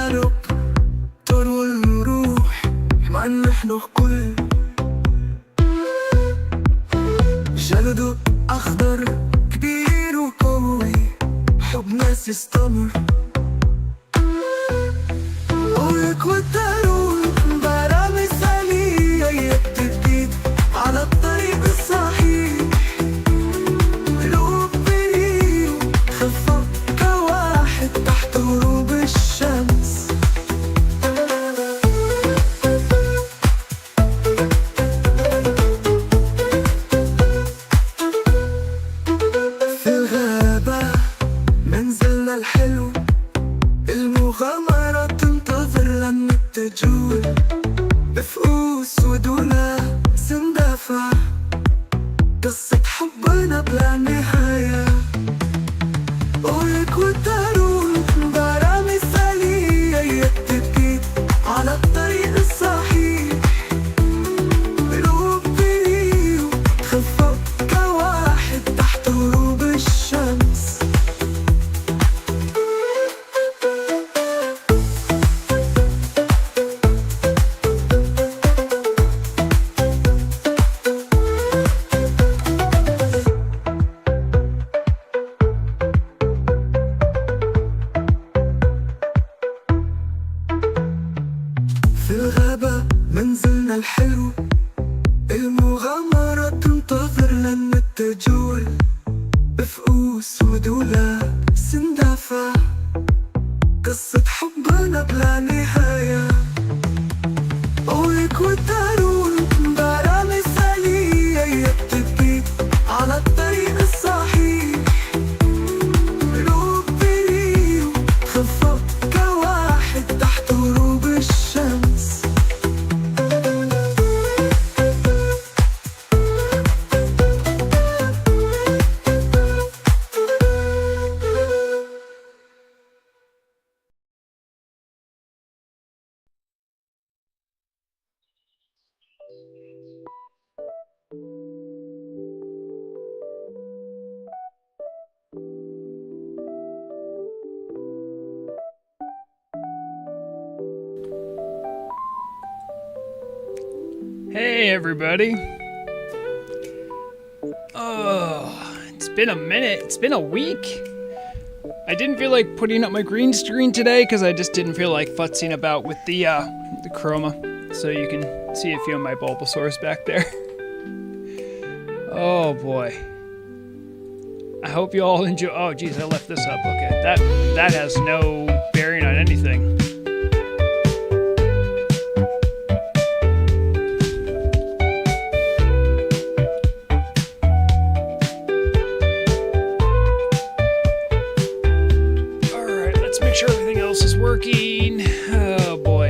تجارب تروي ونروح مع إن إحنا كل جلده أخضر كبير وقوي، حب ناس يستمر ويكوترون برا مثالية بتبيد على الطريق الصحيح. قلوب بريء خفة كواحد تحت غروب الشمس. في الغابة منزلنا الحلو، المغامرة تنتظر لما تجول بفؤوس ودولا سندافع، قصة حبنا بلا نهاية. ويكوترون برا مثالية بتبكي على الطريق الصحيح. قلوب بريء تخفى كواحد تحت غروب الشمس. في الغابة منزلنا الحلو، المغامرة تنتظر لنا تجول بفؤوس ودولا سندافع، قصة حبنا بلا نهاية. ويكوترون برا مثالية بتبكي على الطريق الصحيح. قلوب بريء تخفى كواحد تحت غروب الشمس. Hey everybody. It's been a minute. It's been a week. I didn't feel like putting up my green screen today because I just didn't feel like futzing about with the chroma. So you can see a few of my Bulbasaurs back there. Oh boy. I hope you all enjoy. Oh geez, I left this up. Okay, that has no bearing on anything. Sure everything else is working. Oh boy,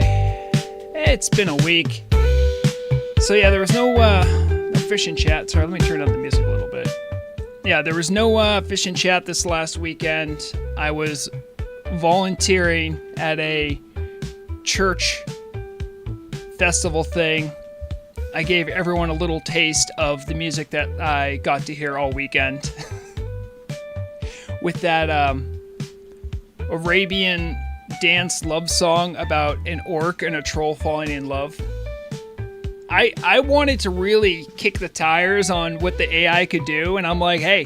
it's been a week. So yeah, there was no fish and chat. Sorry, let me turn up the music a little bit. Yeah, there was no fish and chat this last weekend. I was volunteering at a church festival thing. I gave everyone a little taste of the music that I got to hear all weekend. With that Arabian dance love song about an orc and a troll falling in love. I wanted to really kick the tires on what the AI could do, and I'm like, hey,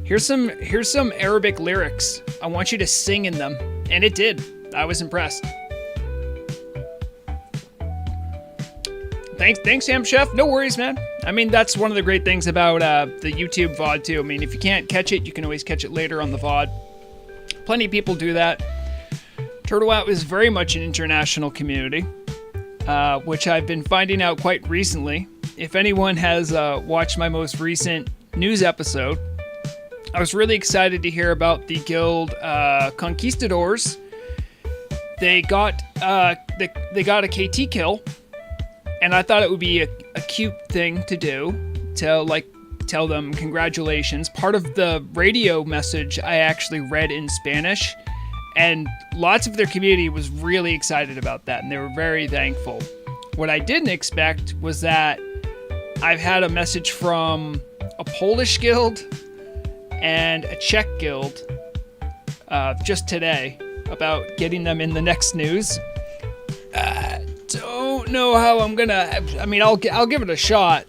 here's some Arabic lyrics. I want you to sing in them. And it did. I was impressed. Thanks, Sam Chef. No worries, man. I mean, that's one of the great things about the YouTube VOD too. I mean, if you can't catch it, you can always catch it later on the VOD. Plenty of people do that. Turtle Out is very much an international community, which I've been finding out quite recently. If anyone has watched my most recent news episode, I was really excited to hear about the guild Conquistadors. They got a KT kill, and I thought it would be a cute thing to do to tell them congratulations. Part of the radio message I actually read in Spanish, and lots of their community was really excited about that, and they were very thankful. What I didn't expect was that I've had a message from a Polish guild and a Czech guild just today about getting them in the next news. Don't know how I'm gonna. I mean, I'll give it a shot,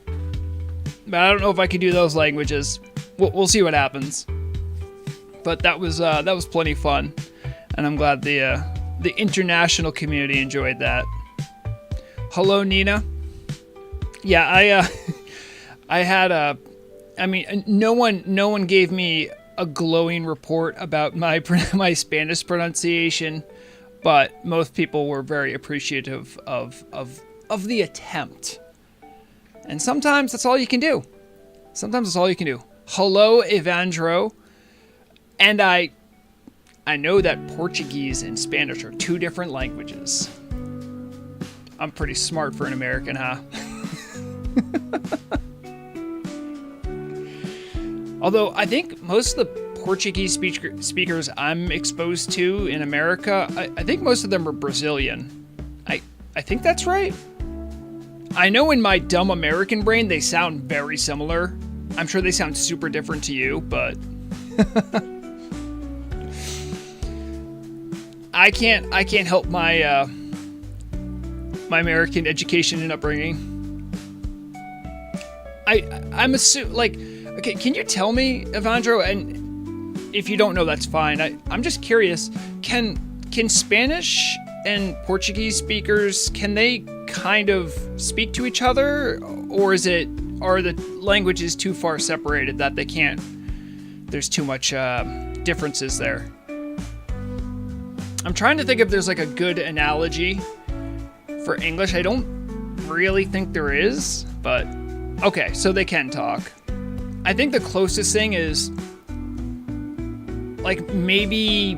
but I don't know if I can do those languages. We'll see what happens. But that was plenty fun, and I'm glad the international community enjoyed that. Hello, Nina. Yeah, I had a. I mean, no one gave me a glowing report about my Spanish pronunciation, but most people were very appreciative of the attempt. And sometimes that's all you can do. Hello, Evandro. And I know that Portuguese and Spanish are two different languages. I'm pretty smart for an American, huh? Although I think most of the Portuguese speakers I'm exposed to in America, I think most of them are Brazilian. I think that's right. I know in my dumb American brain they sound very similar. I'm sure they sound super different to you, but I can't help my my American education and upbringing. I'm assuming, like, okay, can you tell me, Evandro, and if you don't know, that's fine. I'm just curious, can Spanish and Portuguese speakers, can they kind of speak to each other, or are the languages too far separated that they can't, there's too much differences there? I'm trying to think if there's like a good analogy for English. I don't really think there is, but okay, so they can talk. I think the closest thing is like maybe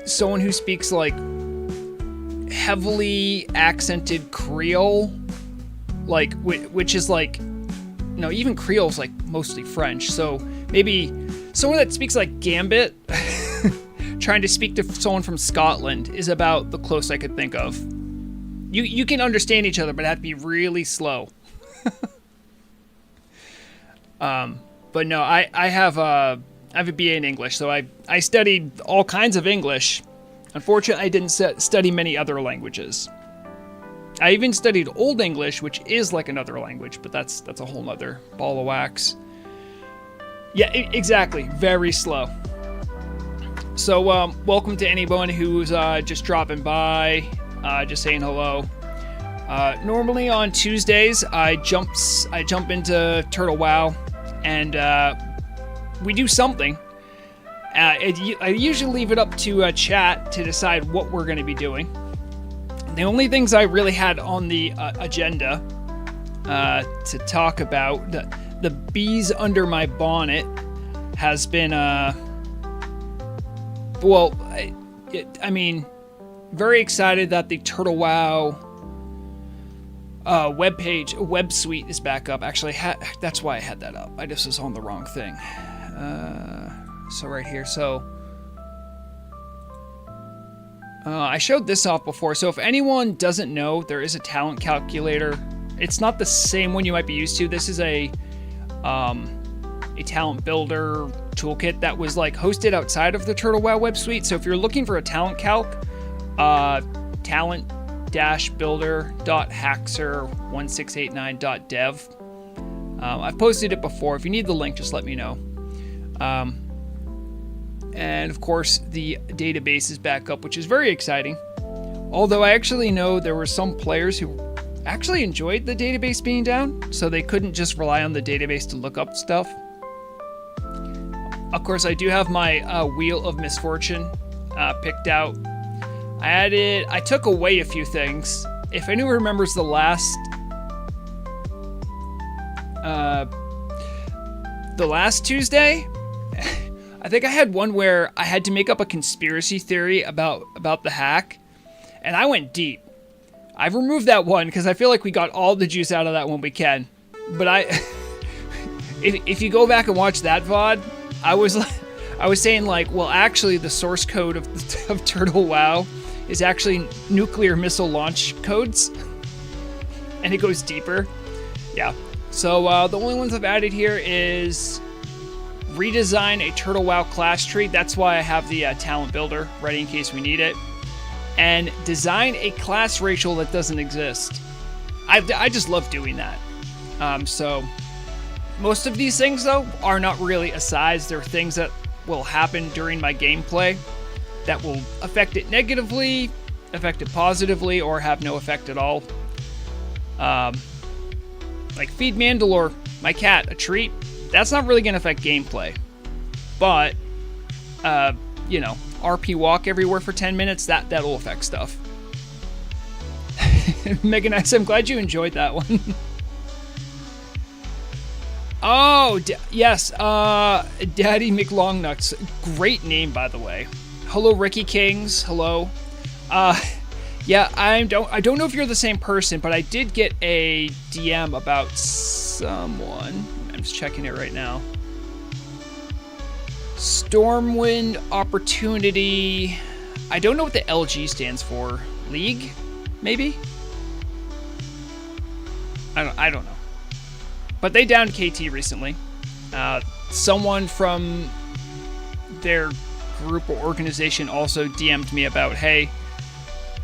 someone who speaks like heavily accented Creole, like which is like, no, even Creole's like mostly French. So maybe someone that speaks like Gambit, trying to speak to someone from Scotland is about the closest I could think of. You can understand each other, but it has to be really slow. But no, I have a BA in English, so I studied all kinds of English. Unfortunately, I didn't study many other languages. I even studied Old English, which is like another language, but that's a whole nother ball of wax. Yeah, exactly. Very slow. So, welcome to anyone who's just dropping by, just saying hello. Normally on Tuesdays, I jump into Turtle WoW, and we do something. I usually leave it up to chat to decide what we're going to be doing. The only things I really had on the agenda to talk about, the bees under my bonnet, has been, I mean, very excited that the Turtle WoW web suite is back up. Actually, that's why I had that up. I just was on the wrong thing. So right here. So I showed this off before. So if anyone doesn't know, there is a talent calculator. It's not the same one you might be used to. This is a talent builder toolkit that was like hosted outside of the Turtle WoW web suite. So if you're looking for a talent calc, talent-builder.haxer1689.dev. I've posted it before. If you need the link, just let me know. And of course, the database is back up, which is very exciting. Although I actually know there were some players who actually enjoyed the database being down, so they couldn't just rely on the database to look up stuff. Of course, I do have my Wheel of Misfortune picked out. I took away a few things. If anyone remembers the last Tuesday, I think I had one where I had to make up a conspiracy theory about the hack, and I went deep. I've removed that one because I feel like we got all the juice out of that one we can. But if you go back and watch that VOD, I was saying like, well, actually the source code of Turtle WoW is actually nuclear missile launch codes, and it goes deeper. Yeah. So the only ones I've added here is redesign a Turtle WoW class tree. That's why I have the talent builder ready in case we need it. And design a class racial that doesn't exist. I just love doing that. So most of these things, though, are not really asides. They're things that will happen during my gameplay that will affect it negatively, affect it positively, or have no effect at all. Like feed Mandalore, my cat, a treat. That's not really going to affect gameplay. But, you know, RP walk everywhere for 10 minutes, that'll affect stuff. Megan X, I'm glad you enjoyed that one. Oh, yes, Daddy McLongnuts. Great name, by the way. Hello, Ricky Kings. Hello. Yeah, I don't know if you're the same person, but I did get a DM about someone. I'm just checking it right now. Stormwind Opportunity. I don't know what the LG stands for. League, maybe? I don't know. But they downed KT recently. Someone from their group or organization also DM'd me about, hey,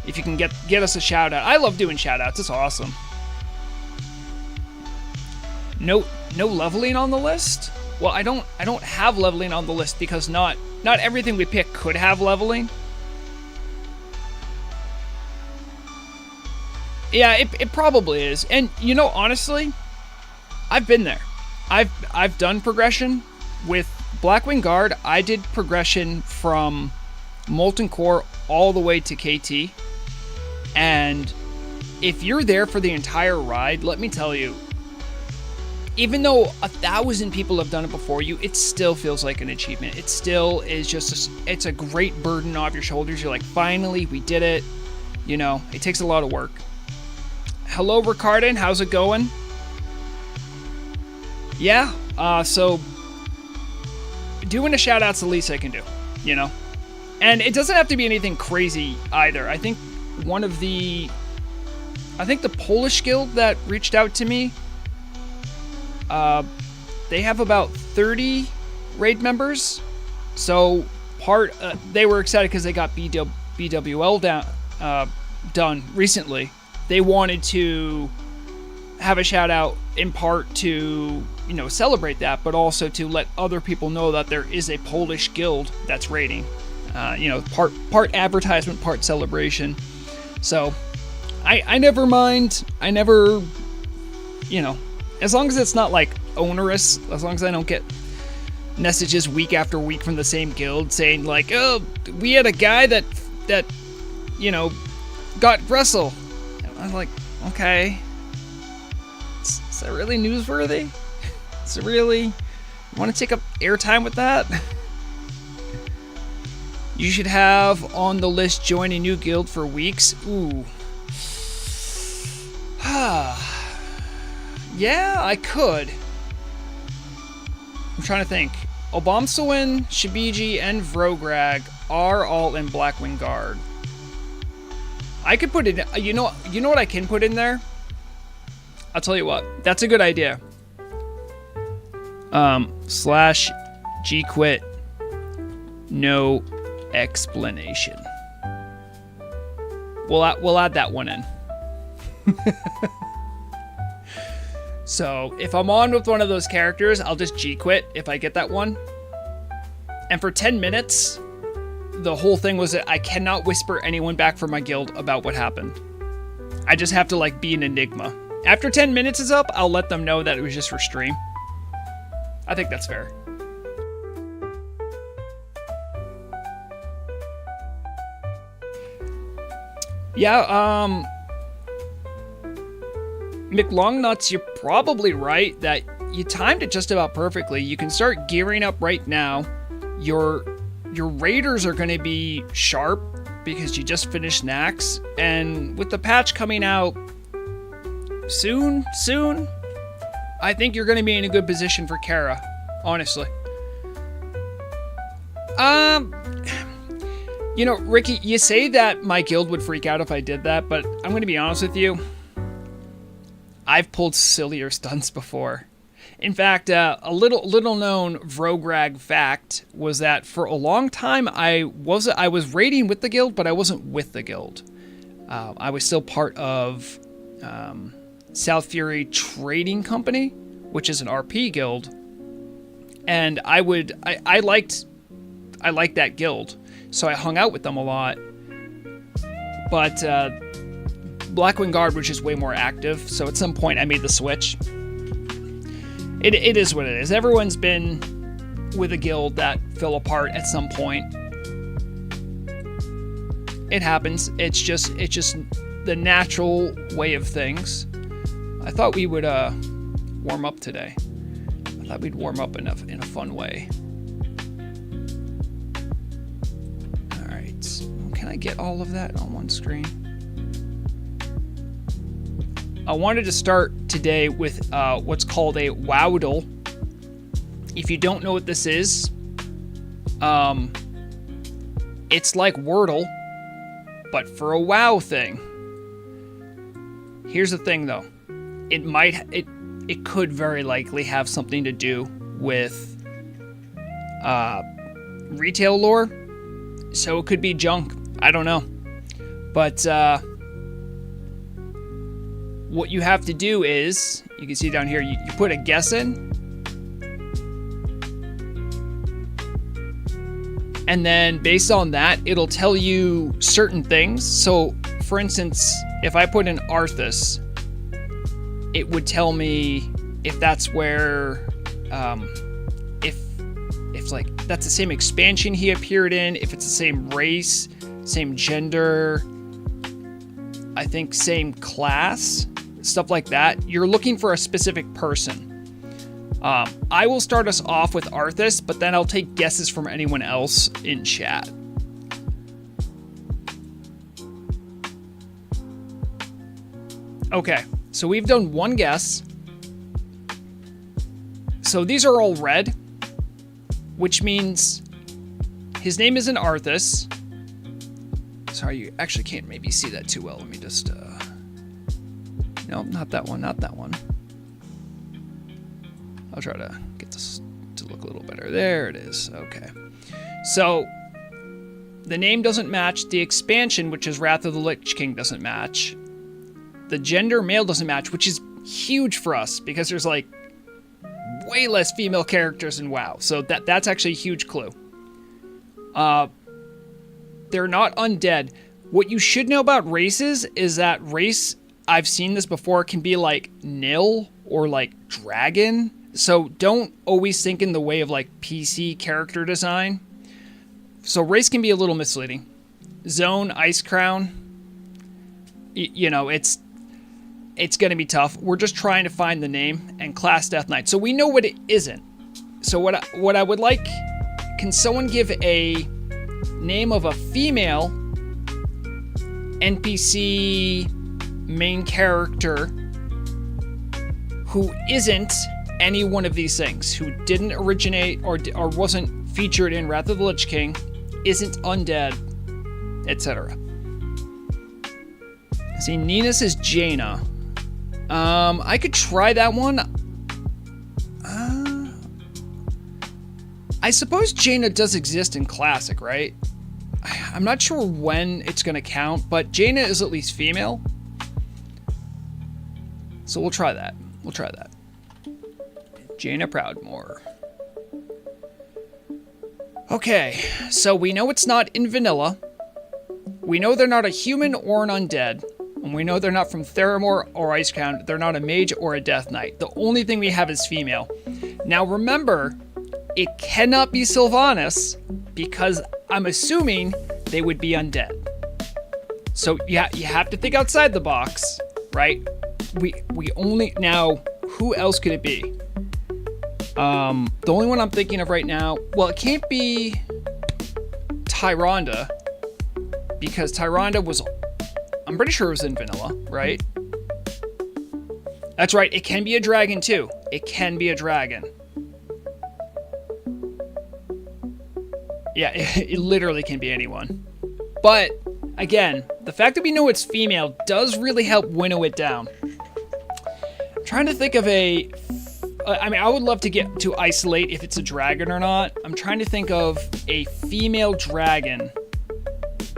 if you can get us a shout out. I love doing shout outs. It's awesome. No leveling on the list? Well, I don't have leveling on the list because not everything we pick could have leveling. Yeah, it probably is. And you know, honestly, I've been there. I've done progression with Blackwing Guard. I did progression from Molten Core all the way to KT. And if you're there for the entire ride, let me tell you, even though 1,000 people have done it before you, it still feels like an achievement. It still is just, it's a great burden off your shoulders. You're like, finally, we did it. You know, it takes a lot of work. Hello, Ricardin. How's it going? Yeah, so doing a shout out's the least I can do, you know? And it doesn't have to be anything crazy either. I think the Polish guild that reached out to me, they have about 30 raid members. So they were excited because they got BWL done recently. They wanted to have a shout out in part to, you know, celebrate that, but also to let other people know that there is a Polish guild that's raiding. You know, part advertisement, part celebration. So I never mind. I never, you know, as long as it's not like onerous, as long as I don't get messages week after week from the same guild saying like, oh, we had a guy that you know, got Russell. I'm like, okay. Is that really newsworthy? Is it really? You want to take up airtime with that? You should have on the list join a new guild for weeks. Ooh. Yeah, I could. I'm trying to think. Obamsawin, Shibiji, and Vrograg are all in Blackwing Guard. I could put it. You know what I can put in there? I'll tell you what. That's a good idea. Slash gquit. No explanation. We'll add that one in. So if I'm on with one of those characters, I'll just gquit if I get that one. And for 10 minutes, the whole thing was that I cannot whisper anyone back from my guild about what happened. I just have to like be an enigma. After 10 minutes is up, I'll let them know that it was just for stream. I think that's fair. Yeah, McLongnuts, you're probably right that you timed it just about perfectly. You can start gearing up right now. Your raiders are going to be sharp because you just finished Nax, and with the patch coming out soon, I think you're going to be in a good position for Kara, honestly. You know, Ricky, you say that my guild would freak out if I did that, but I'm going to be honest with you. I've pulled sillier stunts before. In fact, a little known Vrograg fact was that for a long time I was raiding with the guild, but I wasn't with the guild. I was still part of South Fury Trading Company, which is an RP guild, and I liked that guild, so I hung out with them a lot. But Blackwing Guard was just way more active, so at some point I made the switch. It is what it is. Everyone's been with a guild that fell apart at some point. It happens. It's just the natural way of things. I thought we would warm up today. I thought we'd warm up in a fun way. All right. Can I get all of that on one screen? I wanted to start today with what's called a Wowdle. If you don't know what this is, it's like Wordle, but for a WoW thing. Here's the thing, though. It could very likely have something to do with retail lore, so it could be junk. I don't know, but what you have to do is, you can see down here, you put a guess in, and then based on that, it'll tell you certain things. So, for instance, if I put in Arthas, it would tell me if that's where, if like that's the same expansion he appeared in, if it's the same race, same gender, I think same class, stuff like that. You're looking for a specific person. I will start us off with Arthas, but then I'll take guesses from anyone else in chat. Okay, so we've done one guess. So these are all red, which means his name isn't Arthas. Sorry, you actually can't maybe see that too well. Let me just, no, not that one, not that one. I'll try to get this to look a little better. There it is, okay. So, the name doesn't match. The expansion, which is Wrath of the Lich King, doesn't match. The gender, male, doesn't match, which is huge for us, because there's, like, way less female characters in WoW. So that's actually a huge clue. They're not undead. What you should know about races is that race, I've seen this before, can be like nil or like dragon. So don't always think in the way of like PC character design. So race can be a little misleading. Zone, Ice Crown, you know, it's going to be tough. We're just trying to find the name. And Class Death Knight. So we know what it isn't. So what I would like, can someone give a name of a female NPC main character who isn't any one of these things, who didn't originate or wasn't featured in Wrath of the Lich King, isn't undead, etc. See, Nina says Jaina. I could try that one. I suppose Jaina does exist in Classic, right? I'm not sure when it's going to count, but Jaina is at least female. So we'll try that. We'll try that. Jaina Proudmoore. Okay, so we know it's not in vanilla. We know they're not a human or an undead. And we know they're not from Theramore or Icecrown. They're not a mage or a death knight. The only thing we have is female. Now remember, it cannot be Sylvanas because I'm assuming they would be undead. So yeah, you have to think outside the box, right? We only, now, who else could it be? The only one I'm thinking of right now, well, it can't be Tyrande, because Tyrande was, I'm pretty sure it was in vanilla, right? That's right, it can be a dragon too. It can be a dragon. Yeah, it literally can be anyone. But, again, the fact that we know it's female does really help winnow it down. I'm trying to think of a I mean, I would love to get to isolate if it's a dragon or not. I'm trying to think of a female dragon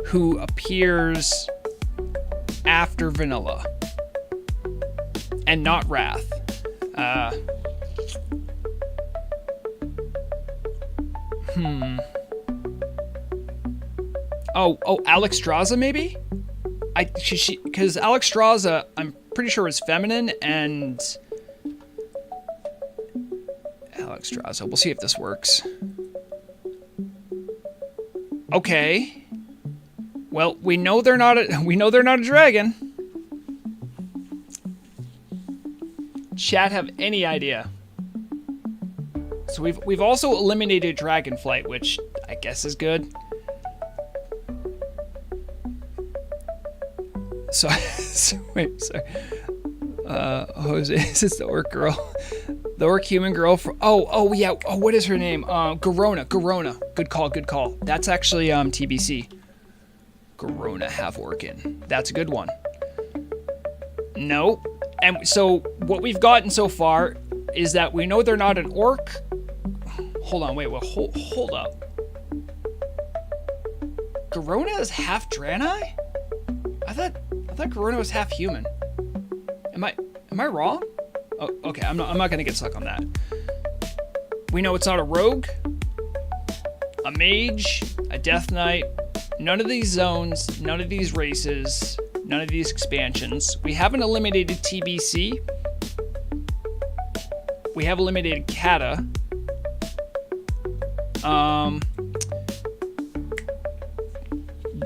who appears after vanilla and not Wrath. Oh, Alexstrasza maybe? Because Alexstrasza, I'm pretty sure is feminine, and Alexstrasza. We'll see if this works. Okay. Well, we know they're not a dragon. Chat have any idea? So we've also eliminated Dragonflight, which I guess is good. So wait, sorry. Jose, is this the orc girl? The orc human girl from yeah. Oh, what is her name? Garona. Good call. That's actually TBC. Garona half orcan. That's a good one. No. And so what we've gotten so far is that we know they're not an orc. Hold on, wait, hold up. Garona is half Draenei? I thought Garona was half human. Am I wrong? Oh, okay, I'm not gonna get stuck on that. We know it's not a rogue, a mage, a death knight, none of these zones, none of these races, none of these expansions. We haven't eliminated TBC. We have eliminated Kata.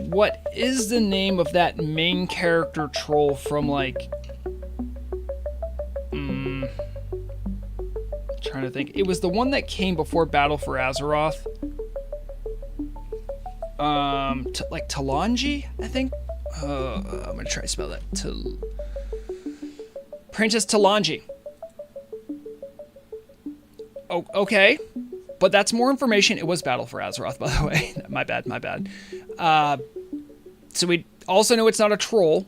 What is the name of that main character troll from, like, trying to think. It was the one that came before Battle for Azeroth. Like Talanji, I think. I'm gonna try to spell that. Princess Talanji. Oh, okay. But that's more information. It was Battle for Azeroth, by the way. My bad. So we also know it's not a troll.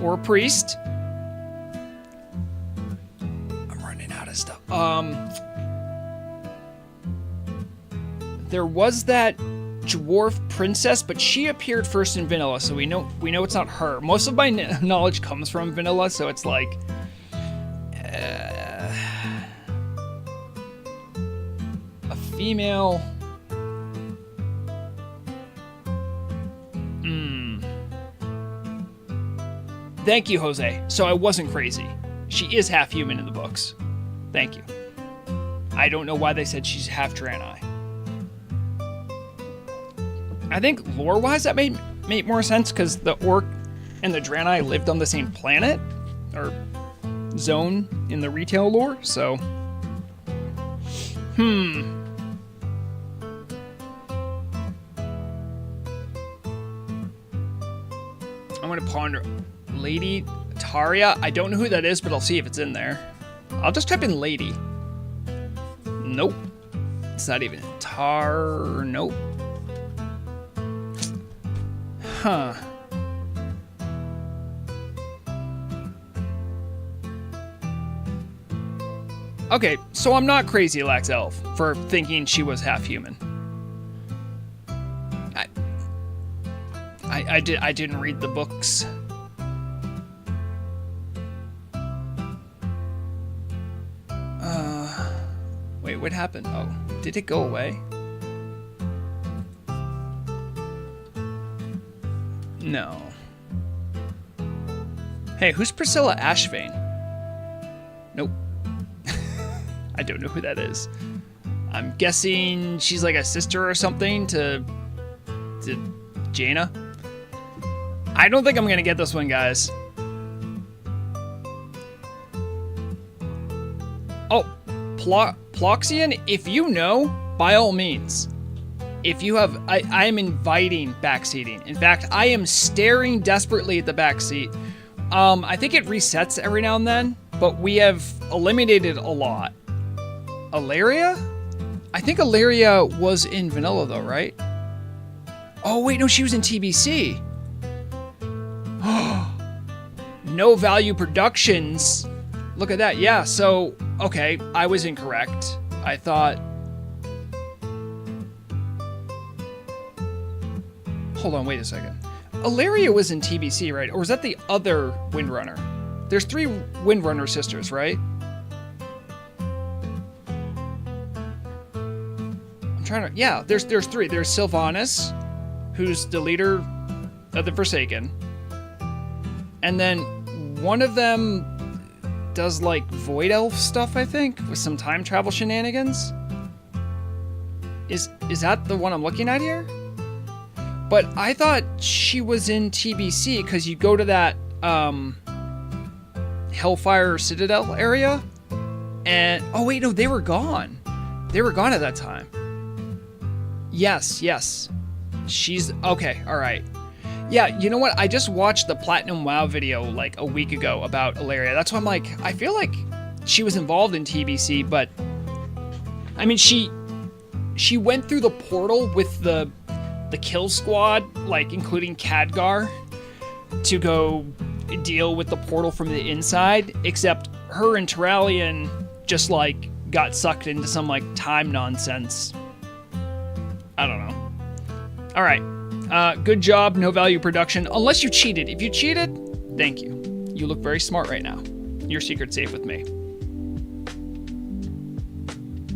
Or a priest. I'm running out of stuff. There was that dwarf princess, but she appeared first in vanilla, so we know it's not her. Most of my knowledge comes from vanilla, so it's like a female. Thank you, Jose. So I wasn't crazy. She is half human in the books. Thank you. I don't know why they said she's half Draenei. I think lore-wise that made more sense because the orc and the Draenei lived on the same planet or zone in the retail lore, so I'm gonna ponder. Lady Taria. I don't know who that is, but I'll see if it's in there. I'll just type in lady. Nope. It's not even nope. Huh. Okay, so I'm not crazy, Lax Elf, for thinking she was half human. I didn't read the books. Wait, what happened? Oh, did it go away? No. Hey, who's Priscilla Ashvane? Nope. I don't know who that is. I'm guessing she's like a sister or something to Jaina. I don't think I'm gonna get this one, guys. Oh, Ploxian, if you know, by all means. If you have, I am inviting backseating. In fact, I am staring desperately at the backseat. I think it resets every now and then, but we have eliminated a lot. Ilaria? I think Ilaria was in vanilla though, right? Oh wait, no, she was in TBC. No Value Productions Look at that. Yeah, so, okay, I was incorrect. I thought... Hold on, wait a second. Ilaria was in TBC, right? Or was that the other Windrunner? There's 3 Windrunner sisters, right? I'm trying to... Yeah, there's 3. There's Sylvanas, who's the leader of the Forsaken. And then one of them does like Void Elf stuff, I think, with some time travel shenanigans. Is that the one I'm looking at here? But I thought she was in TBC because you go to that Hellfire Citadel area, and oh wait, no, they were gone. They were gone at that time. Yes, she's okay. All right. Yeah, you know what? I just watched the Platinum WoW video like a week ago about Ilaria. That's why I'm like, I feel like she was involved in TBC, but I mean, she went through the portal with the kill squad, like including Khadgar, to go deal with the portal from the inside, except her and Terralion just like got sucked into some like time nonsense. I don't know. All right. Good job, no value production. Unless you cheated. If you cheated, thank you. You look very smart right now. Your secret's safe with me.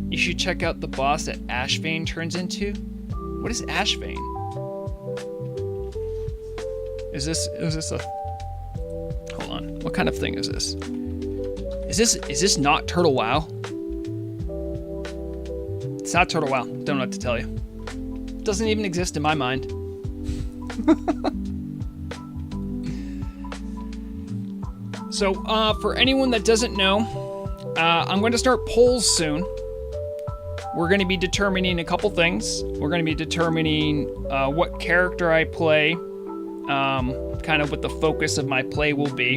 You should check out the boss that Ashvane turns into. What is Ashvane? Is this a... Hold on. What kind of thing is this? Is this not Turtle WoW? It's not Turtle WoW. Don't know what to tell you. It doesn't even exist in my mind. So, for anyone that doesn't know, I'm going to start polls soon. We're going to be determining a couple things. We're going to be determining what character I play, kind of what the focus of my play will be.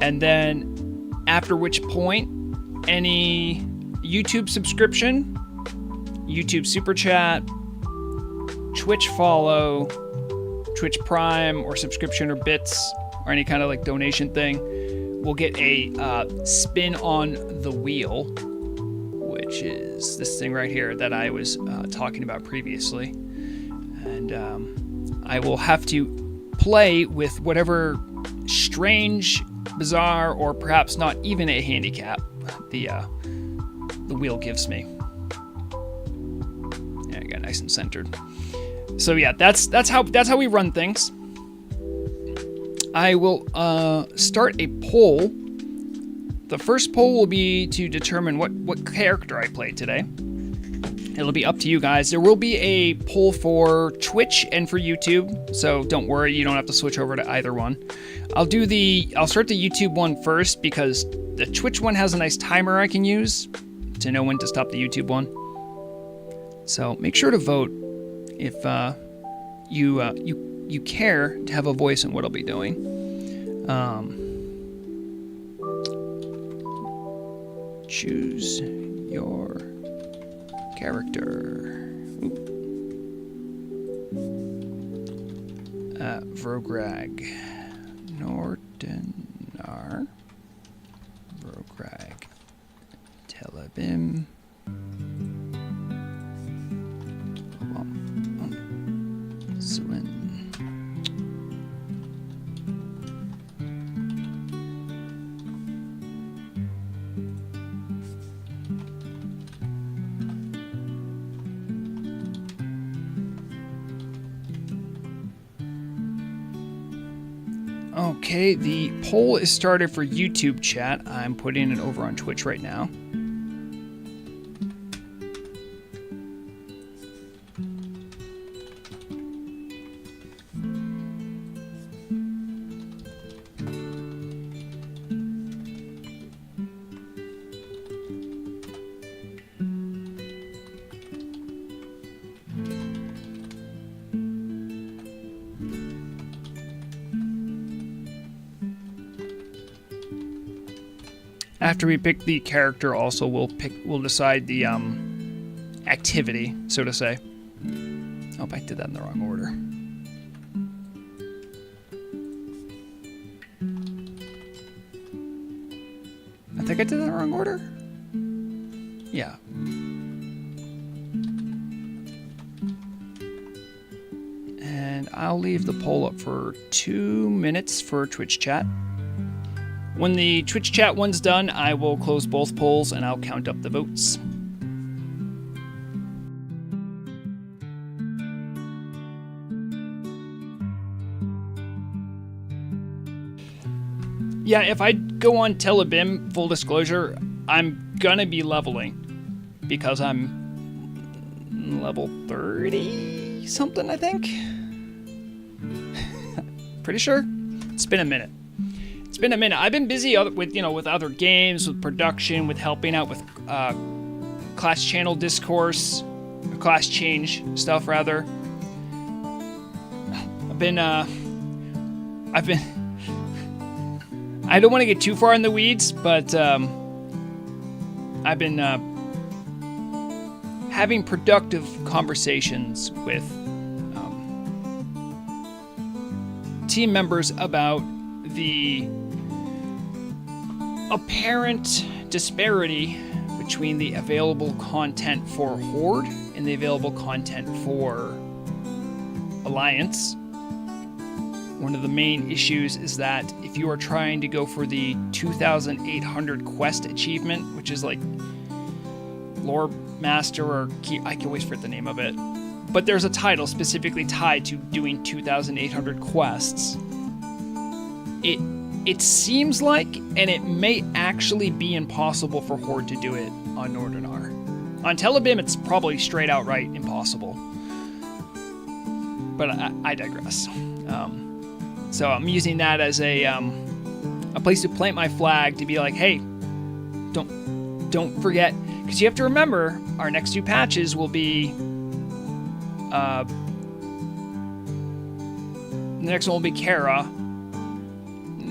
And then, after which point, any YouTube subscription, YouTube Super Chat, Twitch follow, Twitch Prime or subscription or bits or any kind of like donation thing will get a spin on the wheel, which is this thing right here that I was talking about previously. And I will have to play with whatever strange, bizarre, or perhaps not even a handicap the wheel gives me. Yeah, I got nice and centered. So yeah, that's how we run things. I will start a poll. The first poll will be to determine what character I play today. It'll be up to you guys. There will be a poll for Twitch and for YouTube, so don't worry, you don't have to switch over to either one. I'll start the YouTube one first because the Twitch one has a nice timer I can use to know when to stop the YouTube one. So make sure to vote if you care to have a voice in what I'll be doing. Choose your character. Vrograg. Nordenar. Vrograg. Telebim. Swin. Okay, the poll is started for YouTube chat. I'm putting it over on Twitch right now. After we pick the character, also we'll decide the activity, so to say. Oh, I did that in the wrong order. think I did that in the wrong order. Yeah. And I'll leave the poll up for 2 minutes for Twitch chat. When the Twitch chat one's done, I will close both polls and I'll count up the votes. Yeah, if I go on Telebim, full disclosure, I'm gonna be leveling because I'm level 30 something, I think. Pretty sure. It's been a minute. I've been busy with other games, with production, with helping out with class channel discourse, or class change stuff rather. I don't want to get too far in the weeds, but I've been having productive conversations with team members about the apparent disparity between the available content for Horde and the available content for Alliance. One of the main issues is that if you are trying to go for the 2,800 quest achievement, which is like Lore Master or I can always forget the name of it, but there's a title specifically tied to doing 2,800 quests. It seems like, and it may actually be impossible for Horde to do it on Northernr. On Telebim, it's probably straight outright impossible. But I digress. So I'm using that as a place to plant my flag to be like, hey, don't forget, because you have to remember our next 2 patches will be. The next one will be Kara.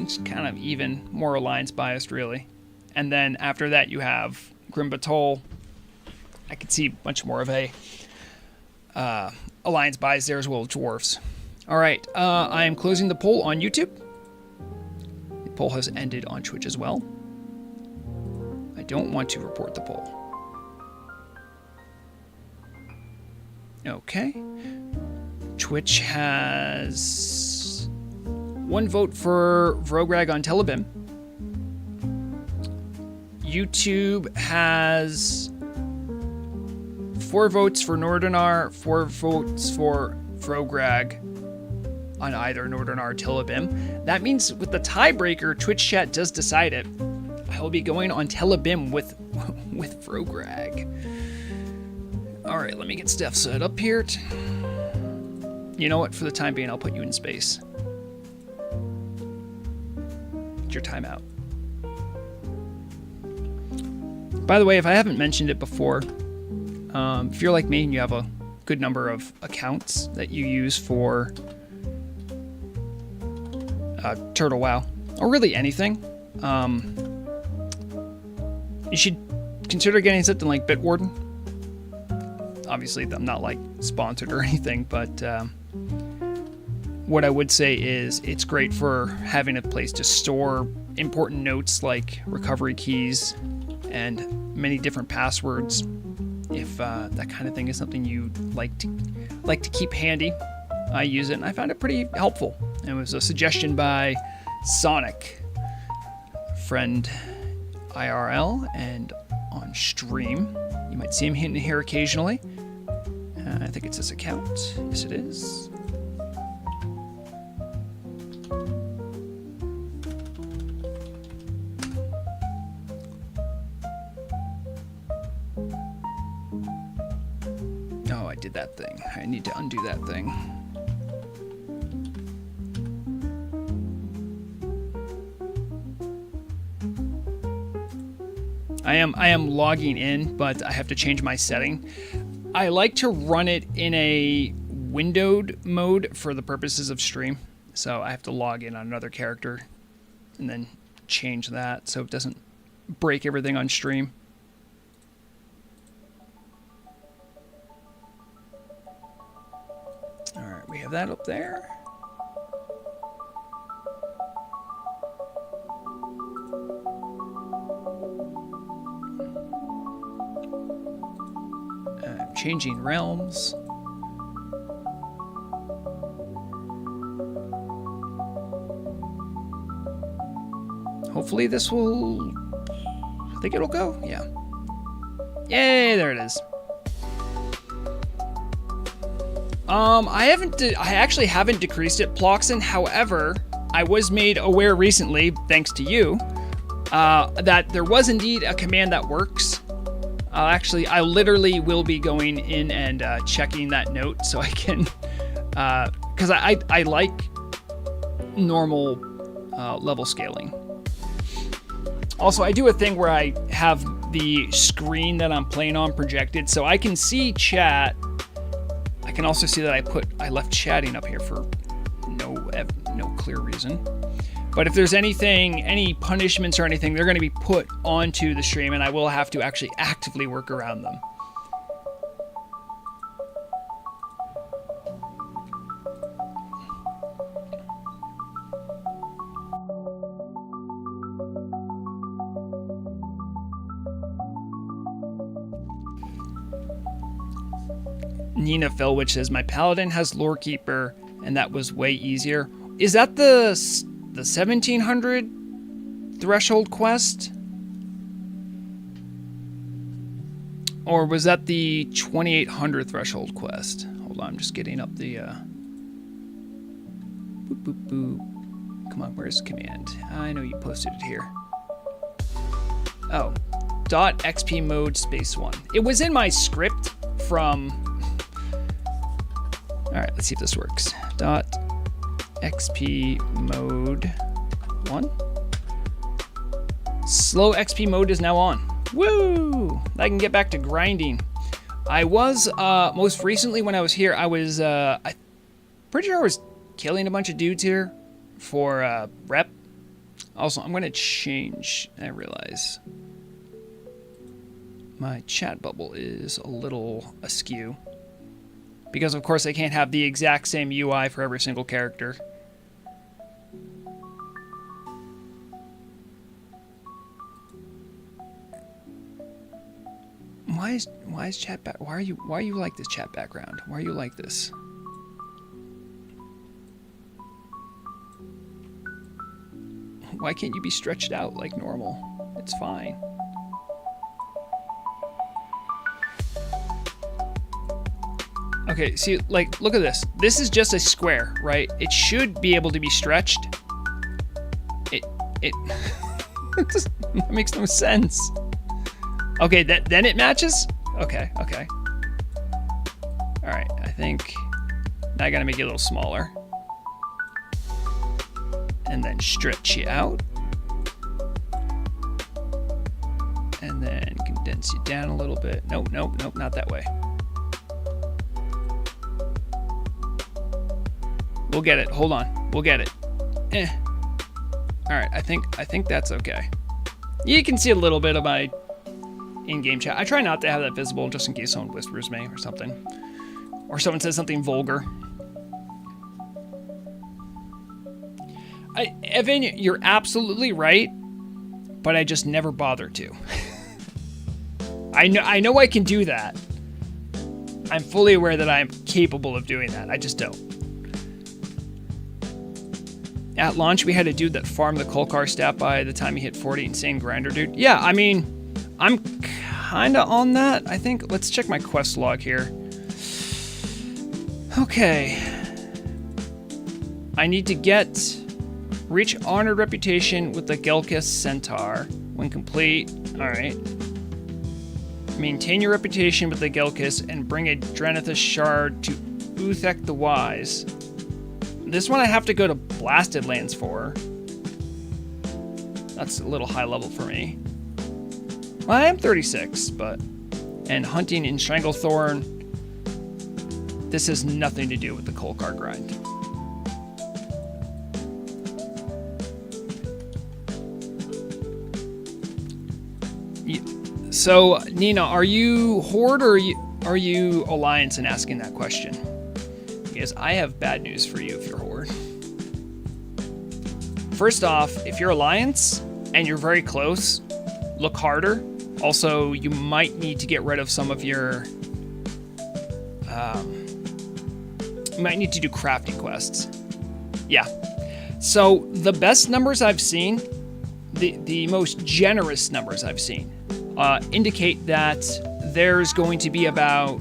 It's kind of even, more Alliance biased, really. And then after that, you have Grim Batol. I could see much more of a Alliance bias there as well as Dwarves. All right, I am closing the poll on YouTube. The poll has ended on Twitch as well. I don't want to report the poll. Okay. Twitch has 1 vote for Vrograg on Telebim. YouTube has 4 votes for Northernr, 4 votes for Vrograg on either Northernr or Telebim. That means with the tiebreaker, Twitch chat does decide it. I will be going on Telebim with Vrograg. All right, let me get stuff set up here. You know what? For the time being, I'll put you in space. It's your timeout. By the way, if I haven't mentioned it before, if you're like me and you have a good number of accounts that you use for Turtle WoW, or really anything, you should consider getting something like Bitwarden. Obviously, I'm not like sponsored or anything, but what I would say is it's great for having a place to store important notes like recovery keys and many different passwords. If that kind of thing is something you like to keep handy, I use it and I found it pretty helpful. It was a suggestion by Sonic, friend IRL and on stream. You might see him in here occasionally. I think it's this account. Yes, it is. Oh, I did that thing. I need to undo that thing. I am logging in, but I have to change my setting. I like to run it in a windowed mode for the purposes of stream. So I have to log in on another character and then change that so it doesn't break everything on stream. All right, we have that up there. Changing realms. Hopefully this will... I think it'll go. Yeah. Yay, there it is. I actually haven't decreased it, Ploxin. However, I was made aware recently, thanks to you, that there was indeed a command that works. I literally will be going in and checking that note so I can, because I like normal level scaling. Also, I do a thing where I have the screen that I'm playing on projected, so I can see chat. I can also see that I left chatting up here for no clear reason. But if there's any punishments or anything, they're going to be put onto the stream, and I will have to actually actively work around them. Nina Felwich says, my paladin has lore keeper, and that was way easier. Is that the 1700 threshold quest? Or was that the 2800 threshold quest? Hold on, I'm just getting up the... Boop, boop, boop. Come on, where's the command? I know you posted it here. Oh. .xp mode space 1. It was in my script from... Alright, let's see if this works. .xp mode 1. Slow XP mode is now on. Woo! I can get back to grinding. I was, most recently when I was here, I was, I'm pretty sure I was killing a bunch of dudes here for, rep. Also, I'm going to change, I realize. My chat bubble is a little askew. Because, of course, I can't have the exact same UI for every single character. Why is chat back? Why are you like this chat background? Why are you like this? Why can't you be stretched out like normal? It's fine. Okay, see, like, look at this. This is just a square, right? It should be able to be stretched. It that makes no sense. Okay, then it matches? Okay. All right, I think now I gotta make it a little smaller. And then stretch you out. And then condense you down a little bit. Nope, not that way. We'll get it. Hold on. We'll get it. All right. I think that's okay. You can see a little bit of my in-game chat. I try not to have that visible just in case someone whispers me or something, or someone says something vulgar. Evan, you're absolutely right, but I just never bother to. I know I can do that. I'm fully aware that I'm capable of doing that. I just don't. At launch, we had a dude that farmed the Kolkar stat by the time he hit 40. Insane grinder, dude. Yeah, I mean, I'm kind of on that, I think. Let's check my quest log here. Okay. I need to reach honored reputation with the Gelkis Centaur. When complete, all right. Maintain your reputation with the Gelkis and bring a Drenithus shard to Uthek the Wise. This one I have to go to Blasted Lands for. That's a little high level for me. Well, I am 36, but... And hunting in Stranglethorn. This has nothing to do with the Kolkar grind. So, Nina, are you Horde or are you Alliance in asking that question? Because I have bad news for you if you're Horde. First off, if you're Alliance and you're very close, look harder. Also, you might need to get rid of some of your You might need to do crafting quests. Yeah. So the best numbers I've seen, the most generous numbers I've seen, indicate that there's going to be about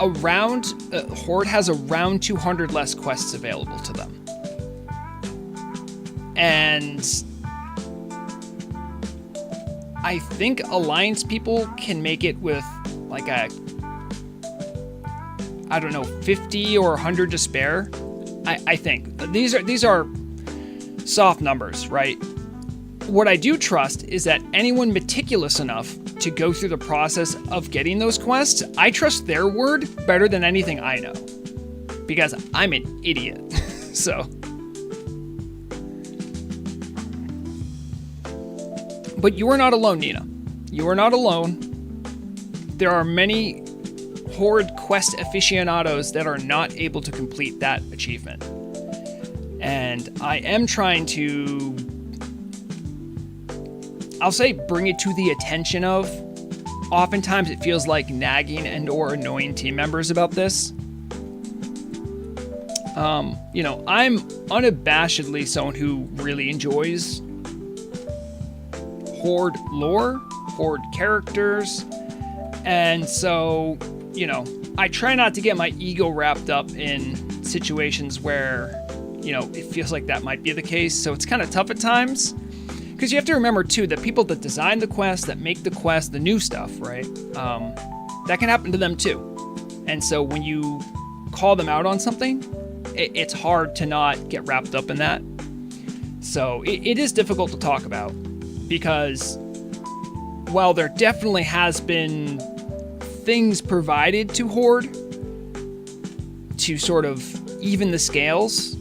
around, Horde has around 200 less quests available to them. And I think Alliance people can make it with like a, I don't know, 50 or 100 to spare. I think these are soft numbers, right? What I do trust is that anyone meticulous enough to go through the process of getting those quests, I trust their word better than anything I know, because I'm an idiot. So, but you are not alone, Nina. You are not alone. There are many Horde quest aficionados that are not able to complete that achievement. And I am trying to, I'll say, bring it to the attention of. Oftentimes it feels like nagging and or annoying team members about this. You know, I'm unabashedly someone who really enjoys Horde lore, Horde characters, and so, you know, I try not to get my ego wrapped up in situations where, you know, it feels like that might be the case. So it's kind of tough at times, because you have to remember too that people that design the quest, that make the quest, the new stuff, right? That can happen to them too. And so when you call them out on something, it's hard to not get wrapped up in that. So it is difficult to talk about, because while there definitely has been things provided to Horde to sort of even the scales,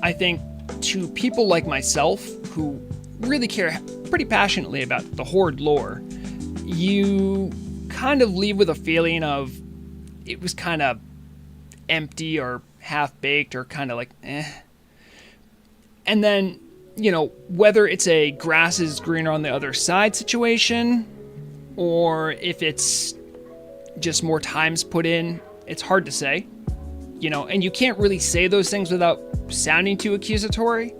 I think to people like myself who really care pretty passionately about the Horde lore, you kind of leave with a feeling of it was kind of empty or half-baked or kind of like eh. And then, you know, whether it's a grass is greener on the other side situation, or if it's just more times put in, it's hard to say. You know, and you can't really say those things without sounding too accusatory.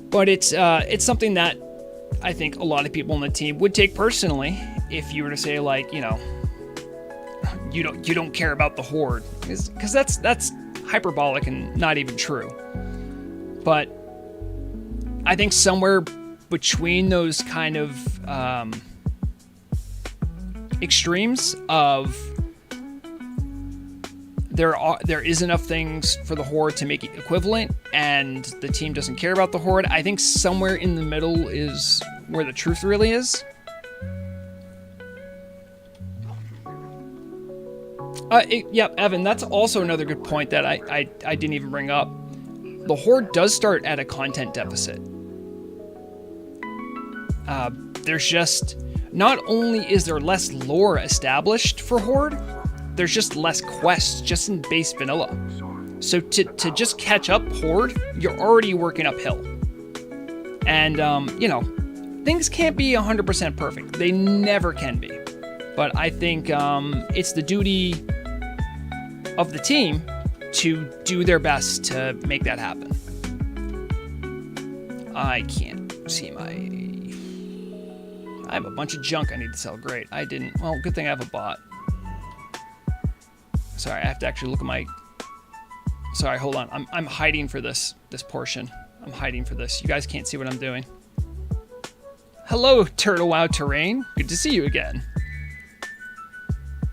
But it's something that I think a lot of people on the team would take personally if you were to say, like, you know, you don't care about the Horde, because that's hyperbolic and not even true. But I think somewhere between those kind of extremes of there is enough things for the Horde to make it equivalent, and the team doesn't care about the Horde, I think somewhere in the middle is where the truth really is. Yeah, Evan, that's also another good point that I didn't even bring up. The Horde does start at a content deficit. There's just, not only is there less lore established for Horde, there's just less quests just in base vanilla. So to just catch up Horde, you're already working uphill. And, you know, things can't be 100% perfect. They never can be. But I think it's the duty of the team to do their best to make that happen. I can't see I have a bunch of junk I need to sell. Great. I didn't. Well, good thing I have a bot. Sorry, I have to actually look at my... Sorry, hold on. I'm hiding for this portion. I'm hiding for this. You guys can't see what I'm doing. Hello, Turtle Wow Terrain. Good to see you again.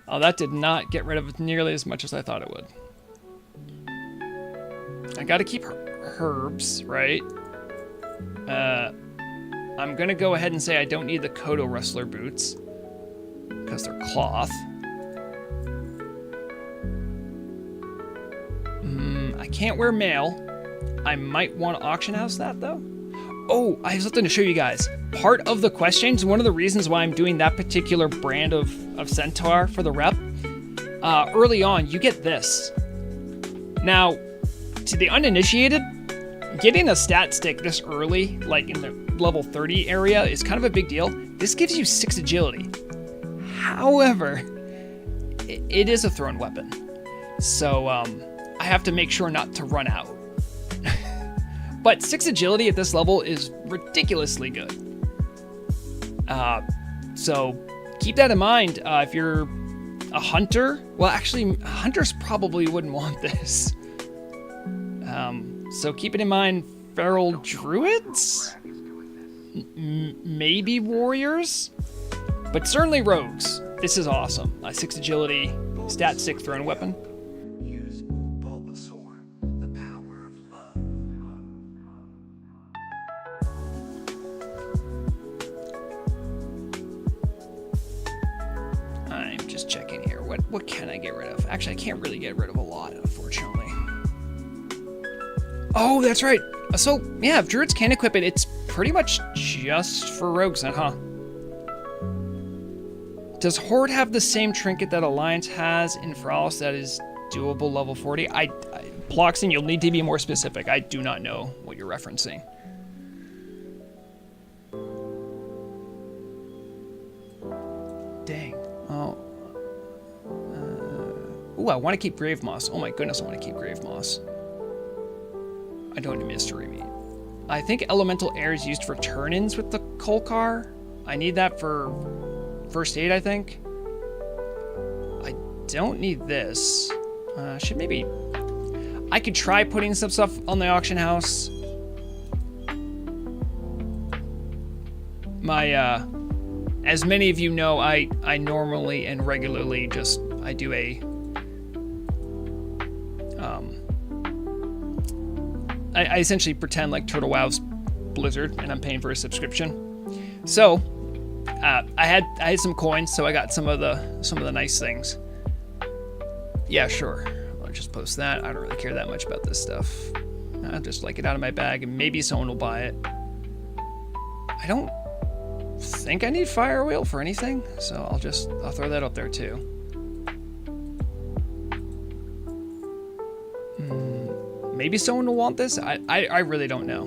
Oh, that did not get rid of it nearly as much as I thought it would. I gotta keep herbs, right? I'm gonna go ahead and say I don't need the Kodo Rustler boots, because they're cloth. I can't wear mail. I might want to auction house that, though. Oh, I have something to show you guys. Part of the questions, one of the reasons why I'm doing that particular brand of Centaur for the rep, early on, you get this. Now, to the uninitiated, getting a stat stick this early, like in the level 30 area, is kind of a big deal. This gives you 6 agility. However, it is a thrown weapon. So I have to make sure not to run out. But 6 agility at this level is ridiculously good. So keep that in mind if you're a hunter. Well, actually, hunters probably wouldn't want this. So keep it in mind, feral druids? Maybe warriors? But certainly rogues. This is awesome. 6 agility, stat 6 thrown weapon. Use Bulbasaur, the power of love. I'm just checking here. What can I get rid of? Actually, I can't really get rid of a lot, unfortunately. Oh, that's right. So, yeah, if druids can equip it, it's pretty much just for rogues then, huh? Does Horde have the same trinket that Alliance has in Feralis that is doable level 40? Ploxing, you'll need to be more specific. I do not know what you're referencing. Dang. Oh. Ooh, I want to keep Grave Moss. Oh my goodness, I want to keep Grave Moss. I don't need Mystery Meat. I think Elemental Air is used for turn-ins with the Kolkar. I need that for first aid, I think. I don't need this. Should maybe... I could try putting some stuff on the auction house. As many of you know, I normally and regularly just, I do a... I essentially pretend like Turtle Wow's Blizzard, and I'm paying for a subscription. So, I had some coins, so I got some of the nice things. Yeah, sure. I'll just post that. I don't really care that much about this stuff. I'll just like it out of my bag, and maybe someone will buy it. I don't think I need Fire Wheel for anything, so I'll throw that up there too. Maybe someone will want this. I really don't know.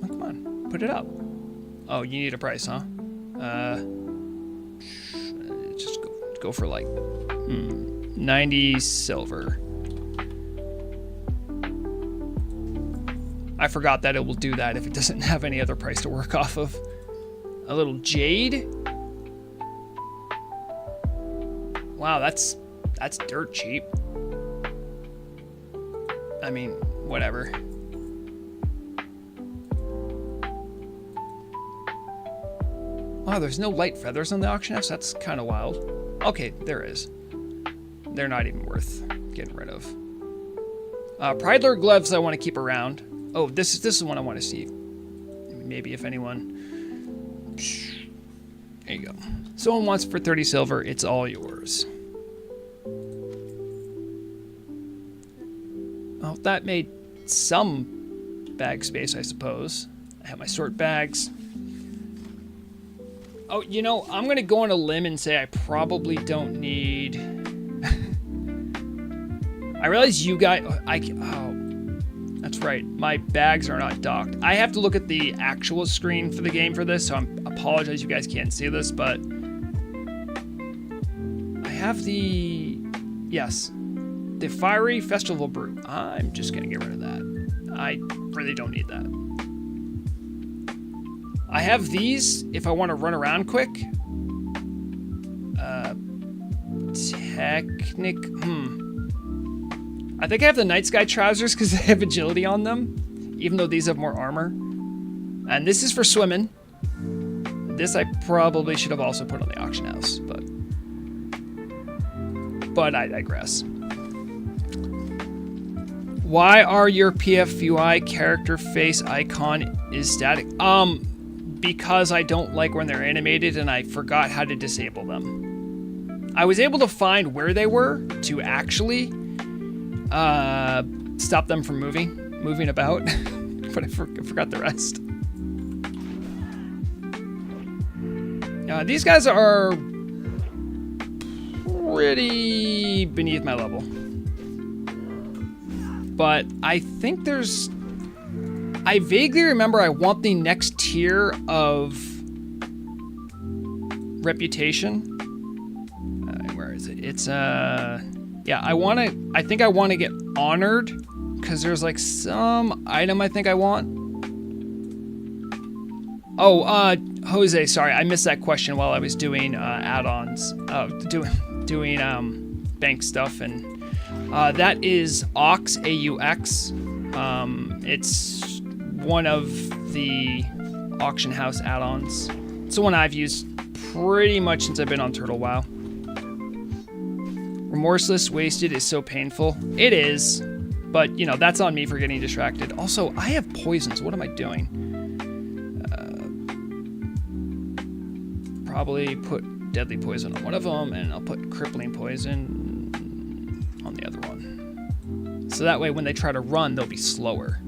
Oh, come on, put it up. Oh, you need a price, huh? Just go for like 90 silver. I forgot that it will do that if it doesn't have any other price to work off of. A little jade. Wow, that's dirt cheap. I mean, whatever. Wow, there's no light feathers on the auction house? That's kind of wild. Okay, there is. They're not even worth getting rid of. Pridler gloves I want to keep around. Oh, this is one I want to see. Maybe if anyone... There you go. Someone wants for 30 silver, it's all yours. Well, that made some bag space, I suppose. I have my sort bags. Oh, you know, I'm going to go on a limb and say I probably don't need... I realize you guys... Oh, that's right. My bags are not docked. I have to look at the actual screen for the game for this, so I apologize you guys can't see this, but... I have the... Yes. The Fiery Festival Brew. I'm just going to get rid of that. I really don't need that. I have these if I want to run around quick. I think I have the Night Sky trousers because they have agility on them, even though these have more armor. And this is for swimming. This I probably should have also put on the auction house, but I digress. Why are your PFUI character face icon is static? Because I don't like when they're animated and I forgot how to disable them. I was able to find where they were to actually stop them from moving about, but I forgot the rest. These guys are pretty beneath my level. But I think there's... I vaguely remember I want the next tier of reputation. Where is it? It's yeah. I think I want to get honored because there's like some item I think I want. Oh, Jose, sorry, I missed that question while I was doing add-ons, doing bank stuff, and that is AUX, AUX. It's one of the auction house add-ons. It's the one I've used pretty much since I've been on Turtle WoW. Remorseless Wasted is so painful. It is, but you know, that's on me for getting distracted. Also, I have poisons. What am I doing? Probably put Deadly Poison on one of them, and I'll put Crippling Poison on the other one. So that way, when they try to run, they'll be slower.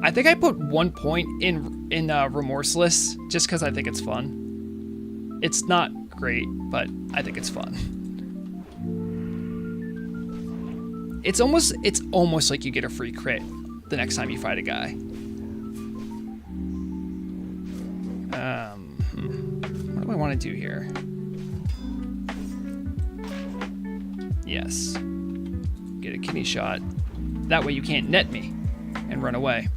I think I put 1 point in Remorseless just because I think it's fun. It's not great, but I think it's fun. It's almost like you get a free crit the next time you fight a guy. What do I want to do here? Yes. Get a kidney shot. That way you can't net me and run away.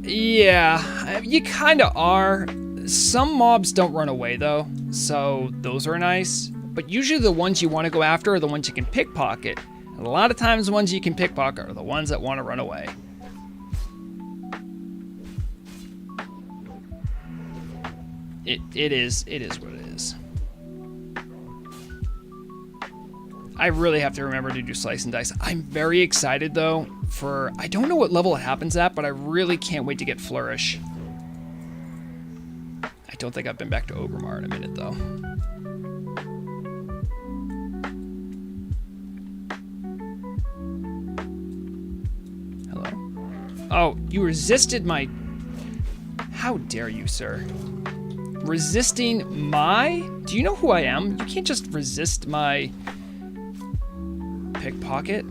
Yeah, you kind of are. Some mobs don't run away though, so those are nice. But usually the ones you want to go after are the ones you can pickpocket. And a lot of times the ones you can pickpocket are the ones that want to run away. It is what it is. I really have to remember to do slice and dice. I'm very excited though for, I don't know what level it happens at, but I really can't wait to get Flourish. I don't think I've been back to Ogremar in a minute though. Hello? Oh, you resisted my... How dare you, sir? Resisting my... Do you know who I am? You can't just resist my pickpocket.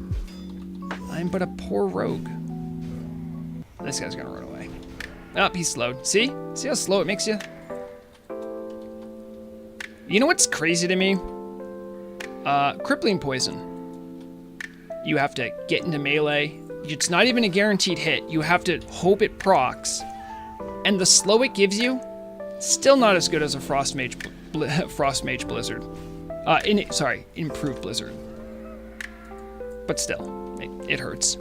I'm but a poor rogue. This guy's gonna run away. Oh, he's slowed. See? See how slow it makes you? You know what's crazy to me? Crippling Poison. You have to get into melee. It's not even a guaranteed hit. You have to hope it procs. And the slow it gives you, still not as good as a Frost Mage Blizzard. Improved Blizzard. But still, it hurts.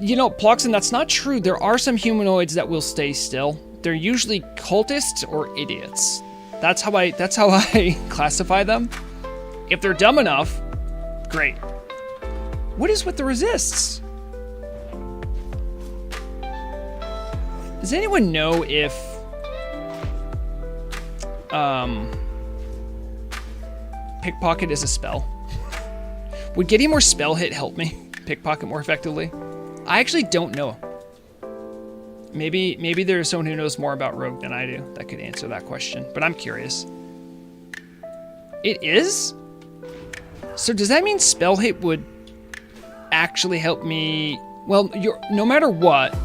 You know, Ploxin, that's not true. There are some humanoids that will stay still. They're usually cultists or idiots. That's how I classify them. If they're dumb enough, great. What is with the resists? Does anyone know if pickpocket is a spell? Would getting more spell hit help me pickpocket more effectively? I actually don't know. Maybe there's someone who knows more about rogue than I do that could answer that question, but I'm curious. It is? So does that mean spell hit would actually help me? Well, no matter what,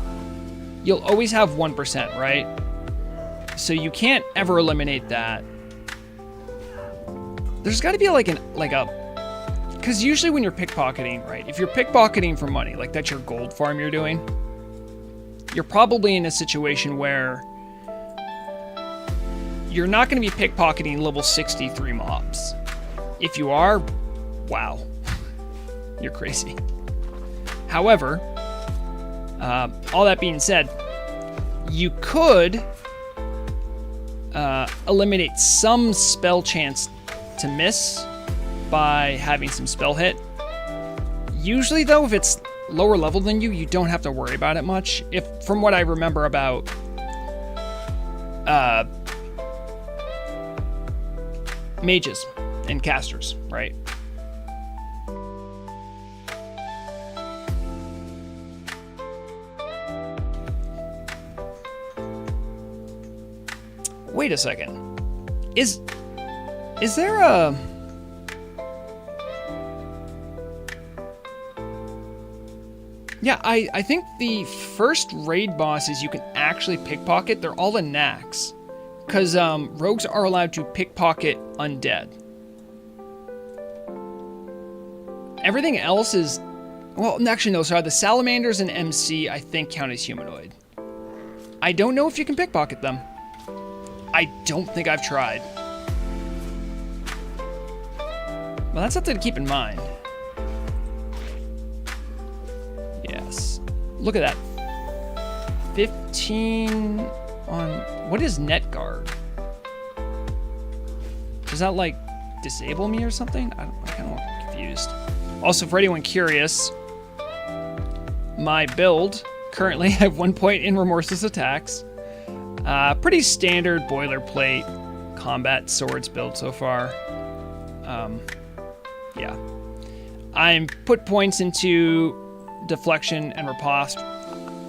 you'll always have 1%, right? So you can't ever eliminate that. There's got to be because usually when you're pickpocketing, right? If you're pickpocketing for money, like that's your gold farm you're doing, you're probably in a situation where you're not going to be pickpocketing level 63 mobs. If you are, wow, you're crazy. However, all that being said, you could eliminate some spell chance to miss by having some spell hit. Usually though, if it's lower level than you, you don't have to worry about it much. From what I remember about mages and casters, right? Wait a second. Is there a... Yeah, I think the first raid bosses you can actually pickpocket, they're all in Nax. Because rogues are allowed to pickpocket undead. Everything else is... Well, actually, no, sorry. The salamanders and MC, I think, count as humanoid. I don't know if you can pickpocket them. I don't think I've tried. Well, that's something to keep in mind. Yes. Look at that. 15 on... What is net guard? Does that, like, disable me or something? I'm kind of confused. Also, for anyone curious, my build, currently I have 1 point in remorseless attacks. Pretty standard boilerplate combat swords build so far. Yeah. I'm put points into deflection and riposte.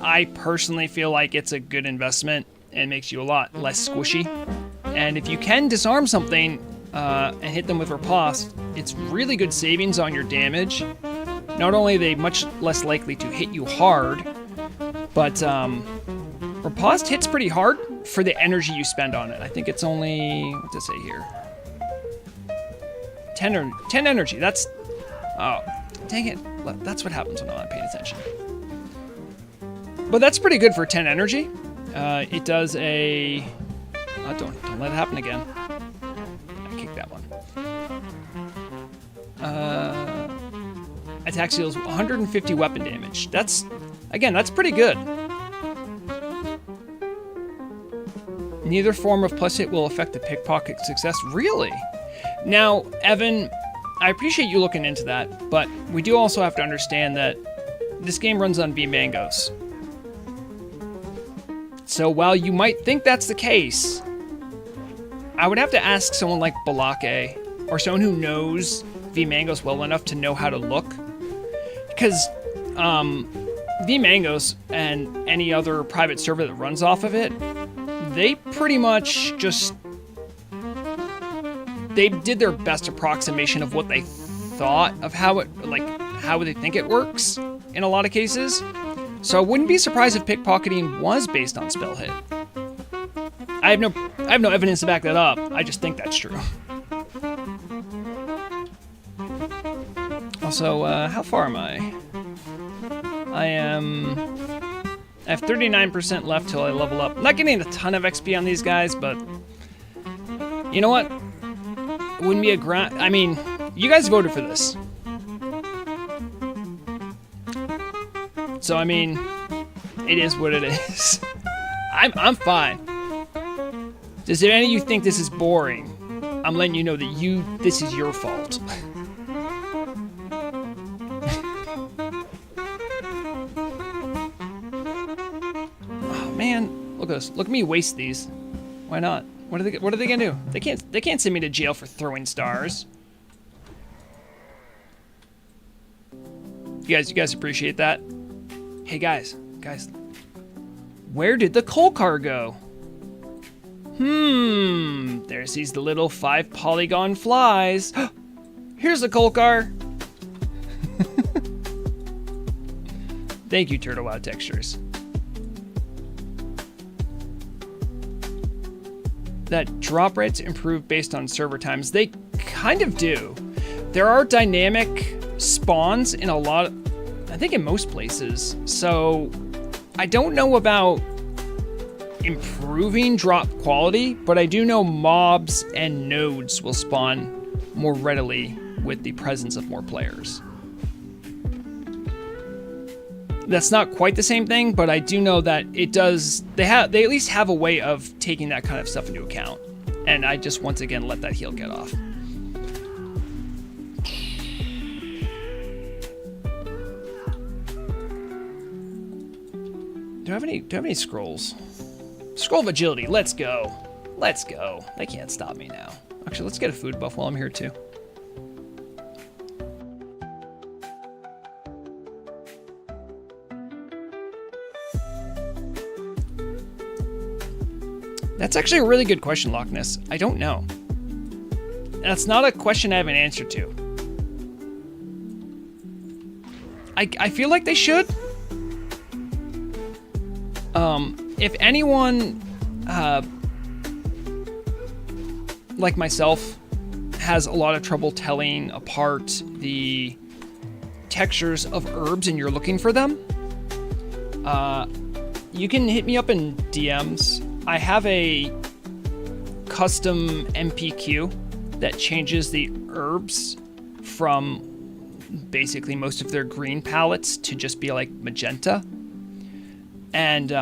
I personally feel like it's a good investment and makes you a lot less squishy. And if you can disarm something and hit them with riposte, it's really good savings on your damage. Not only are they much less likely to hit you hard, but riposte hits pretty hard for the energy you spend on it. I think it's only, what does it say here? 10 energy. That's, oh, dang it. That's what happens when I'm not paying attention. But that's pretty good for 10 energy. It does a, don't let it happen again. I kicked that one. Attack deals 150 weapon damage. That's, again, that's pretty good. Neither form of plus hit will affect the pickpocket success. Really? Now, Evan, I appreciate you looking into that, but we do also have to understand that this game runs on VMangos. So while you might think that's the case, I would have to ask someone like Balake or someone who knows VMangos well enough to know how to look. Because VMangos and any other private server that runs off of it, they pretty much just... They did their best approximation of what they thought of how it, like, how they think it works in a lot of cases. So I wouldn't be surprised if pickpocketing was based on spell hit. I have no evidence to back that up. I just think that's true. Also, how far am I? I have 39% left till I level up. I'm not getting a ton of XP on these guys, but you know what? It wouldn't be a grind. I mean, you guys voted for this. So, I mean, it is what it is. I'm fine. Does any of you think this is boring? I'm letting you know that this is your fault. Oh man, look at this. Look at me waste these. Why not? What are they gonna do? They can't send me to jail for throwing stars. You guys appreciate that? Hey guys, where did the coal car go? There sees the little 5 polygon flies. Here's the coal car. Thank you, Turtle Wow Textures. That drop rates improve based on server times. They kind of do. There are dynamic spawns in a lot of, I think in most places. So I don't know about improving drop quality, but I do know mobs and nodes will spawn more readily with the presence of more players. That's not quite the same thing, but I do know that it does. They at least have a way of taking that kind of stuff into account. And I just once again let that heal get off. Do I have any scrolls? Scroll of agility. Let's go. Let's go. They can't stop me now. Actually, let's get a food buff while I'm here too. That's actually a really good question, Loch Ness. I don't know. That's not a question I have an answer to. I feel like they should, If anyone, like myself, has a lot of trouble telling apart the textures of herbs and you're looking for them, you can hit me up in DMs. I have a custom MPQ that changes the herbs from basically most of their green palettes to just be like magenta. And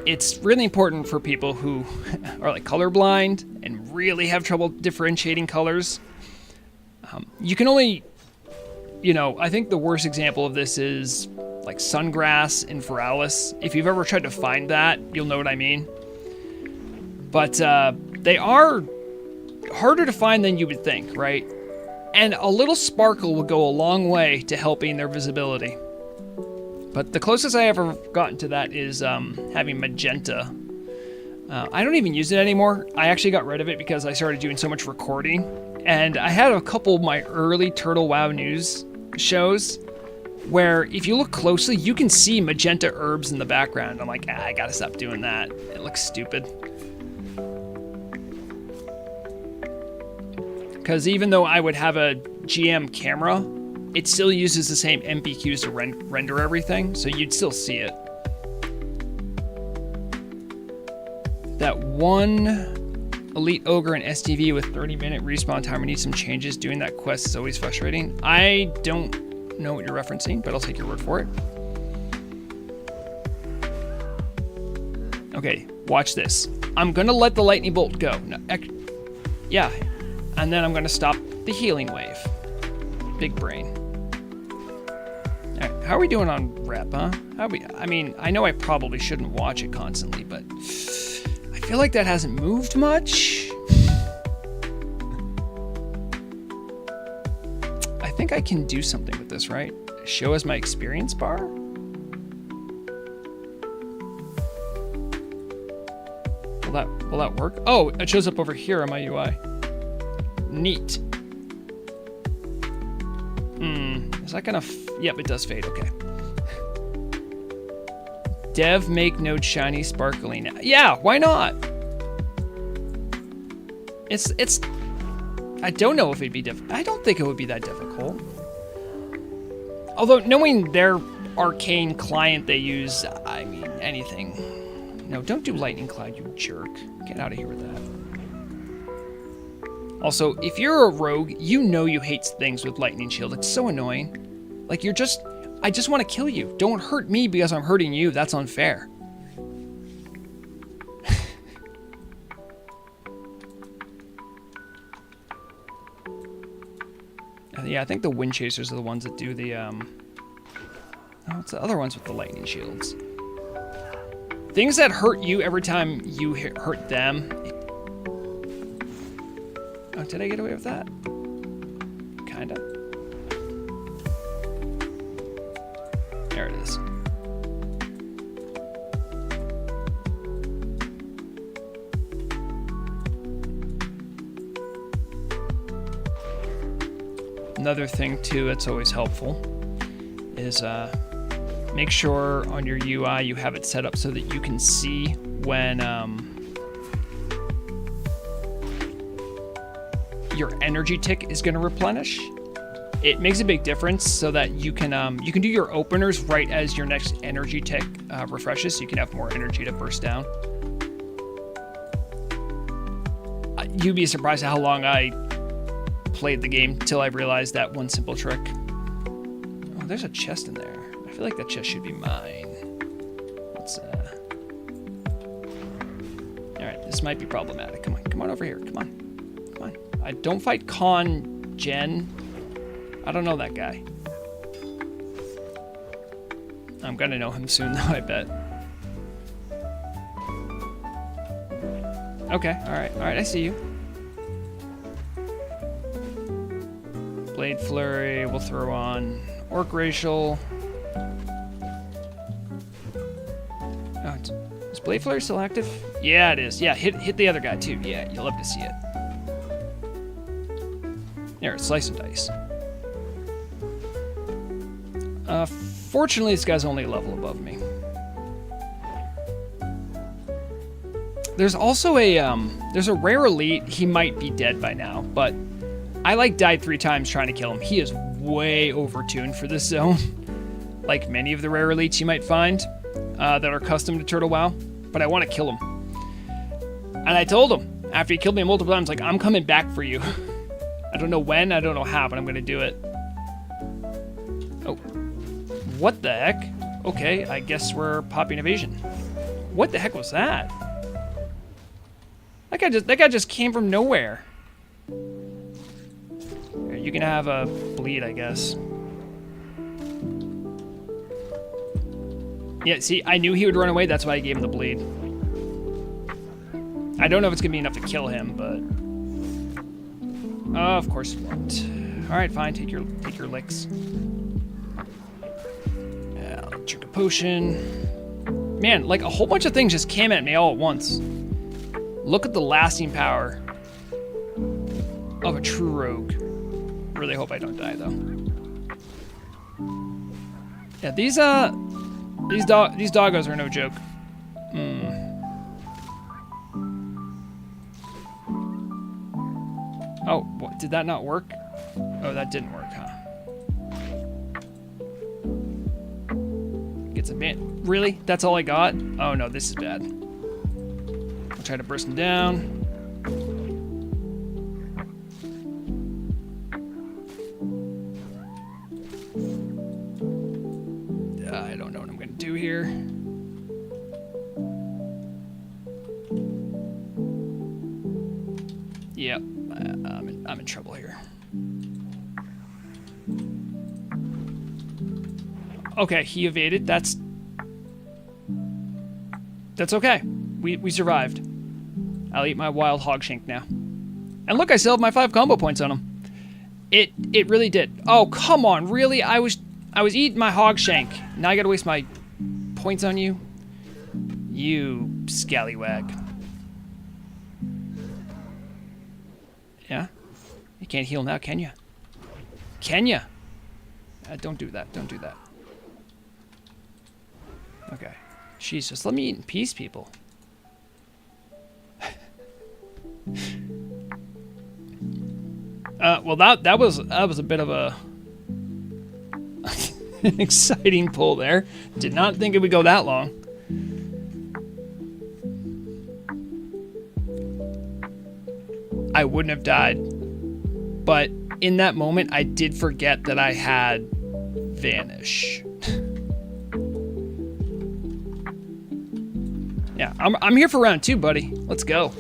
it's really important for people who are like colorblind and really have trouble differentiating colors. You can only, I think the worst example of this is like sungrass and Veralis. If you've ever tried to find that, you'll know what I mean. But they are harder to find than you would think, right? And a little sparkle will go a long way to helping their visibility. But the closest I ever gotten to that is having magenta. I don't even use it anymore. I actually got rid of it because I started doing so much recording. And I had a couple of my early Turtle WoW news shows where if you look closely, you can see magenta herbs in the background. I'm like, I gotta stop doing that. It looks stupid. Because even though I would have a GM camera, it still uses the same MPQs to render everything, so you'd still see it. That one Elite Ogre and STV with 30-minute respawn timer needs some changes. Doing that quest is always frustrating. I don't know what you're referencing, but I'll take your word for it. Okay, watch this. I'm gonna let the lightning bolt go. No, yeah, and then I'm gonna stop the healing wave. Big brain. All right, how are we doing on rep, huh? I mean, I know I probably shouldn't watch it constantly, but I feel like that hasn't moved much. I think I can do something with this, right? Show as my experience bar? Will that work? Oh, it shows up over here on my UI. Neat. Is that gonna... Yep, it does fade, okay. Dev make node shiny sparkling. Yeah, why not? It's... I don't know if it'd be difficult. I don't think it would be that difficult. Although, knowing their arcane client they use, I mean, anything. No, don't do Lightning Cloud, you jerk. Get out of here with that. Also, if you're a rogue, you know you hate things with Lightning Shield. It's so annoying. Like, I just want to kill you. Don't hurt me because I'm hurting you. That's unfair. Yeah, I think the Wind Chasers are the ones that do the, Oh, it's the other ones with the Lightning Shields. Things that hurt you every time you hurt them. Oh, did I get away with that? Kinda. There it is. Another thing too that's always helpful is make sure on your UI you have it set up so that you can see when your energy tick is going to replenish. It makes a big difference so that you can do your openers right as your next energy tick refreshes, so you can have more energy to burst down. You'd be surprised at how long I played the game till I realized that one simple trick. Oh, there's a chest in there. I feel like that chest should be mine. Let's Alright, this might be problematic. Come on over here. Come on. I don't fight Con Gen. I don't know that guy. I'm gonna know him soon though, I bet. Okay, alright, I see you. Blade Flurry, we'll throw on Orc Racial. Oh, is Blade Flurry still active? Yeah, it is. Yeah, hit the other guy too. Yeah, you'll love to see it. There, it's Slice and Dice. Fortunately, this guy's only a level above me. There's also there's a rare elite. He might be dead by now, but I like died 3 times trying to kill him. He is way overtuned for this zone, like many of the rare elites you might find that are custom to Turtle WoW, but I want to kill him. And I told him, after he killed me multiple times, like, I'm coming back for you. I don't know when, I don't know how, but I'm going to do it. Oh, what the heck? Okay, I guess we're popping evasion. What the heck was that? That guy just came from nowhere. Here, you can have a bleed, I guess. Yeah, see, I knew he would run away. That's why I gave him the bleed. I don't know if it's going to be enough to kill him, but... of course it won't. Alright, fine. Take your licks. Yeah, I'll drink a potion. Man, like, a whole bunch of things just came at me all at once. Look at the lasting power of a true rogue. Really hope I don't die, though. Yeah, these doggos are no joke. Oh, what, did that not work? Oh, that didn't work, huh? Get some man. Really? That's all I got? Oh no, this is bad. I'll try to burst him down. I don't know what I'm gonna do here. Yep, I'm in trouble here. Okay, he evaded. That's okay. We survived. I'll eat my wild hog shank now. And look, I still have my 5 combo points on him. It really did. Oh, come on, really? I was eating my hog shank. Now I gotta waste my points on you? You scallywag. Yeah? You can't heal now, can you? Can you? Don't do that. Don't do that. Okay. Jeez, just let me eat in peace, people. Well, that was a bit of a an exciting pull there. Did not think it would go that long. I wouldn't have died, but in that moment, I did forget that I had Vanish. Yeah, I'm here for round 2, buddy. Let's go.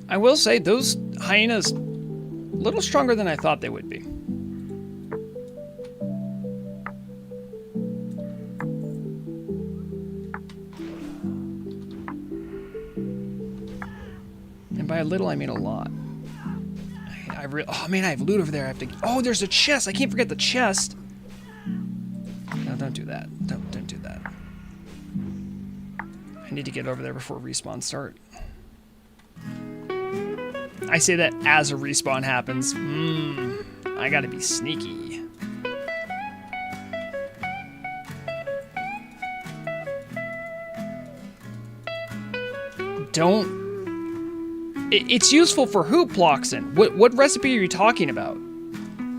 I will say, those hyenas, a little stronger than I thought they would be. And by a little, I mean a lot. Oh man, I have loot over there. I have to. Oh, there's a chest. I can't forget the chest. No, don't do that. Don't do that. I need to get over there before respawn start. I say that as a respawn happens. I gotta be sneaky. It's useful for who, Ploxin? What recipe are you talking about?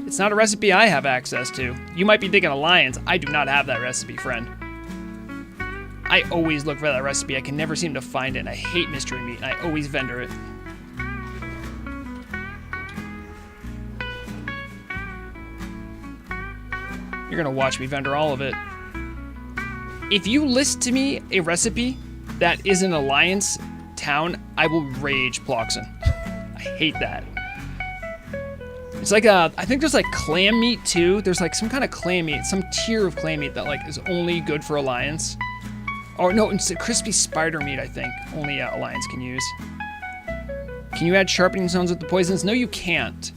It's not a recipe I have access to. You might be thinking Alliance. I do not have that recipe, friend. I always look for that recipe. I can never seem to find it, and I hate mystery meat, and I always vendor it. You're gonna watch me vendor all of it. If you list to me a recipe that is an Alliance town, I will rage, Ploxin. I hate that. It's like I think there's like clam meat too. There's like some kind of clam meat, some tier of clam meat that like is only good for Alliance. Oh no, it's a crispy spider meat, I think. Only Alliance can use. Can you add sharpening stones with the poisons? No, you can't.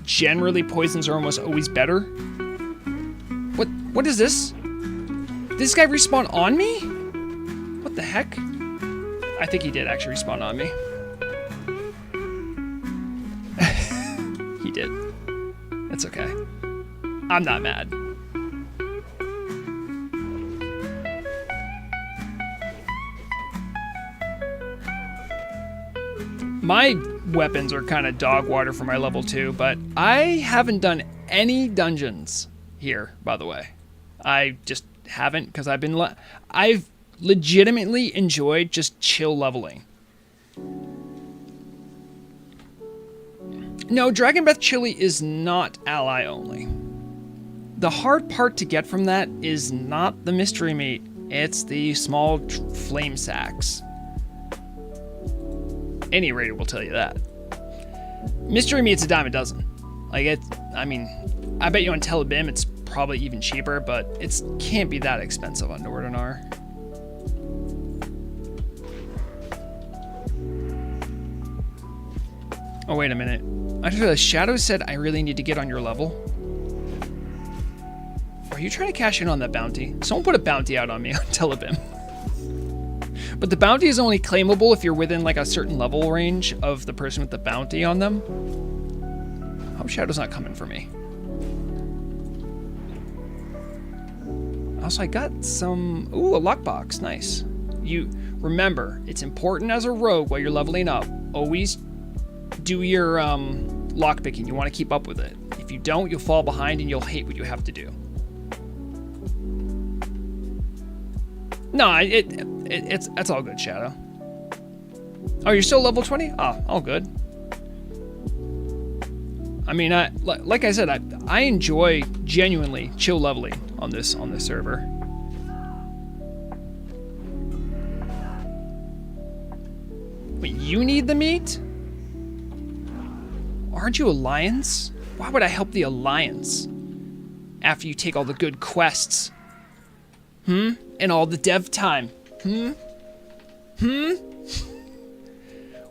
Generally, poisons are almost always better. What is this? Did this guy respawn on me? What the heck? I think he did actually respawn on me. He did. It's okay. I'm not mad. My weapons are kind of dog water for my level 2, but I haven't done any dungeons here, by the way. I just haven't, because I've legitimately enjoyed just chill leveling. No, Dragon Breath Chili is not ally only. The hard part to get from that is not the mystery meat, it's the small flame sacks. Any raider will tell you that. Mystery meat's a dime a dozen. I bet you on Telebim it's probably even cheaper, but it can't be that expensive on Nordinar. Oh, wait a minute. I just realized Shadow said I really need to get on your level. Are you trying to cash in on that bounty? Someone put a bounty out on me on Telebim. But the bounty is only claimable if you're within like a certain level range of the person with the bounty on them. I hope Shadow's not coming for me. Also, I got some... Ooh, a lockbox. Nice. You remember, it's important as a rogue while you're leveling up. Always do your lockpicking. You want to keep up with it. If you don't, you'll fall behind and you'll hate what you have to do. No, it's all good, Shadow. Oh, you're still level 20? Oh, all good. I mean, like I said, I enjoy genuinely chill leveling on this server. Wait, you need the meat? Aren't you Alliance? Why would I help the Alliance after you take all the good quests? And all the dev time.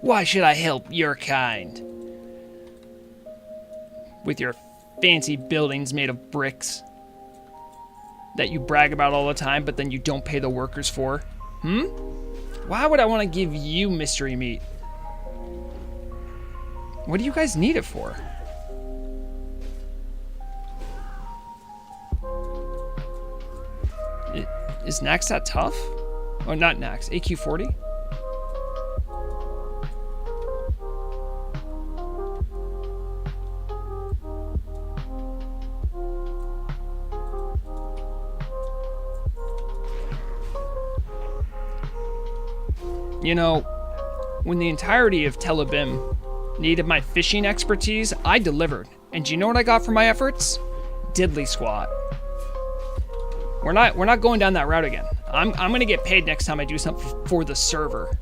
Why should I help your kind? With your fancy buildings made of bricks that you brag about all the time, but then you don't pay the workers for. Why would I want to give you mystery meat? What do you guys need it for? Is Nax that tough? Oh, not Nax. AQ40? You know, when the entirety of Telebim needed my fishing expertise, I delivered. And do you know what I got for my efforts? Diddly squat. We're not going down that route again. I'm gonna get paid next time I do something for the server.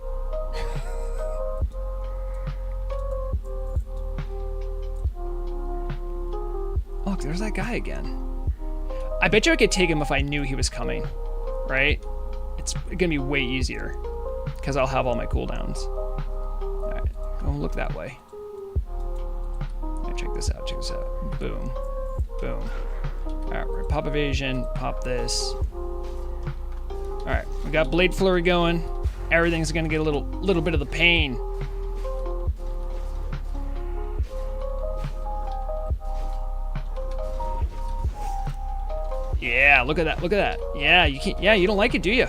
Look, there's that guy again. I bet you I could take him if I knew he was coming, right? It's gonna be way easier because I'll have all my cooldowns. All right, go look that way. All right, check this out. Check this out. Boom, boom. All right, we're gonna pop evasion, pop this. All right, we got blade flurry going. Everything's gonna get a little bit of the pain. Yeah, look at that, look at that. Yeah, you can't. Yeah, you don't like it, do you?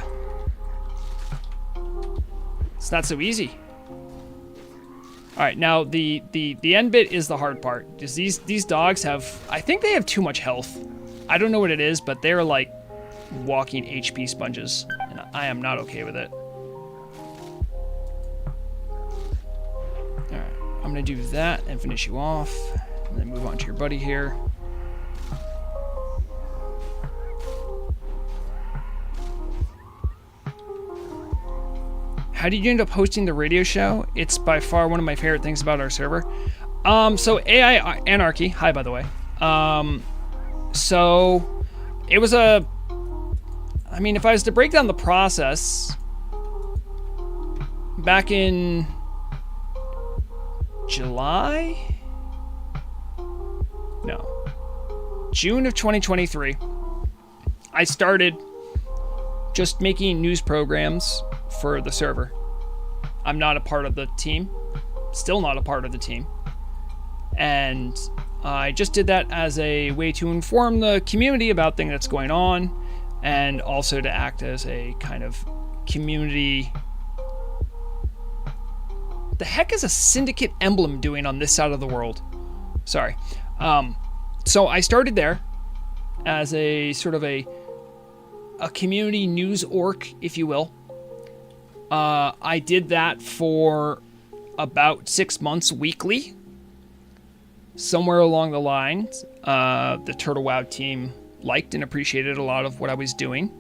It's not so easy. All right, now the end bit is the hard part. Just these dogs have, I think they have too much health. I don't know what it is, but they're like walking HP sponges, and I am not okay with it. All right, I'm gonna do that and finish you off, and then move on to your buddy here. How did you end up hosting the radio show? It's by far one of my favorite things about our server. So AI Anarchy, hi by the way. So it was I mean, if I was to break down the process, back in June of 2023, I started just making news programs for the server. I'm not a part of the team, still not a part of the team. And I just did that as a way to inform the community about things that's going on, and also to act as a kind of community. The heck is a syndicate emblem doing on this side of the world? Sorry. So I started there as a sort of a community news orc, if you will. I did that for about 6 months weekly. Somewhere along the line, the Turtle Wow team liked and appreciated a lot of what I was doing.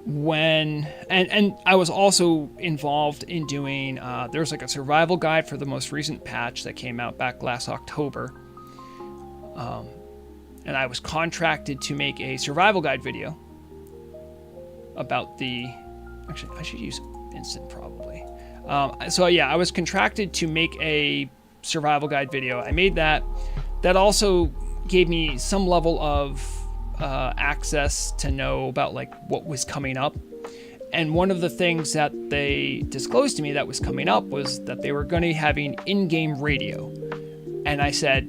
And I was also involved in doing, there was like a survival guide for the most recent patch that came out back last October. And I was contracted to make a survival guide video about actually I should use instant probably. So yeah, I was contracted to make a survival guide video. I made that. That also gave me some level of access to know about like what was coming up. And one of the things that they disclosed to me that was coming up was that they were going to be having in-game radio. And I said,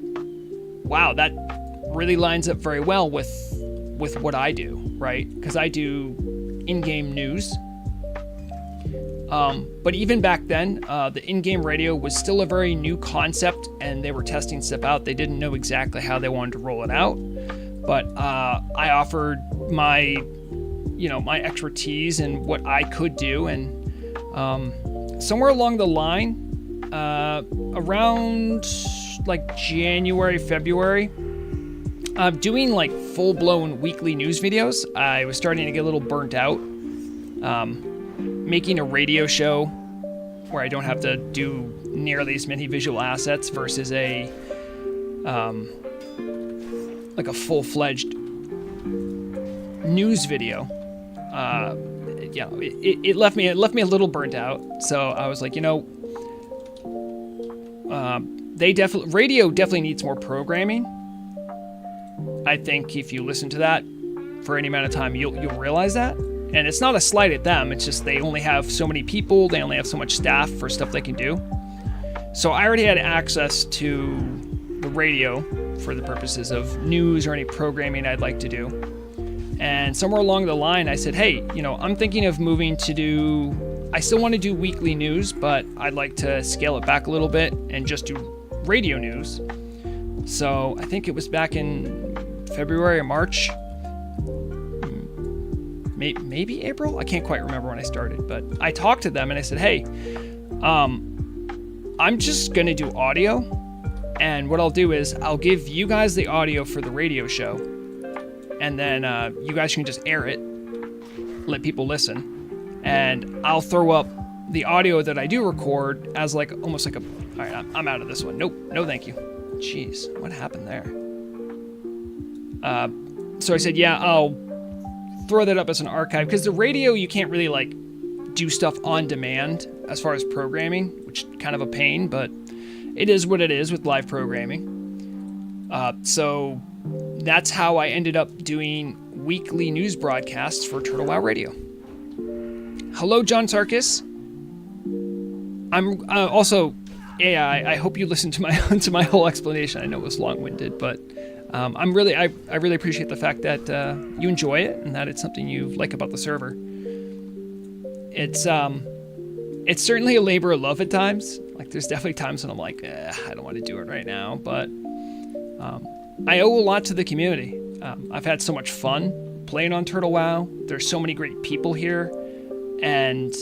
wow, that really lines up very well with what I do, right? Because I do in-game news. But even back then, the in-game radio was still a very new concept, and they were testing stuff out. They didn't know exactly how they wanted to roll it out. But I offered my expertise and what I could do, and somewhere along the line, around like January, February, doing like full-blown weekly news videos, I was starting to get a little burnt out. Making a radio show where I don't have to do nearly as many visual assets versus a like a full-fledged news video. It left me a little burnt out. So I was like, radio definitely needs more programming. I think if you listen to that for any amount of time, you'll realize that. And it's not a slight at them. It's just they only have so many people. They only have so much staff for stuff they can do. So I already had access to the radio for the purposes of news or any programming I'd like to do. And somewhere along the line, I said, hey, I'm thinking of moving to I still want to do weekly news, but I'd like to scale it back a little bit and just do radio news. So I think it was back in February or March. Maybe April? I can't quite remember when I started, but I talked to them and I said, hey, I'm just going to do audio. And what I'll do is I'll give you guys the audio for the radio show. And then you guys can just air it, let people listen. And I'll throw up the audio that I do record as like almost like a, all right, I'm out of this one. Nope, no thank you. Jeez, what happened there? So I said, yeah, I'll throw that up as an archive, because the radio, you can't really like do stuff on demand as far as programming, which is kind of a pain, but it is what it is with live programming. So that's how I ended up doing weekly news broadcasts for Turtle Wow Radio. Hello, John Sarkis. I'm also, I hope you listened to my whole explanation. I know it was long-winded, but I really appreciate the fact that you enjoy it and that it's something you like about the server. It's certainly a labor of love at times. Like there's definitely times when I'm like, I don't want to do it right now, but I owe a lot to the community. I've had so much fun playing on Turtle Wow. There's so many great people here, and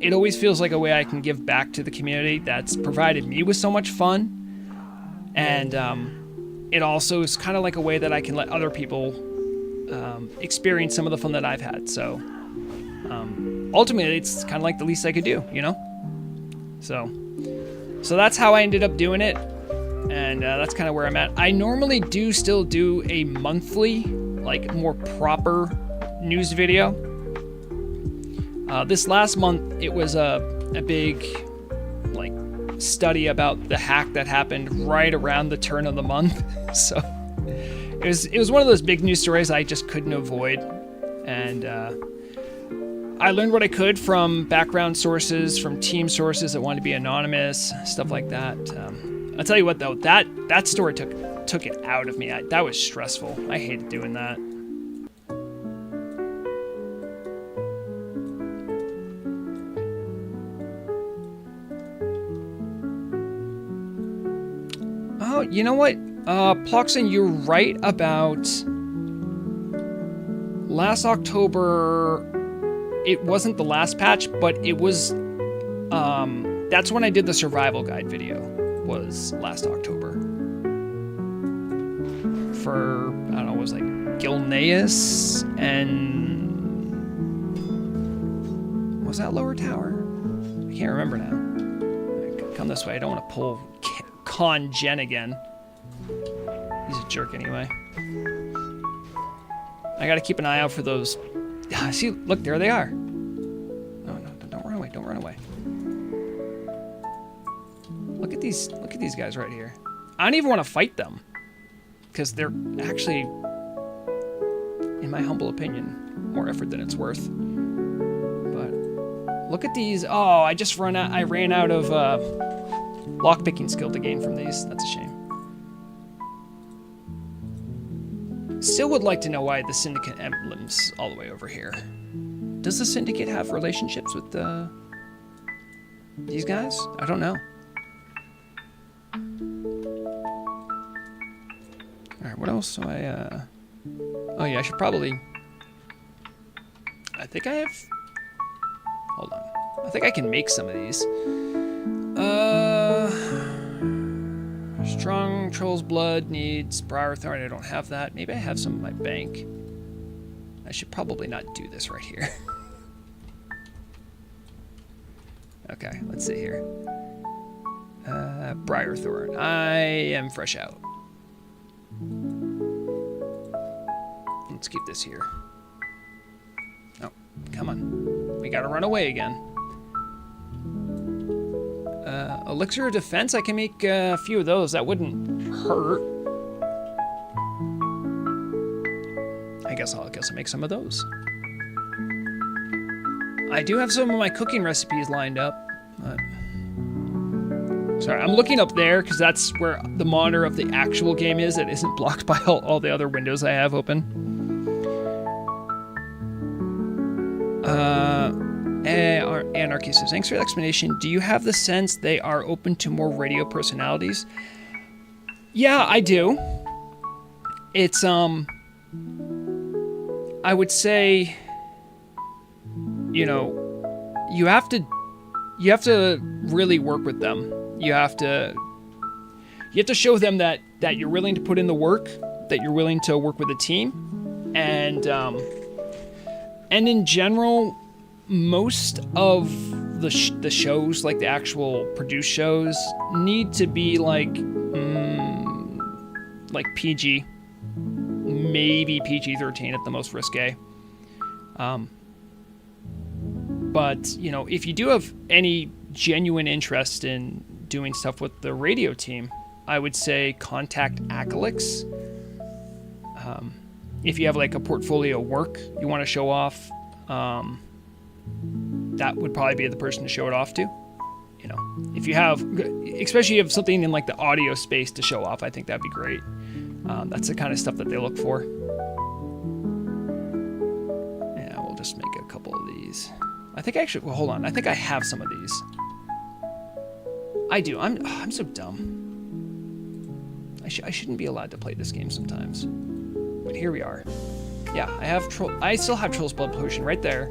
it always feels like a way I can give back to the community that's provided me with so much fun. And it also is kind of like a way that I can let other people experience some of the fun that I've had. So ultimately, it's kind of like the least I could do, So that's how I ended up doing it, and that's kind of where I'm at. I normally still do a monthly, like more proper news video. This last month, it was a big, like, study about the hack that happened right around the turn of the month. So it was one of those big news stories I just couldn't avoid. And I learned what I could from background sources, from team sources that wanted to be anonymous, stuff like that. I'll tell you what, though, that story took it out of me. That was stressful. I hated doing that. Oh, you know what? Ploxin, you're right about last October. It wasn't the last patch, but it was, that's when I did the survival guide video, was last October. For, I don't know, it was like Gilneas and, was that Lower Tower? I can't remember now. Come this way, I don't want to pull Con Gen again. He's a jerk anyway. I gotta keep an eye out for those. See, look, there they are. No, don't run away, don't run away. Look at these guys right here. I don't even want to fight them, because they're actually, in my humble opinion, more effort than it's worth. But look at these. Oh, I ran out of lockpicking skill to gain from these. That's a shame. Still would like to know why the Syndicate emblem's all the way over here. Does the Syndicate have relationships with these guys? I don't know. Alright, what else do I, oh yeah, I should probably... I think I have... Hold on. I think I can make some of these. Strong Troll's Blood needs Briar Thorn. I don't have that. Maybe I have some in my bank. I should probably not do this right here. Okay, let's see here. Briar Thorn. I am fresh out. Let's keep this here. Oh, come on. We gotta run away again. Elixir of Defense, I can make a few of those. That wouldn't hurt. I guess I'll make some of those. I do have some of my cooking recipes lined up. But... Sorry, I'm looking up there because that's where the monitor of the actual game is. It isn't blocked by all the other windows I have open. Anarchy says, thanks for the explanation. Do you have the sense they are open to more radio personalities? Yeah, I do. It's, I would say, you know, you have to really work with them. You have to show them that you're willing to put in the work, that you're willing to work with a team, and in general, most of the shows, like the actual produced shows, need to be like PG, maybe PG-13 at the most risque. But you know, if you do have any genuine interest in doing stuff with the radio team, I would say contact Acalix. If you have like a portfolio work you want to show off, that would probably be the person to show it off to. You know, if you have, especially if you have something in like the audio space to show off, I think that'd be great. That's the kind of stuff that they look for. Yeah, we'll just make a couple of these. I think actually, well, hold on. I think I have some of these. I do. I'm so dumb. I shouldn't be allowed to play this game sometimes. But here we are. Yeah, I still have Troll's Blood Potion right there.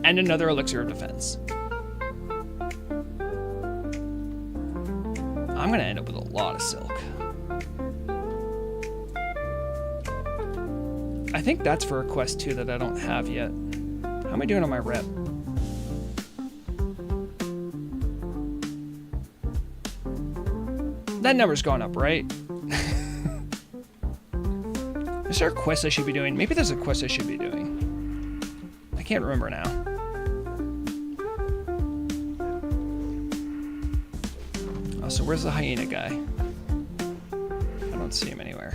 And another Elixir of Defense. I'm gonna end up with a lot of silk. I think that's for a quest too that I don't have yet. How am I doing on my rep? That number's gone up, right? Is there a quest I should be doing? Maybe there's a quest I should be doing. I can't remember now. where's the hyena guy? I don't see him anywhere.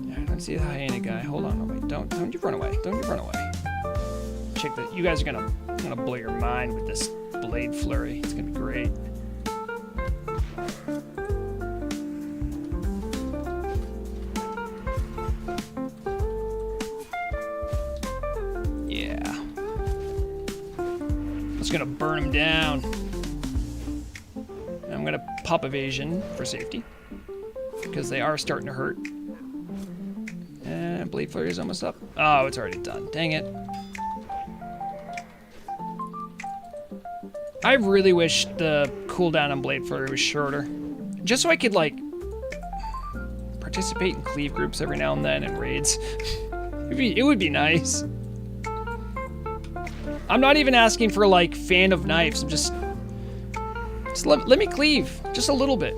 Yeah, I don't see the hyena guy. Hold on, wait, don't you run away. Don't you run away. Check that. You guys are gonna blow your mind with this blade flurry. It's gonna be great. Gonna burn them down. I'm gonna pop evasion for safety because they are starting to hurt. And blade flurry is almost up. Oh, it's already done. Dang it. I really wish the cooldown on blade flurry was shorter, just so I could like participate in cleave groups every now and then and raids. It would be nice. I'm not even asking for like fan of knives. I'm just let me cleave just a little bit.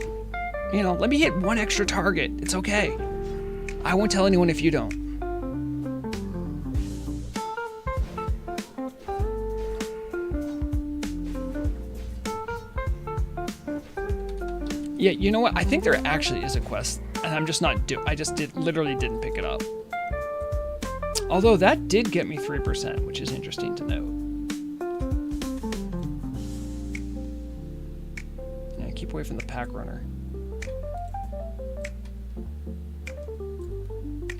You know, let me hit one extra target. It's okay. I won't tell anyone if you don't. Yeah, you know what? I think there actually is a quest, and I'm just not literally didn't pick it up. Although that did get me 3%, which is interesting to note. Yeah, keep away from the pack runner.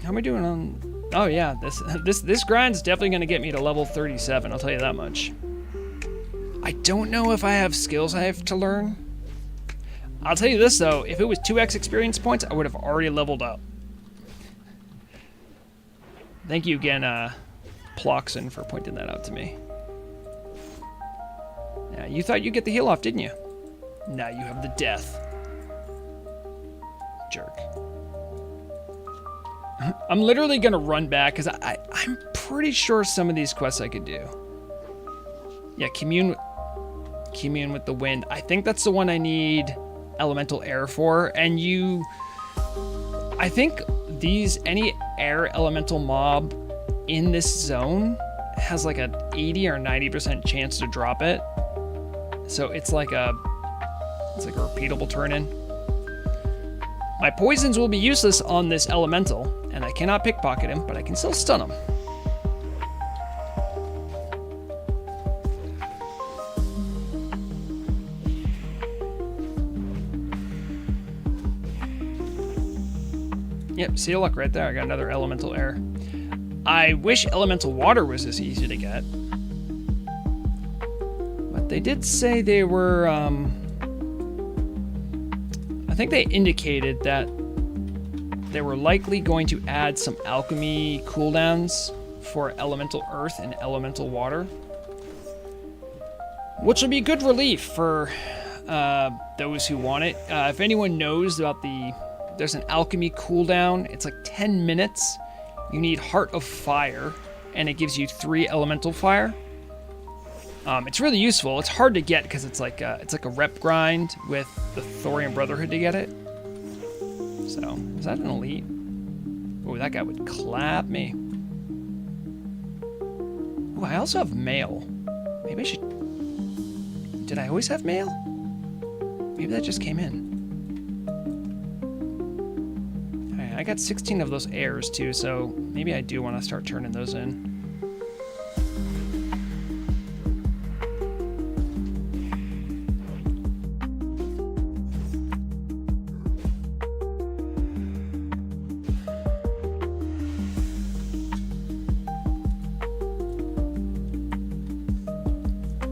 How am I doing on... Oh yeah, this grind's definitely gonna get me to level 37, I'll tell you that much. I don't know if I have skills I have to learn. I'll tell you this though, if it was 2x experience points, I would have already leveled up. Thank you again, Ploxen, for pointing that out to me. Yeah, you thought you'd get the heal off, didn't you? Now you have the death. Jerk. I'm literally gonna run back, because I'm pretty sure some of these quests I could do. Yeah, commune with the wind. I think that's the one I need elemental air for, and I think any air elemental mob in this zone has like an 80 or 90% chance to drop it. So it's like a repeatable turn-in. My poisons will be useless on this elemental, and I cannot pickpocket him, but I can still stun him. Yep, see you luck right there. I got another elemental air. I wish elemental water was this easy to get. But they did say they were, I think they indicated that they were likely going to add some alchemy cooldowns for elemental earth and elemental water, which will be good relief for those who want it. If anyone knows about there's an alchemy cooldown. It's like 10 minutes. You need Heart of Fire, and it gives you 3 elemental fire. It's really useful. It's hard to get because it's like a rep grind with the Thorium Brotherhood to get it. So, is that an elite? Oh, that guy would clap me. Oh, I also have mail. Maybe I should... Did I always have mail? Maybe that just came in. I got 16 of those airs too, so maybe I do want to start turning those in.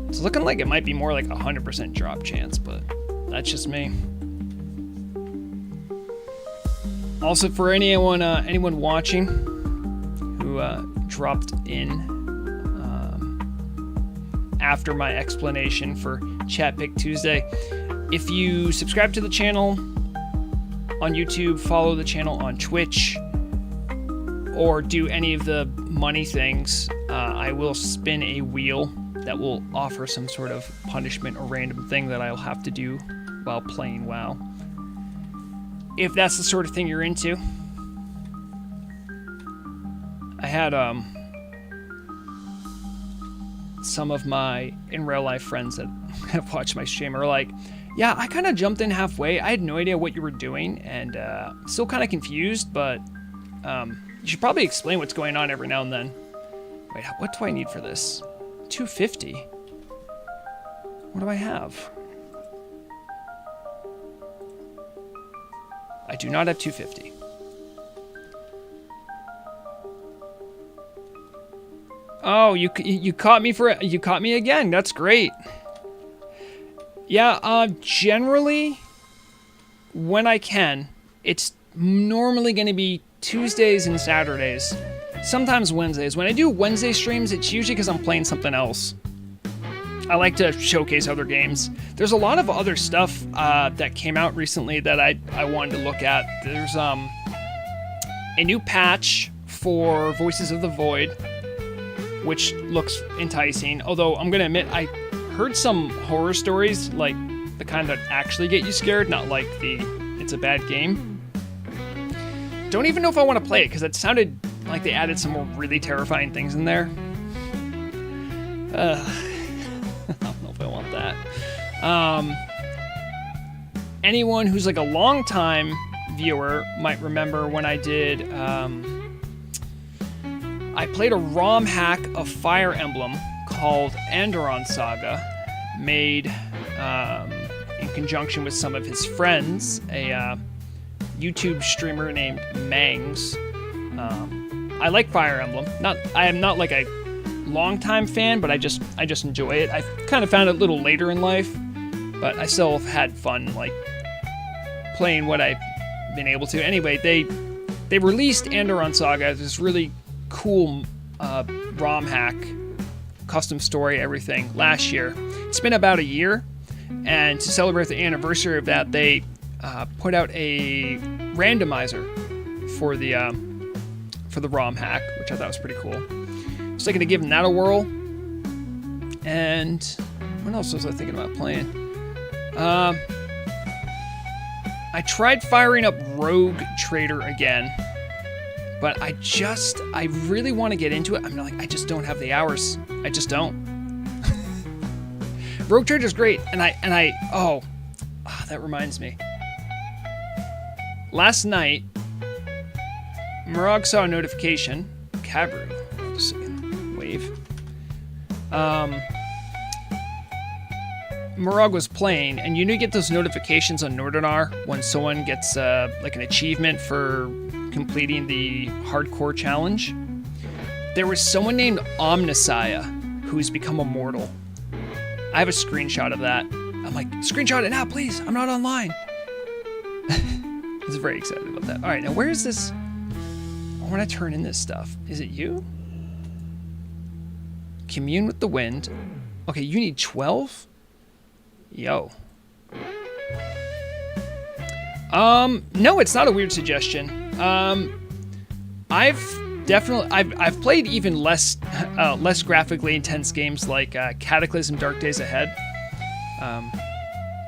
It's looking like it might be more like 100% drop chance, but that's just me. Also, for anyone watching who dropped in after my explanation for Chat Pick Tuesday, if you subscribe to the channel on YouTube, follow the channel on Twitch, or do any of the money things, I will spin a wheel that will offer some sort of punishment or random thing that I'll have to do while playing WoW. If that's the sort of thing you're into, I had some of my in real life friends that have watched my stream are like, yeah, I kind of jumped in halfway. I had no idea what you were doing, and still kind of confused, but you should probably explain what's going on every now and then. Wait, what do I need for this? 250? What do I have? I do not have 250. Oh, you caught me again. That's great. Yeah, generally, when I can, it's normally going to be Tuesdays and Saturdays. Sometimes Wednesdays. When I do Wednesday streams, it's usually because I'm playing something else. I like to showcase other games. There's a lot of other stuff that came out recently that I wanted to look at. There's a new patch for Voices of the Void, which looks enticing. Although I'm gonna admit, I heard some horror stories, like the kind that actually get you scared, not like the it's a bad game. Don't even know if I want to play it because it sounded like they added some more really terrifying things in there. I don't know if I want that. Anyone who's like a long time viewer might remember when I did. I played a ROM hack of Fire Emblem called Anderon Saga, made in conjunction with some of his friends, a YouTube streamer named Mangs. I like Fire Emblem. I am not like a longtime fan, but I just enjoy it. I kind of found it a little later in life, but I still had fun like playing what I've been able to. Anyway, they released Anderon Saga, this really cool ROM hack, custom story, everything, last year. It's been about a year, and to celebrate the anniversary of that, they put out a randomizer for the ROM hack, which I thought was pretty cool. So I'm gonna give that a whirl. And what else was I thinking about playing? I tried firing up Rogue Trader again, but I really want to get into it. I'm not like, I just don't have the hours. I just don't. Rogue Trader's great, and that reminds me. Last night, Murag saw a notification. Cabru. Just a second. Wave. Murag was playing, and you get those notifications on Nordinar when someone gets like an achievement for completing the hardcore challenge. There was someone named Omnissiah who's become immortal. I have a screenshot of that. I'm like, screenshot it now, please. I'm not online. I was very excited about that. All right, now where is this? I want to turn in this stuff. Is it you? Commune with the wind. Okay, you need 12? Yo. No, it's not a weird suggestion. I've played even less graphically intense games like Cataclysm: Dark Days Ahead.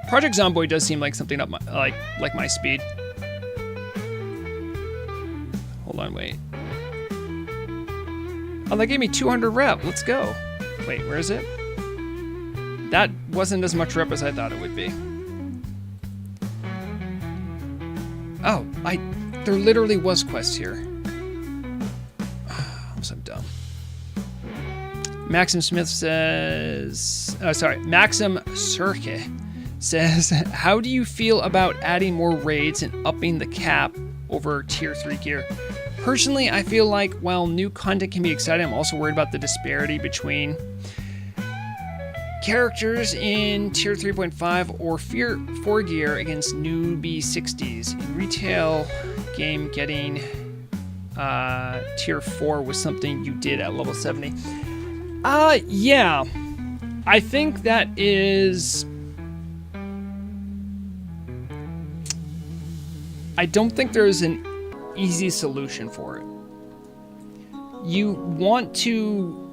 Project Zomboid does seem like something up my my speed. Hold on, wait. Oh, that gave me 200 rep. Let's go. Wait, where is it? That wasn't as much rep as I thought it would be. Oh, there literally was quests here. I'm so dumb. Maxim Smith says... Maxim Surke says, how do you feel about adding more raids and upping the cap over tier 3 gear? Personally, I feel like while new content can be exciting, I'm also worried about the disparity between characters in tier 3.5 or 4 gear against newbie 60s. In retail game, getting tier 4 was something you did at level 70. Yeah. I think that is... I don't think there's an easy solution for it. You want to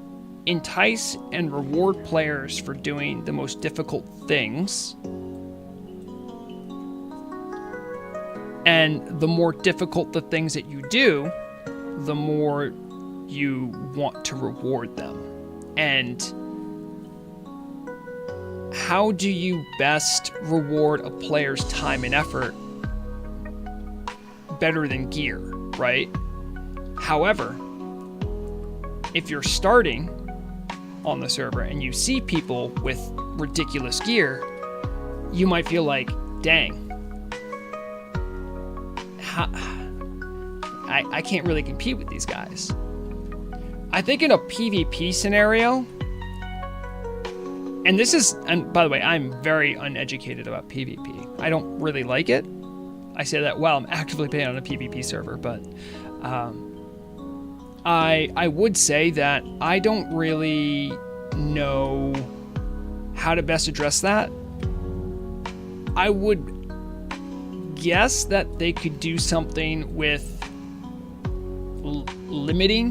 entice and reward players for doing the most difficult things. And the more difficult the things that you do, the more you want to reward them. And how do you best reward a player's time and effort better than gear, right? However, if you're starting on the server and you see people with ridiculous gear, you might feel like, dang, I can't really compete with these guys. I think in a PvP scenario, and by the way, I'm very uneducated about PvP. I don't really like it. I say that while I'm actively playing on a PvP server, but I would say that I don't really know how to best address that. I would guess that they could do something with limiting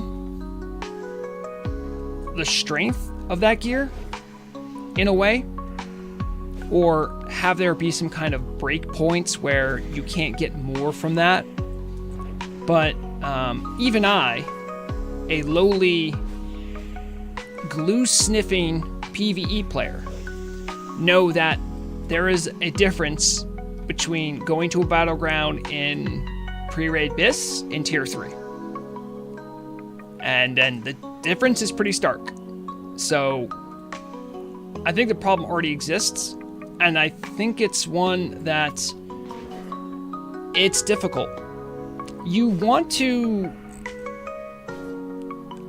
the strength of that gear in a way, or have there be some kind of break points where you can't get more from that. But even I, a lowly glue sniffing PvE player, know that there is a difference between going to a battleground in pre-raid BIS in tier 3. And then the difference is pretty stark. So I think the problem already exists, and I think it's one that it's difficult. You want to...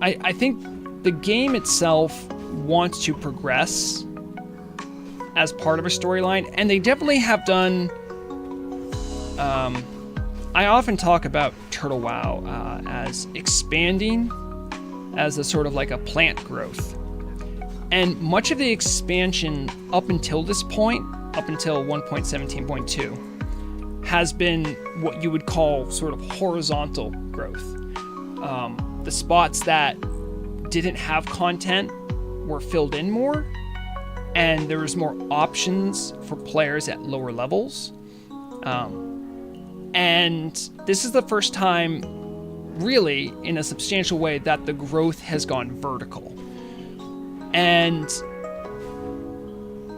I think the game itself wants to progress as part of a storyline, and they definitely have done... I often talk about Turtle WoW as expanding as a sort of like a plant growth. And much of the expansion up until this point, up until 1.17.2, has been what you would call sort of horizontal growth. The spots that didn't have content were filled in more, and there was more options for players at lower levels. And this is the first time, really, in a substantial way, that the growth has gone vertical. And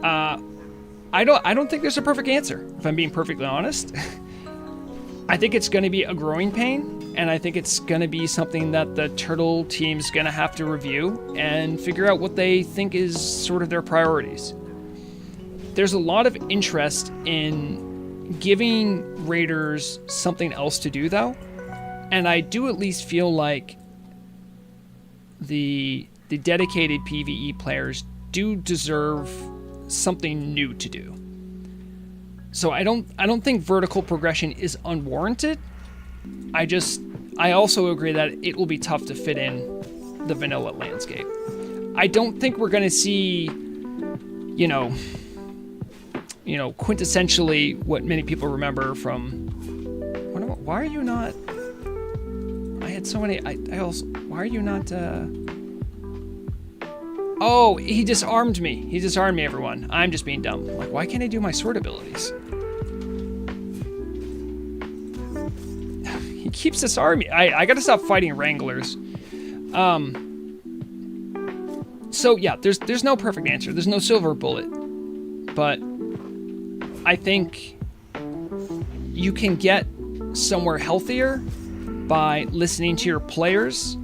I don't think there's a perfect answer, if I'm being perfectly honest. I think it's going to be a growing pain, and I think it's going to be something that the Turtle team's going to have to review and figure out what they think is sort of their priorities. There's a lot of interest in giving raiders something else to do, though, and I do at least feel like the dedicated PvE players do deserve something new to do. So I don't think vertical progression is unwarranted. I also agree that it will be tough to fit in the vanilla landscape. I don't think we're going to see, quintessentially what many people remember from... Why are you not... I had so many... Why are you not... Oh, he disarmed me. He disarmed me, everyone. I'm just being dumb. Like, why can't I do my sword abilities? He keeps disarming me. I gotta stop fighting Wranglers. So yeah, there's no perfect answer. There's no silver bullet. But I think you can get somewhere healthier by listening to your players,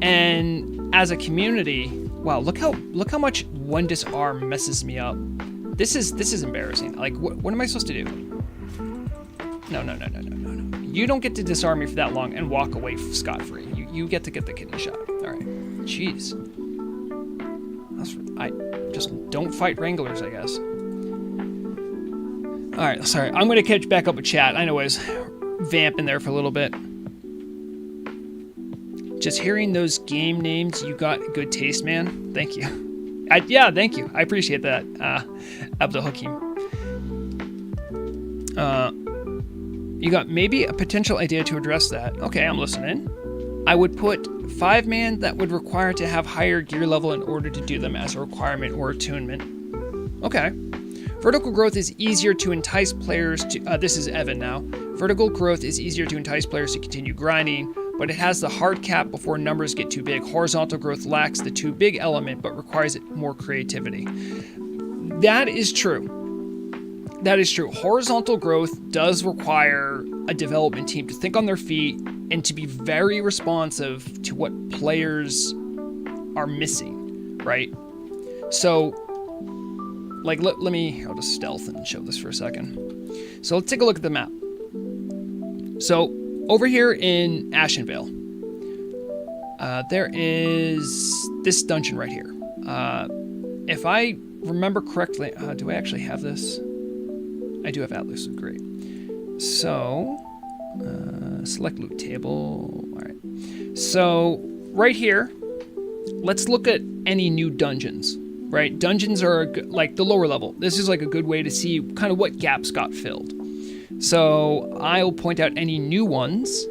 and as a community, wow, look how much one disarm messes me up. This is embarrassing. Like, what am I supposed to do? No. You don't get to disarm me for that long and walk away scot-free. You get to get the kidney shot. All right. Jeez. I just don't fight Wranglers, I guess. All right, sorry. I'm going to catch back up with chat. I know I was vamping there for a little bit. Just hearing those game names, you got good taste, man. Thank you. Yeah, thank you. I appreciate that, Abdul Hakim. You got maybe a potential idea to address that. Okay, I'm listening. I would put 5-man that would require to have higher gear level in order to do them as a requirement or attunement. Okay. Vertical growth is easier to entice players to... this is Evan now. Vertical growth is easier to entice players to continue grinding, but it has the hard cap before numbers get too big. Horizontal growth lacks the too big element, but requires more creativity. That is true. That is true. Horizontal growth does require a development team to think on their feet and to be very responsive to what players are missing, right? So, like, I'll just stealth and show this for a second. So let's take a look at the map. So, over here in Ashenvale, there is this dungeon right here. If I remember correctly, do I actually have this? I do have Atlas, great. So, select loot table, all right. So, right here, let's look at any new dungeons, right? Dungeons are like the lower level. This is like a good way to see kind of what gaps got filled. So, I'll point out any new ones.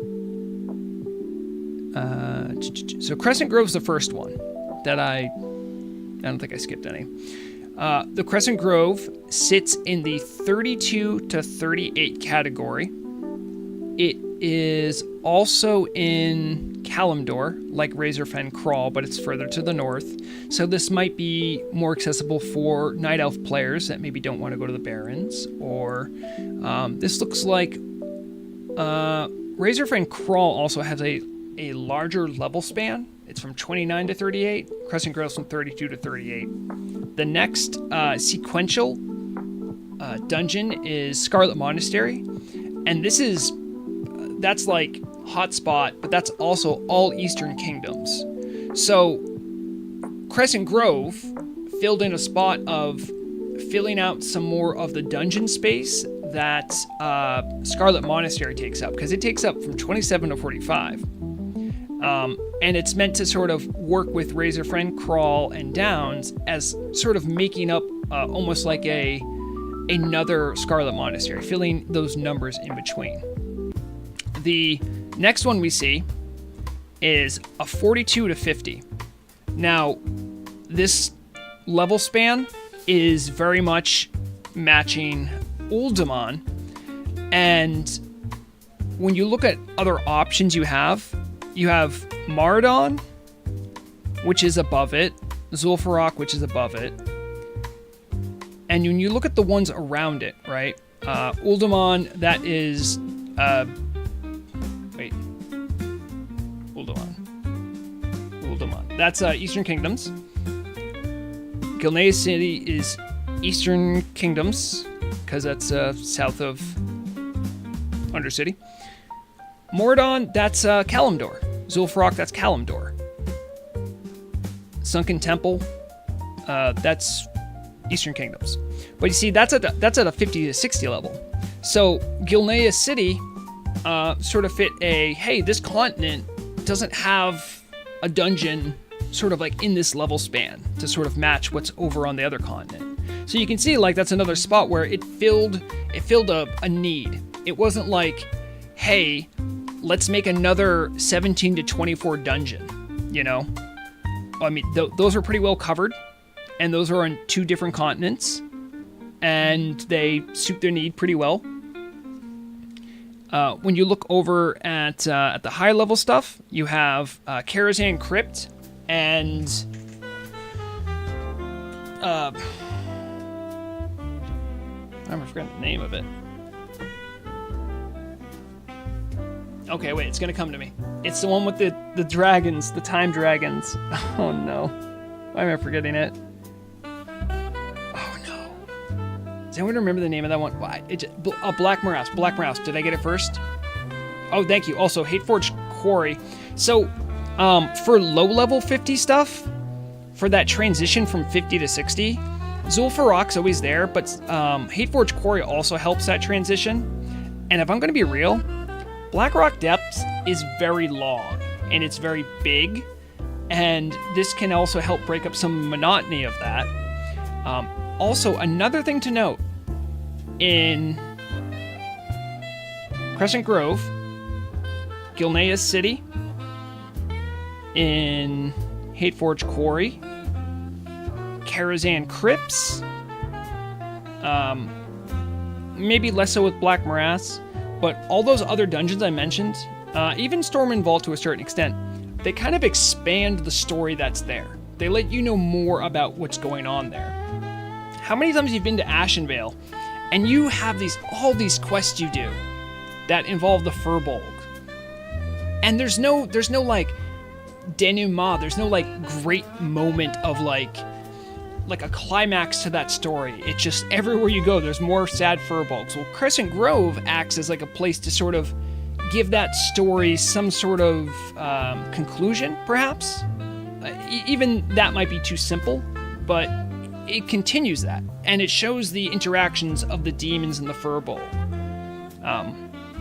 So, Crescent Grove's the first one that I don't think I skipped any. The Crescent Grove sits in the 32 to 38 category. It is also in Kalimdor, like Razorfen Crawl, but it's further to the north. So this might be more accessible for Night Elf players that maybe don't want to go to the Barrens. Or this looks like Razorfen Crawl also has a larger level span. It's from 29 to 38. Crescent Grove's from 32 to 38. The next sequential dungeon is Scarlet Monastery. And that's like hotspot, but that's also all Eastern Kingdoms. So Crescent Grove filled in a spot of filling out some more of the dungeon space that Scarlet Monastery takes up, because it takes up from 27 to 45. And it's meant to sort of work with Razorfen Crawl and Downs as sort of making up almost like another Scarlet Monastery, filling those numbers in between. The next one we see is a 42 to 50. Now, this level span is very much matching Uldaman, and when you look at other options you have Mardon, which is above it, Zul'Farrak, which is above it, and when you look at the ones around it, right, Uldaman, that is, Uldaman, that's Eastern Kingdoms. Gilneas City is Eastern Kingdoms, because that's south of Undercity. Mordon, that's Kalimdor. Zul'Farrak, that's Kalimdor. Sunken Temple, that's Eastern Kingdoms. But you see, that's at a 50 to 60 level. So Gilneas City sort of fit hey, this continent doesn't have a dungeon sort of like in this level span to sort of match what's over on the other continent. So you can see, like, that's another spot where it filled a need. It wasn't like, hey, let's make another 17 to 24 dungeon, you know? I mean, those are pretty well covered, and those are on 2 different continents, and they suit their need pretty well. When you look over at the high level stuff, you have Karazhan Crypt and I'm forgetting the name of it. Okay, wait, it's gonna come to me. It's the one with the dragons, the time dragons. Oh no. Why am I forgetting it? Oh no. Does anyone remember the name of that one? Why? Black Morass. Black Morass. Did I get it first? Oh, thank you. Also, Hateforge Quarry. So, for low level 50 stuff, for that transition from 50 to 60, Zul'Farrak's always there, but Hateforge Quarry also helps that transition. And if I'm going to be real, Blackrock Depths is very long, and it's very big, and this can also help break up some monotony of that. Also, another thing to note, in Crescent Grove, Gilneas City, in Hateforge Quarry, Karazhan Crypts, maybe less so with Black Morass, but all those other dungeons I mentioned, even Storm and Vault to a certain extent, they kind of expand the story that's there. They let you know more about what's going on there. How many times you've been to Ashenvale and you have all these quests you do that involve the Furbolg, and there's no like denouement, there's no like great moment of like a climax to that story. It's just everywhere you go there's more sad Furbolgs. Well, Crescent Grove acts as like a place to sort of give that story some sort of conclusion, perhaps. Even that might be too simple, but it continues that, and it shows the interactions of the demons and the Furbolg.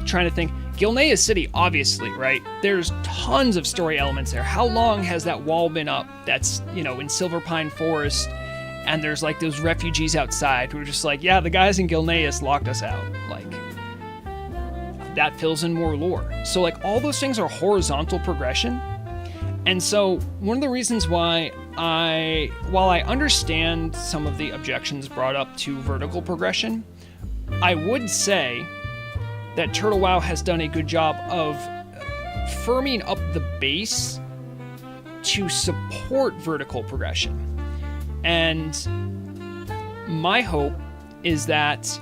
Trying to think, Gilneas City, obviously, right? There's tons of story elements there. How long has that wall been up? That's, in Silverpine Forest, and there's like those refugees outside who are just like, yeah, the guys in Gilneas locked us out. Like, that fills in more lore. So like all those things are horizontal progression. And so one of the reasons why while I understand some of the objections brought up to vertical progression, I would say that Turtle WoW has done a good job of firming up the base to support vertical progression. And my hope is that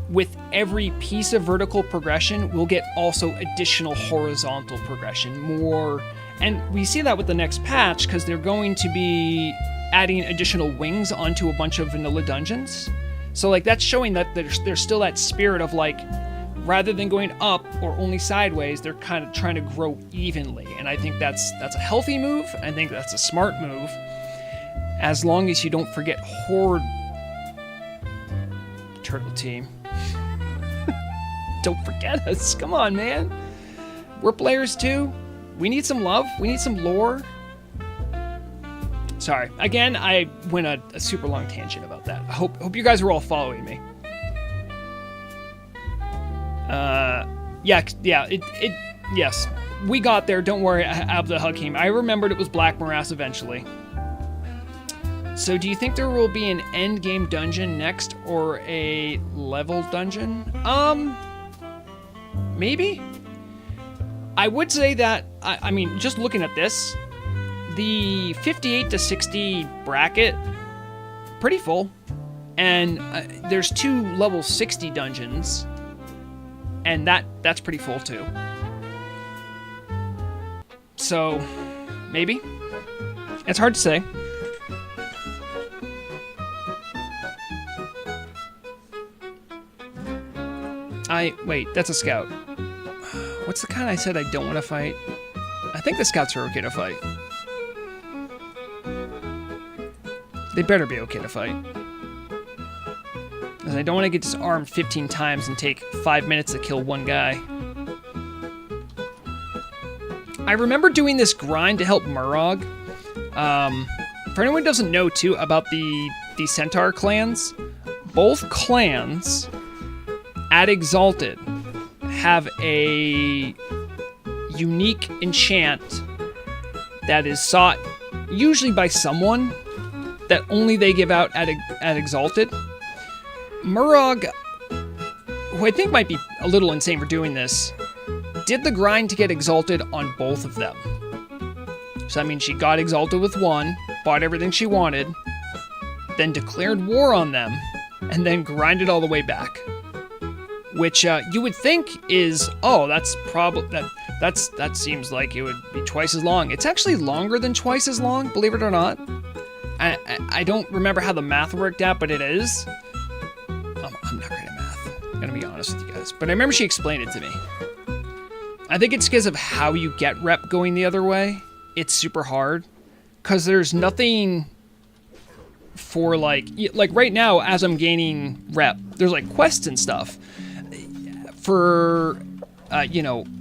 with every piece of vertical progression, we'll get also additional horizontal progression, more. And we see that with the next patch, because they're going to be adding additional wings onto a bunch of vanilla dungeons. So like that's showing that there's still that spirit of like, rather than going up or only sideways, they're kind of trying to grow evenly. And I think that's a healthy move. I think that's a smart move, as long as you don't forget Horde. Turtle Team. Don't forget us. Come on, man. We're players too. We need some love. We need some lore. Sorry. Again, I went a super long tangent about that. I hope you guys are all following me. Yes. We got there. Don't worry, Abda Hakim. I remembered it was Black Morass eventually. So do you think there will be an end game dungeon next, or a level dungeon? Maybe? I would say that, I mean, just looking at this, the 58 to 60 bracket, pretty full. And there's 2 level 60 dungeons, and that's pretty full too. So, maybe? It's hard to say. Wait, that's a scout. What's the kind I said I don't want to fight? I think the scouts are okay to fight. They better be okay to fight. Because I don't want to get disarmed 15 times and take 5 minutes to kill one guy. I remember doing this grind to help Murrog. For anyone who doesn't know, too, about the Centaur clans, both clans at Exalted have a unique enchant that is sought usually by someone that only they give out at Exalted. Murrog, who I think might be a little insane for doing this, did the grind to get Exalted on both of them. So that means she got Exalted with one, bought everything she wanted, then declared war on them, and then grinded all the way back. Which you would think is, that seems like it would be twice as long. It's actually longer than twice as long, believe it or not. I don't remember how the math worked out, but it is. I'm not great at math, I'm gonna be honest with you guys. But I remember she explained it to me. I think it's because of how you get rep going the other way. It's super hard, because there's nothing for like right now as I'm gaining rep, there's like quests and stuff. For,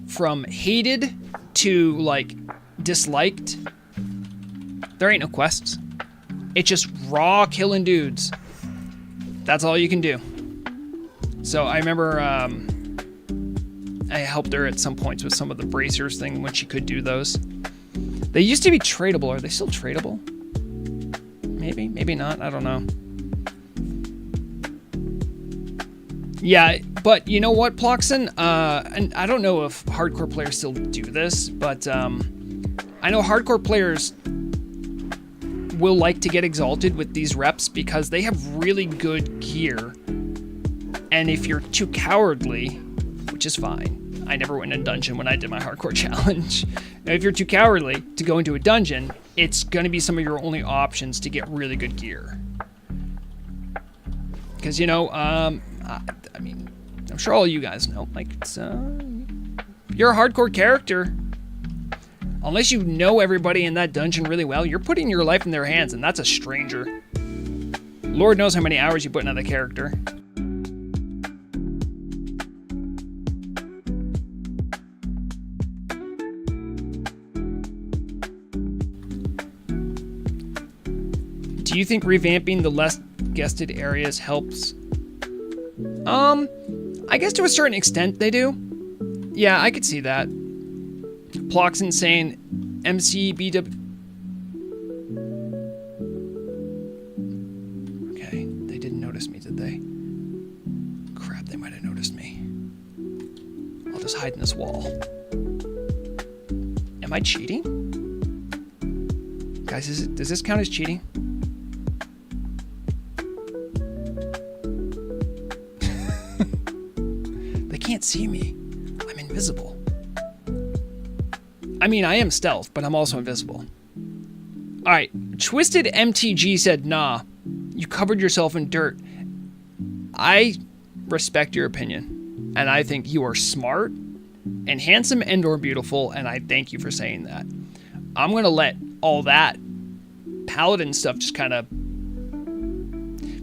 from hated to, like, disliked, there ain't no quests. It's just raw killing dudes. That's all you can do. So I remember I helped her at some points with some of the bracers thing when she could do those. They used to be tradable. Are they still tradable? Maybe not. I don't know. Yeah, but you know what, Ploxen? And I don't know if hardcore players still do this, but I know hardcore players will like to get exalted with these reps because they have really good gear. And if you're too cowardly, which is fine, I never went in a dungeon when I did my hardcore challenge. Now, if you're too cowardly to go into a dungeon, it's going to be some of your only options to get really good gear. Because, you know, I mean, I'm sure all you guys know, like, it's, you're a hardcore character. Unless you know everybody in that dungeon really well, you're putting your life in their hands, and that's a stranger. Lord knows how many hours you put into the character. Do you think revamping the less guested areas helps? I guess to a certain extent they do. Yeah, I could see that. Ploxen saying MCBW. Okay, they didn't notice me, did they? Crap, they might have noticed me. I'll just hide in this wall. Am I cheating? Guys, does this count as cheating? They can't see me. I'm invisible. I mean, I am stealth, but I'm also invisible. Alright, Twisted MTG said, nah, you covered yourself in dirt. I respect your opinion, and I think you are smart and handsome and or beautiful, and I thank you for saying that. I'm going to let all that paladin stuff just kind of...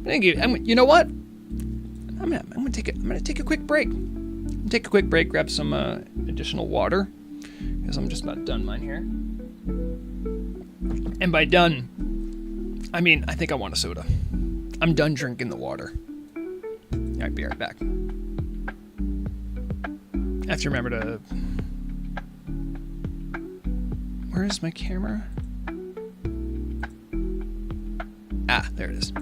You know what? I'm gonna take a quick break. Take a quick break, grab some additional water, because I'm just about done mine here. And by done, I mean I think I want a soda. I'm done drinking the water. Alright, be right back. I have to remember to... Where is my camera? Ah, there it is.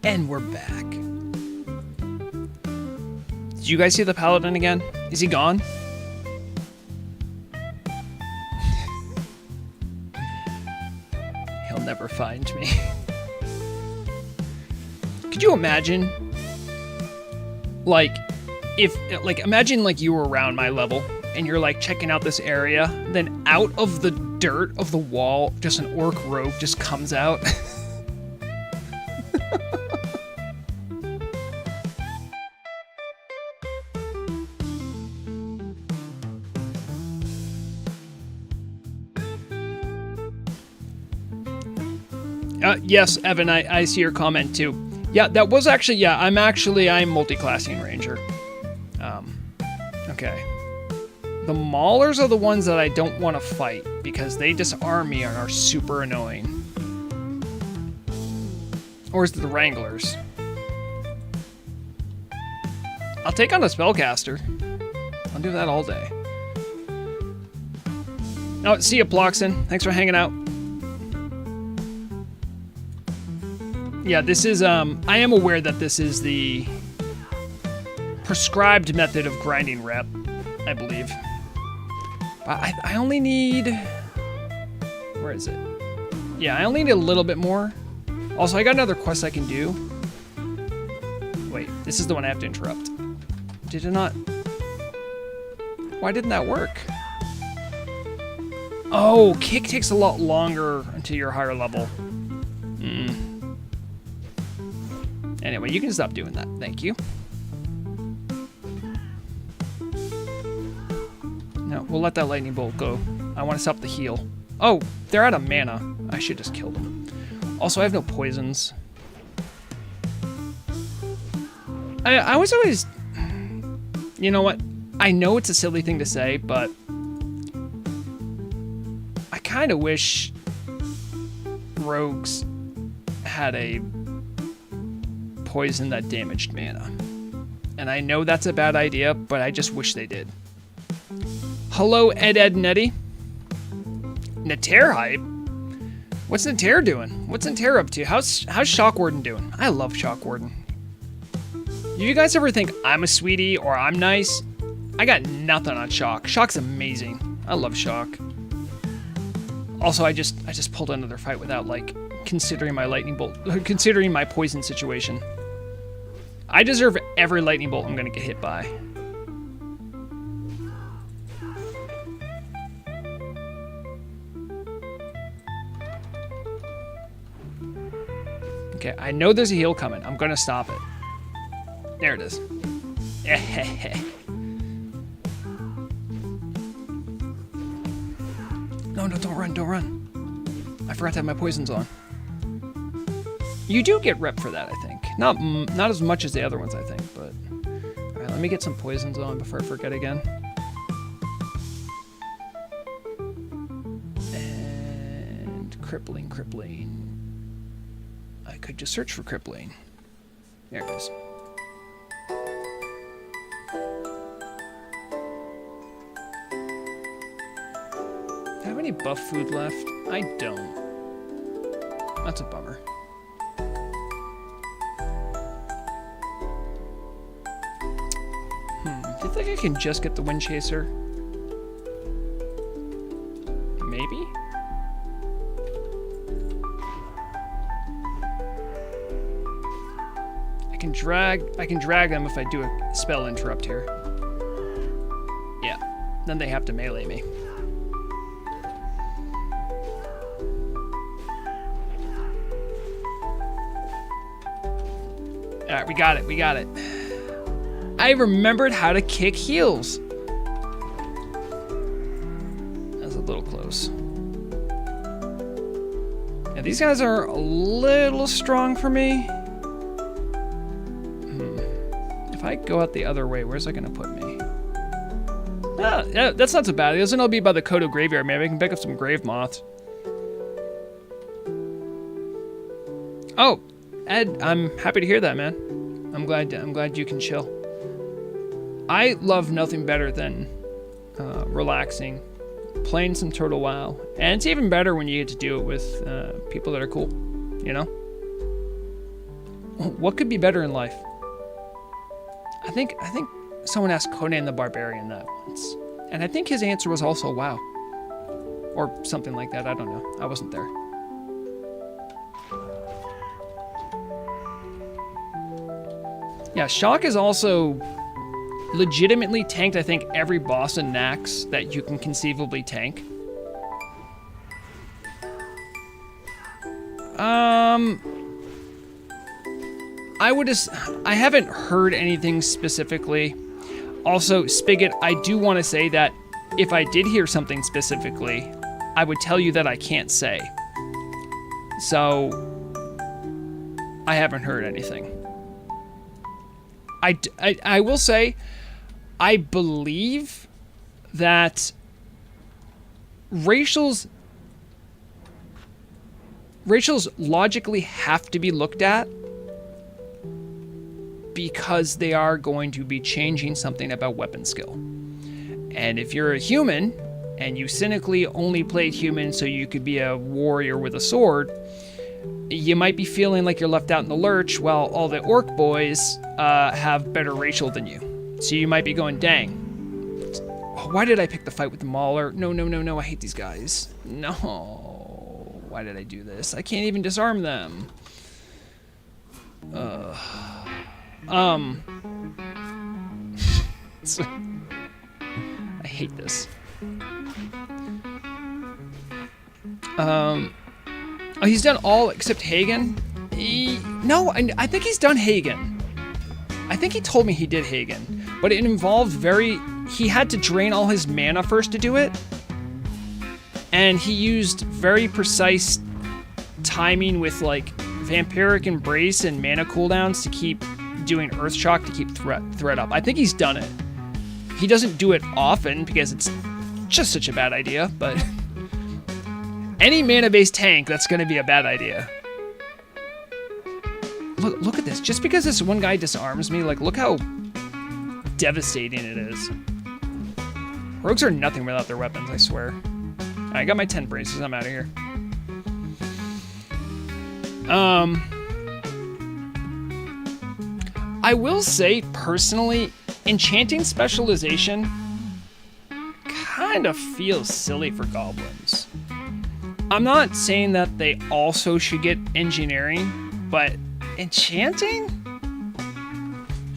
And we're back. Did you guys see the paladin again? Is he gone? He'll never find me. Could you imagine? Imagine you were around my level and you're like checking out this area, then out of the dirt of the wall, just an orc rogue just comes out. Yes, Evan, I see your comment too. Yeah, that was actually, I'm multi-classing Ranger. Okay. The Maulers are the ones that I don't want to fight because they disarm me and are super annoying. Or is it the Wranglers? I'll take on a Spellcaster. I'll do that all day. Oh, see ya, Ploxin. Thanks for hanging out. Yeah, this is, I am aware that this is the prescribed method of grinding rep, I believe. But I only need... Where is it? Yeah, I only need a little bit more. Also, I got another quest I can do. Wait, this is the one I have to interrupt. Did it not? Why didn't that work? Oh, kick takes a lot longer until you're higher level. Anyway, you can stop doing that. Thank you. No, we'll let that lightning bolt go. I want to stop the heal. Oh, they're out of mana. I should just kill them. Also, I have no poisons. I was always... You know what? I know it's a silly thing to say, but... I kind of wish... rogues had a poison that damaged mana. And I know that's a bad idea, but I just wish they did. Hello, Ed Netty. Nater hype? What's Nater doing? What's Nater up to? How's Shockwarden doing? I love Shockwarden. Do you guys ever think I'm a sweetie or I'm nice? I got nothing on Shock. Shock's amazing. I love Shock. Also, I just pulled another fight without, like, considering my lightning bolt, considering my poison situation. I deserve every lightning bolt I'm gonna get hit by. Okay, I know there's a heal coming. I'm gonna stop it. There it is. No, don't run, don't run. I forgot to have my poisons on. You do get rep for that, I think. Not as much as the other ones, I think, but... Alright, let me get some poisons on before I forget again. And... Crippling. I could just search for crippling. There it is. Do I have any buff food left? I don't. That's a bummer. Do you think I can just get the Wind Chaser? Maybe? I can drag them if I do a spell interrupt here. Yeah. Then they have to melee me. Alright, we got it. I remembered how to kick heals. That's a little close. Yeah, these guys are a little strong for me. If I go out the other way, where's that gonna put me? Yeah, that's not so bad. It doesn't all be by the Kodo graveyard. Maybe I can pick up some grave moths. Oh, Ed, I'm happy to hear that, man. I'm glad you can chill. I love nothing better than relaxing, playing some Turtle WoW, and it's even better when you get to do it with people that are cool. You know, what could be better in life? I think someone asked Conan the Barbarian that once, and I think his answer was also WoW, or something like that. I don't know. I wasn't there. Yeah, Shock is also legitimately tanked, I think, every boss in Nax that you can conceivably tank. I haven't heard anything specifically. Also, Spigot, I do want to say that if I did hear something specifically, I would tell you that I can't say. So, I haven't heard anything. I will say, I believe that racials logically have to be looked at because they are going to be changing something about weapon skill. And if you're a human and you cynically only played human so you could be a warrior with a sword, you might be feeling like you're left out in the lurch while all the orc boys have better racial than you. So you might be going, dang, why did I pick the fight with the Mauler? No, I hate these guys. No, why did I do this? I can't even disarm them. I hate this. Oh, he's done all except Hagen? No, I think he's done Hagen. I think he told me he did Hagen, but it involved he had to drain all his mana first to do it, and he used very precise timing with like Vampiric Embrace and mana cooldowns to keep doing Earth Shock to keep threat up. I think he's done it. He doesn't do it often because it's just such a bad idea, but any mana-based tank, that's going to be a bad idea. Look at this. Just because this one guy disarms me, like, look how devastating it is. Rogues are nothing without their weapons, I swear. Alright, I got my 10 braces. I'm out of here. I will say, personally, enchanting specialization kind of feels silly for goblins. I'm not saying that they also should get engineering, but enchanting?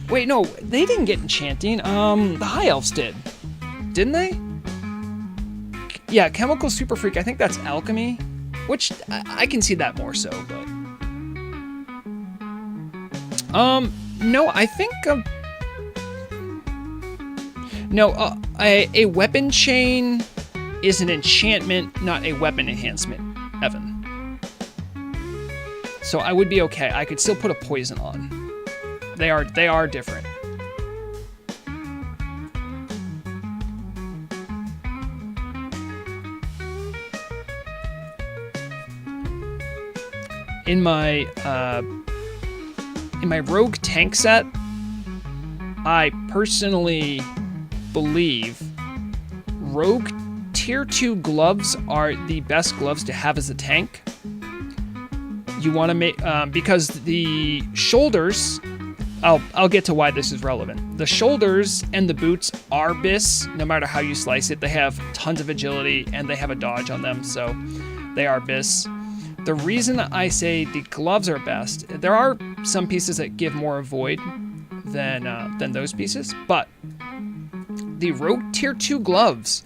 Wait, no, they didn't get enchanting. The High Elves did. Didn't they? Yeah, Chemical Super Freak, I think that's alchemy, which I can see that more so, but... no, I think... No, a weapon chain is an enchantment, not a weapon enhancement, Evan. So I would be okay. I could still put a poison on. They are different. In my rogue tank set, I personally believe rogue tier 2 gloves are the best gloves to have as a tank. You want to make because the shoulders, I'll get to why this is relevant. The shoulders and the boots are bis, no matter how you slice it. They have tons of agility and they have a dodge on them, so they are bis. The reason I say the gloves are best, there are some pieces that give more avoid than those pieces, but the rogue tier 2 gloves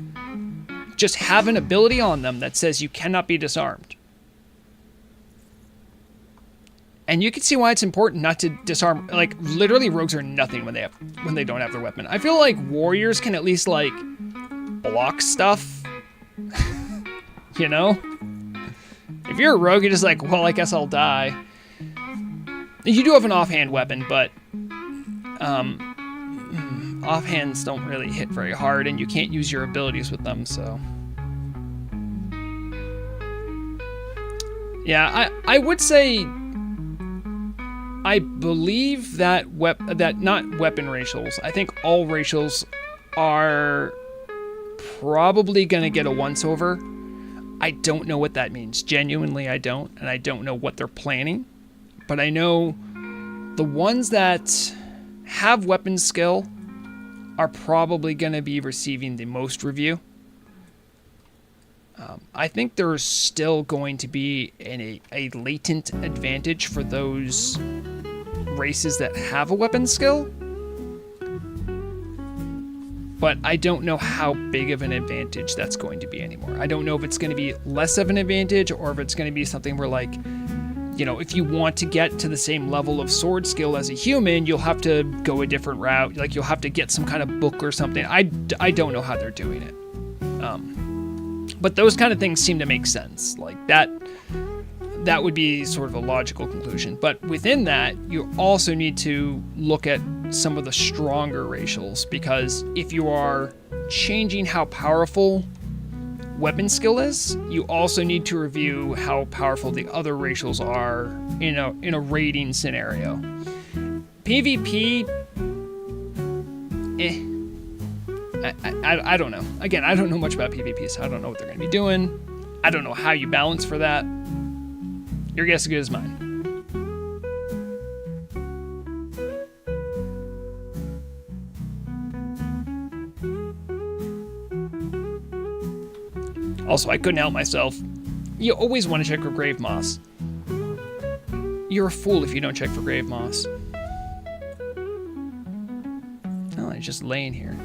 just have an ability on them that says you cannot be disarmed. And you can see why it's important not to disarm. Like, literally, rogues are nothing when they don't have their weapon. I feel like warriors can at least, like, block stuff. You know? If you're a rogue, you're just like, well, I guess I'll die. You do have an offhand weapon, but offhands don't really hit very hard, and you can't use your abilities with them, so... Yeah, I would say... I believe that not weapon racials. I think all racials are probably going to get a once-over. I don't know what that means. Genuinely, I don't. And I don't know what they're planning. But I know the ones that have weapon skill are probably going to be receiving the most review. I think there's still going to be a latent advantage for those races that have a weapon skill. But I don't know how big of an advantage that's going to be anymore. I don't know if it's going to be less of an advantage or if it's going to be something where, like, you know, if you want to get to the same level of sword skill as a human, you'll have to go a different route. Like, you'll have to get some kind of book or something. I don't know how they're doing it. But those kind of things seem to make sense. Like, that would be sort of a logical conclusion. But within that, you also need to look at some of the stronger racials, because if you are changing how powerful weapon skill is, you also need to review how powerful the other racials are in a raiding scenario. PvP, I don't know. Again, I don't know much about PvP, so I don't know what they're going to be doing. I don't know how you balance for that. Your guess is good as mine. Also, I couldn't help myself. You always want to check for grave moss. You're a fool if you don't check for grave moss. Oh, it's just laying here.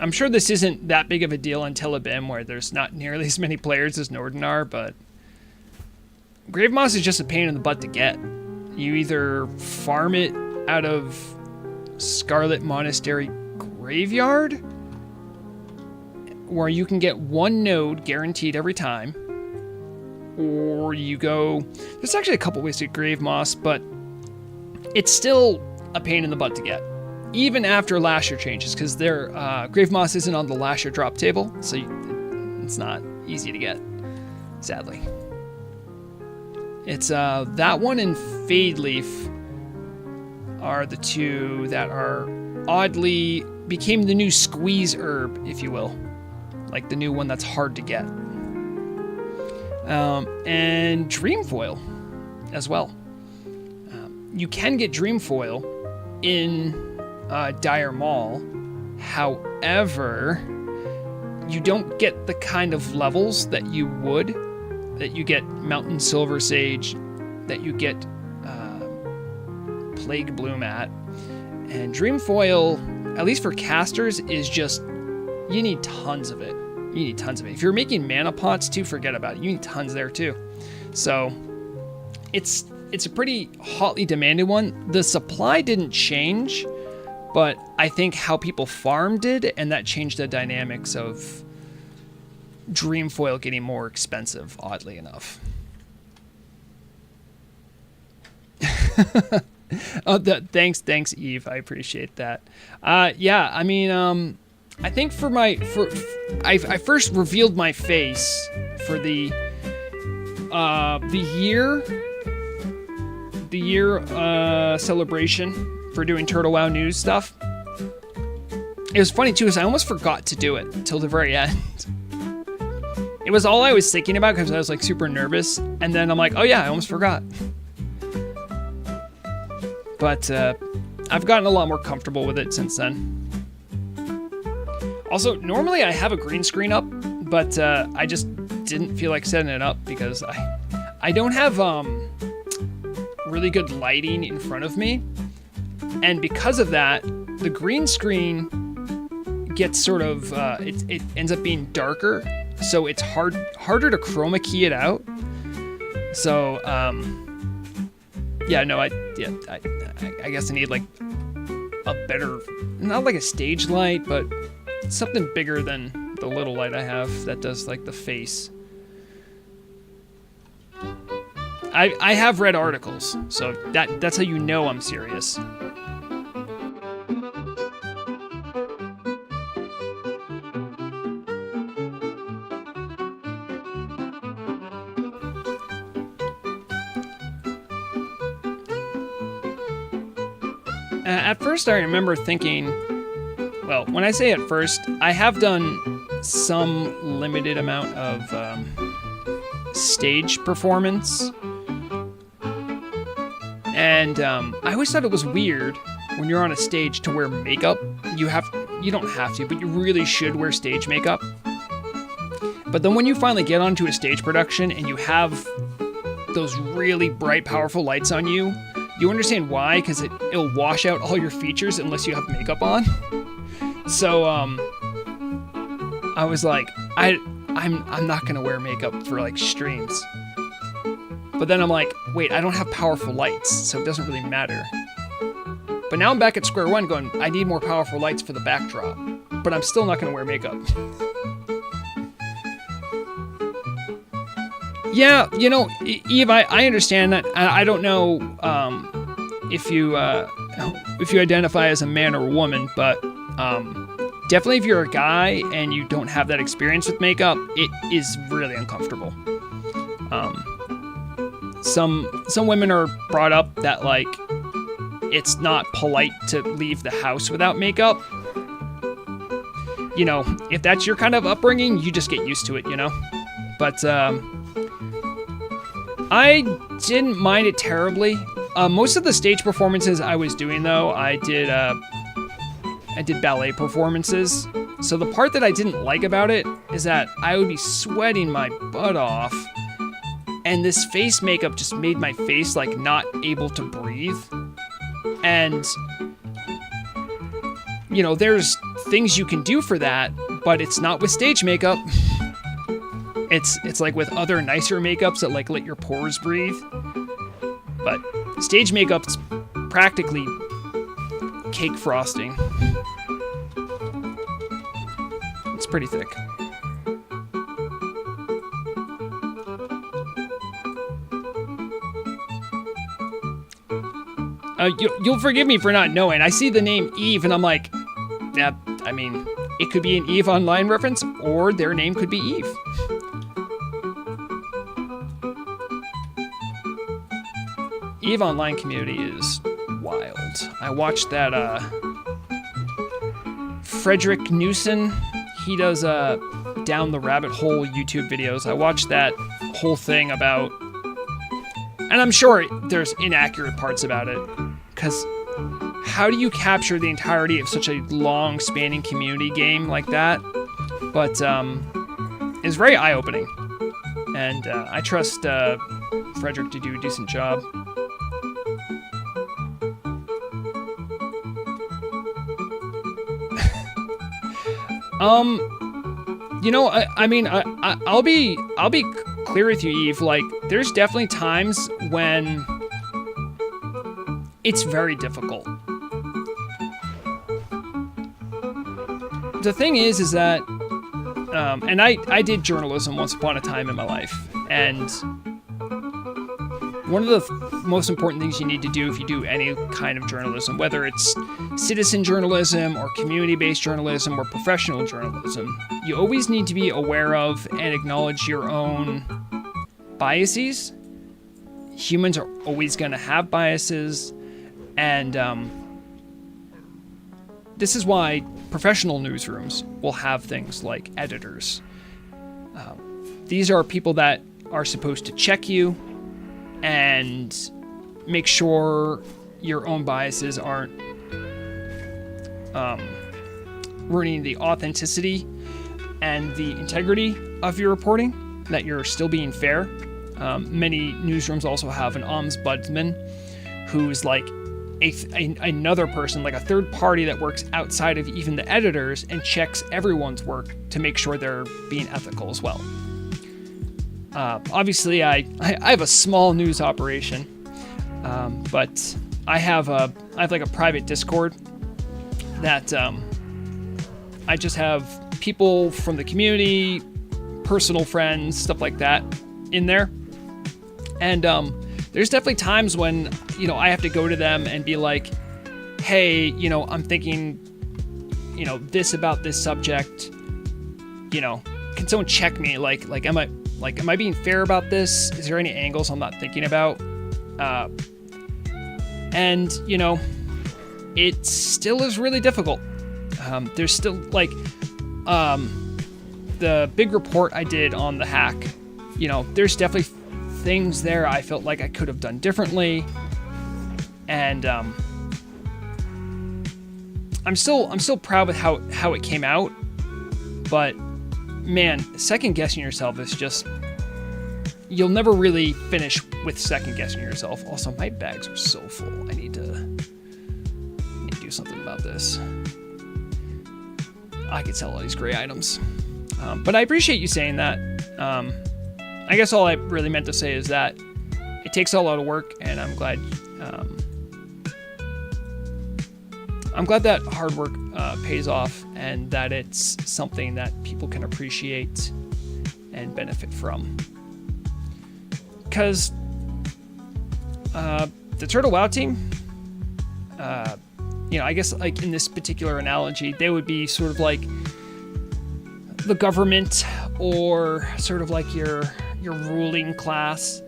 I'm sure this isn't that big of a deal on Telebim, where there's not nearly as many players as Norden are, but grave moss is just a pain in the butt to get. You either farm it out of Scarlet Monastery Graveyard, where you can get one node guaranteed every time, or you go... There's actually a couple ways to get grave moss, but it's still a pain in the butt to get, even after last year changes, because their grave moss isn't on the last year drop table, so it's not easy to get, sadly. It's that one and Fade Leaf are the two that are oddly became the new squeeze herb, if you will. Like the new one that's hard to get. And Dreamfoil as well. You can get Dreamfoil in Dire Mall. However, you don't get the kind of levels that you would, that you get Mountain Silver Sage, that you get Plague Bloom at. And Dreamfoil, at least for casters, is just, you need tons of it. You need tons of it. If you're making mana pots too, forget about it. You need tons there too. So it's a pretty hotly demanded one. The supply didn't change, but I think how people farm did, and that changed the dynamics of Dreamfoil getting more expensive, oddly enough. Thanks, Eve. I appreciate that. Yeah, I mean, I think I first revealed my face for the year celebration for doing Turtle WoW news stuff. It was funny too, because I almost forgot to do it till the very end. It was all I was thinking about because I was like super nervous, and then I'm like, oh yeah, I almost forgot. But I've gotten a lot more comfortable with it since then. Also, normally I have a green screen up, but I just didn't feel like setting it up because I don't have really good lighting in front of me. And because of that, the green screen gets sort of, it ends up being darker, so it's harder to chroma key it out. So, yeah, no, I guess I need like a better, not like a stage light, but something bigger than the little light I have that does like the face. I have read articles, so that's how you know I'm serious. At first, I remember thinking, well, when I say at first, I have done some limited amount of stage performance. And I always thought it was weird when you're on a stage to wear makeup. You don't have to, but you really should wear stage makeup. But then when you finally get onto a stage production and you have those really bright, powerful lights on you, you understand why, because it'll wash out all your features unless you have makeup on. So I was like, I'm not gonna wear makeup for like streams. But then I'm like, wait, I don't have powerful lights, so it doesn't really matter. But now I'm back at square one going, I need more powerful lights for the backdrop. But I'm still not gonna wear makeup. Yeah, you know, Eve, I understand that. I don't know if you identify as a man or a woman, but definitely if you're a guy and you don't have that experience with makeup, it is really uncomfortable. Some women are brought up that like it's not polite to leave the house without makeup. you know, if that's your kind of upbringing, you just get used to it, you know? But I didn't mind it terribly. Most of the stage performances I was doing, though, I did ballet performances. So the part that I didn't like about it is that I would be sweating my butt off, and this face makeup just made my face like not able to breathe. And you know, there's things you can do for that, but it's not with stage makeup. It's like with other nicer makeups that like let your pores breathe. But stage makeup's practically cake frosting. It's pretty thick. You'll forgive me for not knowing. I see the name Eve and I'm like, yeah, I mean, it could be an Eve Online reference or their name could be Eve. Eve Online community is wild. I watched that Frederick Newson, he does Down the Rabbit Hole YouTube videos. I watched that whole thing about, and I'm sure there's inaccurate parts about it, because how do you capture the entirety of such a long spanning community game like that? But it's very eye-opening, and I trust Frederick to do a decent job. You know, I'll be clear with you, Eve. Like, there's definitely times when it's very difficult. The thing is that, and I did journalism once upon a time in my life, and one of the most important things you need to do if you do any kind of journalism, whether it's citizen journalism or community-based journalism or professional journalism, you always need to be aware of and acknowledge your own biases. Humans are always going to have biases, and this is why professional newsrooms will have things like editors. These are people that are supposed to check you and make sure your own biases aren't ruining the authenticity and the integrity of your reporting, that you're still being fair. Many newsrooms also have an ombudsman who's like another person, like a third party that works outside of even the editors and checks everyone's work to make sure they're being ethical as well. Obviously, I have a small news operation, but I have like a private Discord that I just have people from the community, personal friends, stuff like that in there. And there's definitely times when, you know, I have to go to them and be like, hey, you know, I'm thinking, you know, this about this subject, you know, can someone check me? Like, am I being fair about this? Is there any angles I'm not thinking about? And, you know, it still is really difficult. There's still, like, the big report I did on the hack, you know, there's definitely things there I felt like I could have done differently. And I'm still proud with how it came out. But man, second guessing yourself is just, you'll never really finish with second guessing yourself. Also, my bags are so full. I need to do something about this. I could sell all these gray items. But I appreciate you saying that. I guess all I really meant to say is that it takes a lot of work, and I'm glad that hard work pays off, and that it's something that people can appreciate and benefit from. Because the Turtle WoW team, you know, I guess like in this particular analogy, they would be sort of like the government, or sort of like your ruling class.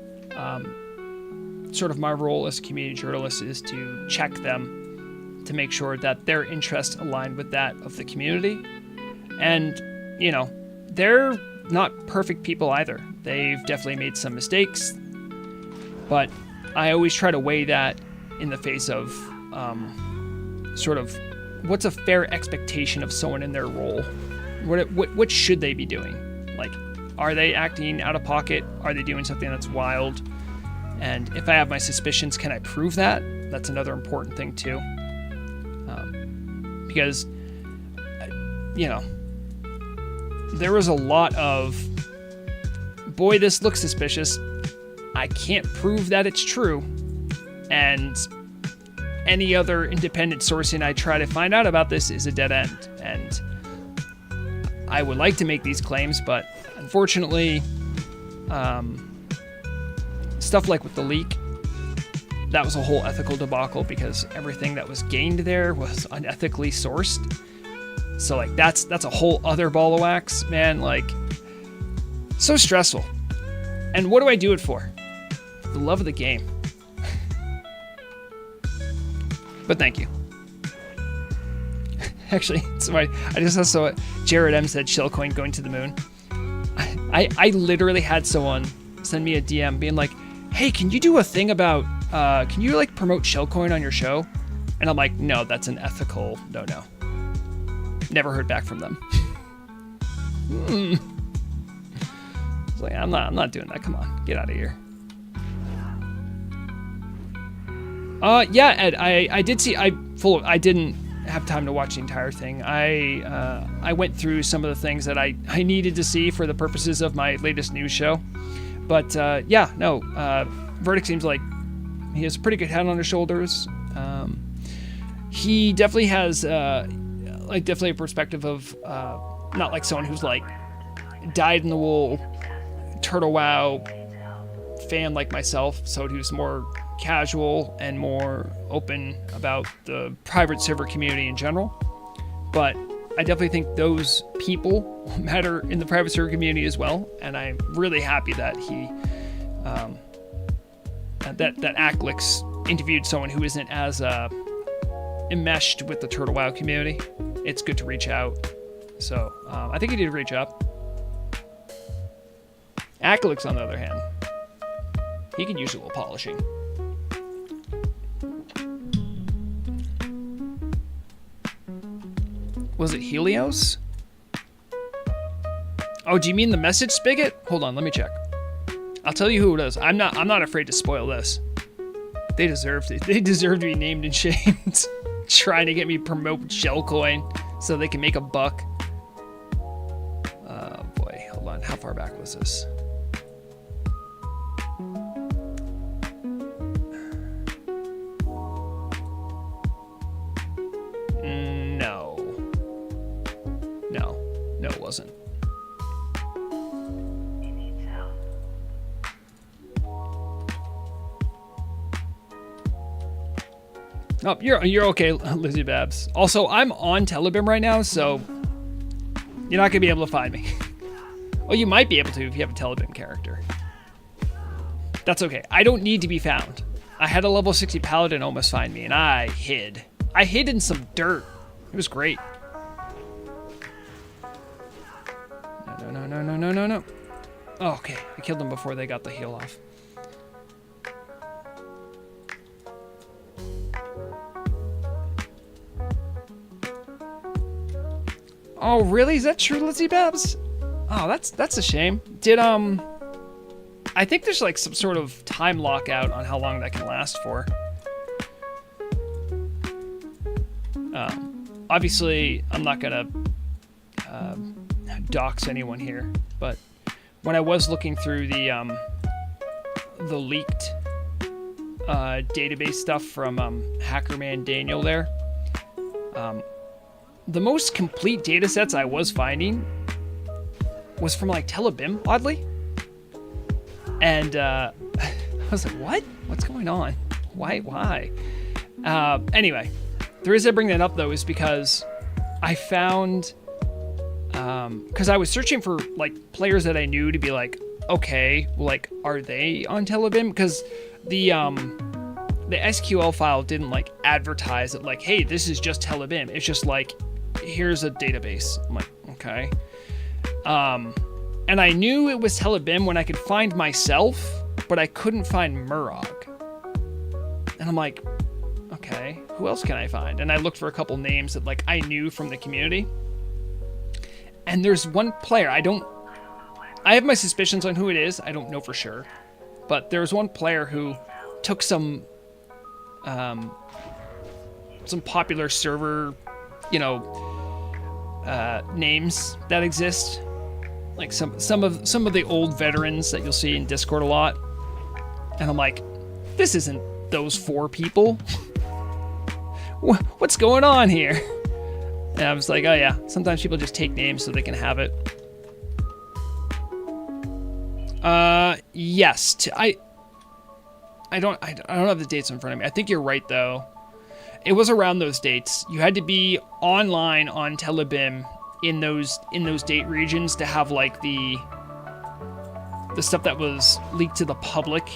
Sort of my role as a community journalist is to check them to make sure that their interests align with that of the community. And, you know, they're not perfect people either. They've definitely made some mistakes, but I always try to weigh that in the face of sort of what's a fair expectation of someone in their role. What should they be doing? Like, are they acting out of pocket? Are they doing something that's wild? And if I have my suspicions, can I prove that? That's another important thing too. Because, you know, there was a lot of, boy, this looks suspicious. I can't prove that it's true. And any other independent sourcing I try to find out about this is a dead end. And I would like to make these claims, but unfortunately, stuff like with the leak, that was a whole ethical debacle because everything that was gained there was unethically sourced. So like that's a whole other ball of wax, man. Like, so stressful. And what do I do it for? The love of the game. But thank you. Actually, so I just saw Jared M said Shellcoin going to the moon. I literally had someone send me a DM being like, hey, can you do a thing about, can you like promote Shellcoin on your show? And I'm like, no, that's an ethical no. Never heard back from them. It's like, I'm not doing that. Come on, get out of here. Yeah, Ed, I did see, I didn't have time to watch the entire thing. I went through some of the things that I needed to see for the purposes of my latest news show. But yeah, no, Verdict seems like he has a pretty good head on his shoulders. He definitely has definitely a perspective of not like someone who's like dyed in the wool Turtle WoW fan like myself, so who's more casual and more open about the private server community in general. But I definitely think those people matter in the private server community as well, and I'm really happy that he that Acklix interviewed someone who isn't as enmeshed with the Turtle WoW community. It's good to reach out. So I think he did a great job. Acklix, on the other hand, he could use a little polishing. Was it Helios? Oh, do you mean the message spigot? Hold on, let me check. I'll tell you who it is. I'm not afraid to spoil this. They deserve to be named and shamed. Trying to get me promote Shellcoin so they can make a buck. Oh boy, hold on. How far back was this? No, it wasn't. Oh, you're okay, Lizzie Babs. Also, I'm on Telebim right now, so you're not gonna be able to find me. Well, you might be able to if you have a Telebim character. That's okay. I don't need to be found. I had a level 60 paladin almost find me, and I hid. I hid in some dirt. It was great. No. Oh, okay. I killed them before they got the heal off. Oh, really? Is that true, Lizzie Babs? Oh, that's a shame. Did, I think there's like some sort of time lockout on how long that can last for. Obviously, I'm not gonna dox anyone here, but when I was looking through the leaked database stuff from Hackerman Daniel there, the most complete data sets I was finding was from like Telebim, oddly. And I was like, what? What's going on? Why? Anyway, the reason I bring that up though is because I found, because I was searching for like players that I knew to be like, okay, like, are they on Telebim? Because the SQL file didn't like advertise it like, hey, this is just Telebim. It's just like, here's a database. I'm like, okay. And I knew it was Telebim when I could find myself, but I couldn't find Murag. And I'm like, okay, who else can I find? And I looked for a couple names that like I knew from the community. And there's one player, I have my suspicions on who it is. I don't know for sure. But there's one player who took some popular server, names that exist. Like some of the old veterans that you'll see in Discord a lot. And I'm like, this isn't those 4 people. What's going on here? And I was like, oh yeah, sometimes people just take names so they can have it. Yes, I don't have the dates in front of me. I think you're right though. It was around those dates. You had to be online on Telebim in those date regions to have like the stuff that was leaked to the public.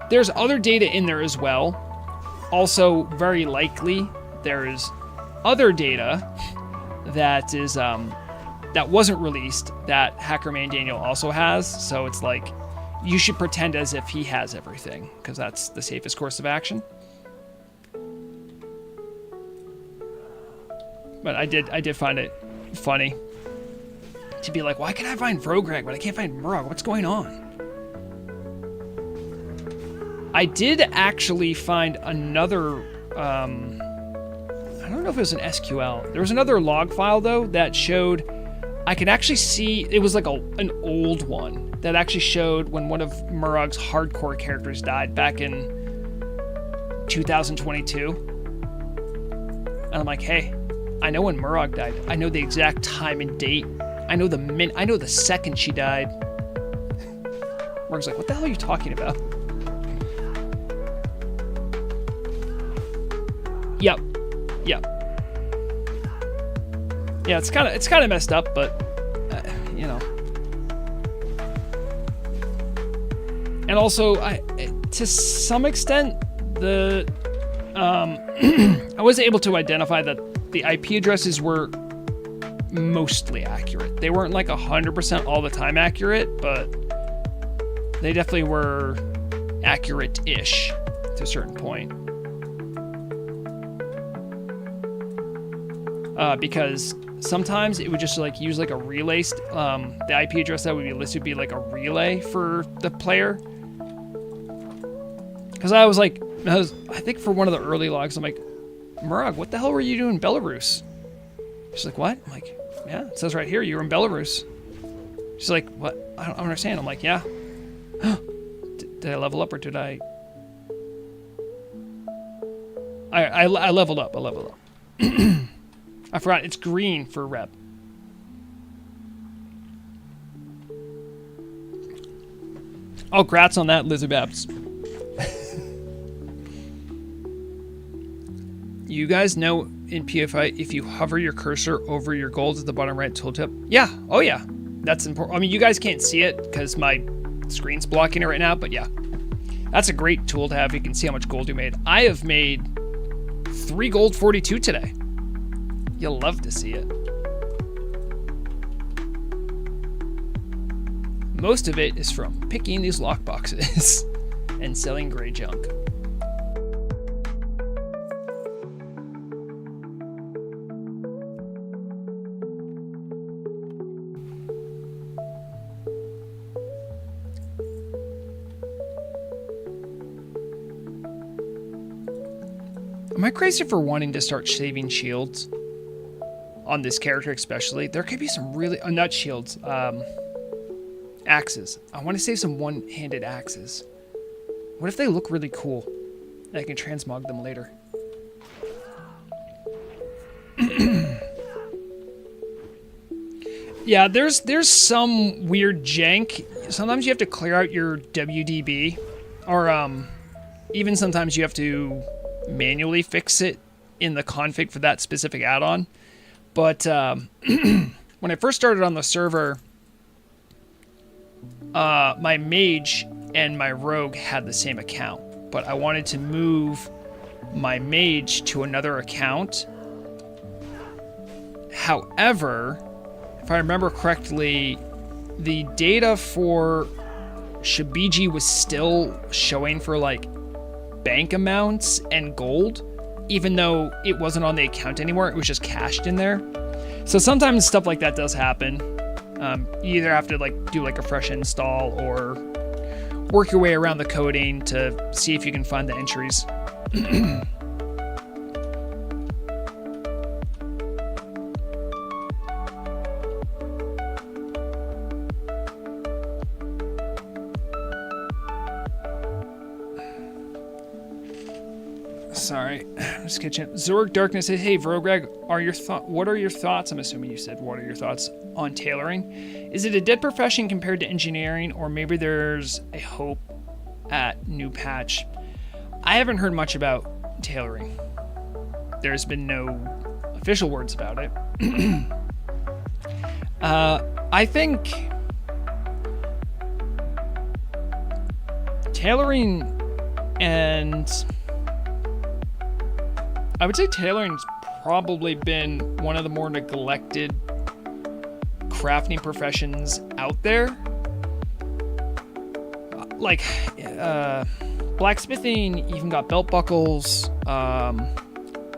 There's other data in there as well. Also, very likely there's other data that is that wasn't released that Hackerman Daniel also has. So it's like you should pretend as if he has everything because that's the safest course of action. But I did find it funny to be like, why can I find Vrogreg, but I can't find Murag? What's going on? I did actually find another, I don't know if it was an SQL. There was another log file, though, that showed, I could actually see, it was like an old one that actually showed when one of Murag's hardcore characters died back in 2022. And I'm like, hey, I know when Murag died. I know the exact time and date. I know the second she died. Murag's like, what the hell are you talking about? Yep. Yeah, it's kind of messed up, but And also, to some extent, I was able to identify that the IP addresses were mostly accurate. They weren't like 100% all the time accurate, but they definitely were accurate-ish to a certain point. Because sometimes it would just like use like a relay. The IP address that would be listed would be like a relay for the player. Because I think for one of the early logs, I'm like, Murag, what the hell were you doing in Belarus? She's like, what? I'm like, yeah, it says right here you were in Belarus. She's like, what? I don't understand. I'm like, yeah. Did I level up or did I leveled up. I leveled up. I forgot, it's green for rep. Oh, grats on that, Lizardbabs. You guys know in PFI, if you hover your cursor over your gold at the bottom right tooltip. Yeah, oh yeah, that's important. I mean, you guys can't see it because my screen's blocking it right now, but yeah. That's a great tool to have. You can see how much gold you made. I have made 3 gold 42 today. You'll love to see it. Most of it is from picking these lockboxes and selling gray junk. Am I crazy for wanting to start saving shields? On this character especially. There could be some really... not shields. Axes. I want to save some one-handed axes. What if they look really cool? And I can transmog them later. Yeah, there's some weird jank. Sometimes you have to clear out your WDB. Or even sometimes you have to manually fix it in the config for that specific add-on. But when I first started on the server, my mage and my rogue had the same account. But I wanted to move my mage to another account. However, if I remember correctly, the data for Shibiji was still showing for like bank amounts and gold, even though it wasn't on the account anymore. It was just cashed in there. So sometimes stuff like that does happen. You either have to like do like a fresh install or work your way around the coding to see if you can find the entries. Sorry, I'm just catching up. Zorg Darkness says, "Hey, Vrogreg, what are your thoughts?" I'm assuming you said, "What are your thoughts on tailoring? Is it a dead profession compared to engineering, or maybe there's a hope at new patch?" I haven't heard much about tailoring. There's been no official words about it. I think tailoring and I would say tailoring's probably been one of the more neglected crafting professions out there. Like, blacksmithing even got belt buckles.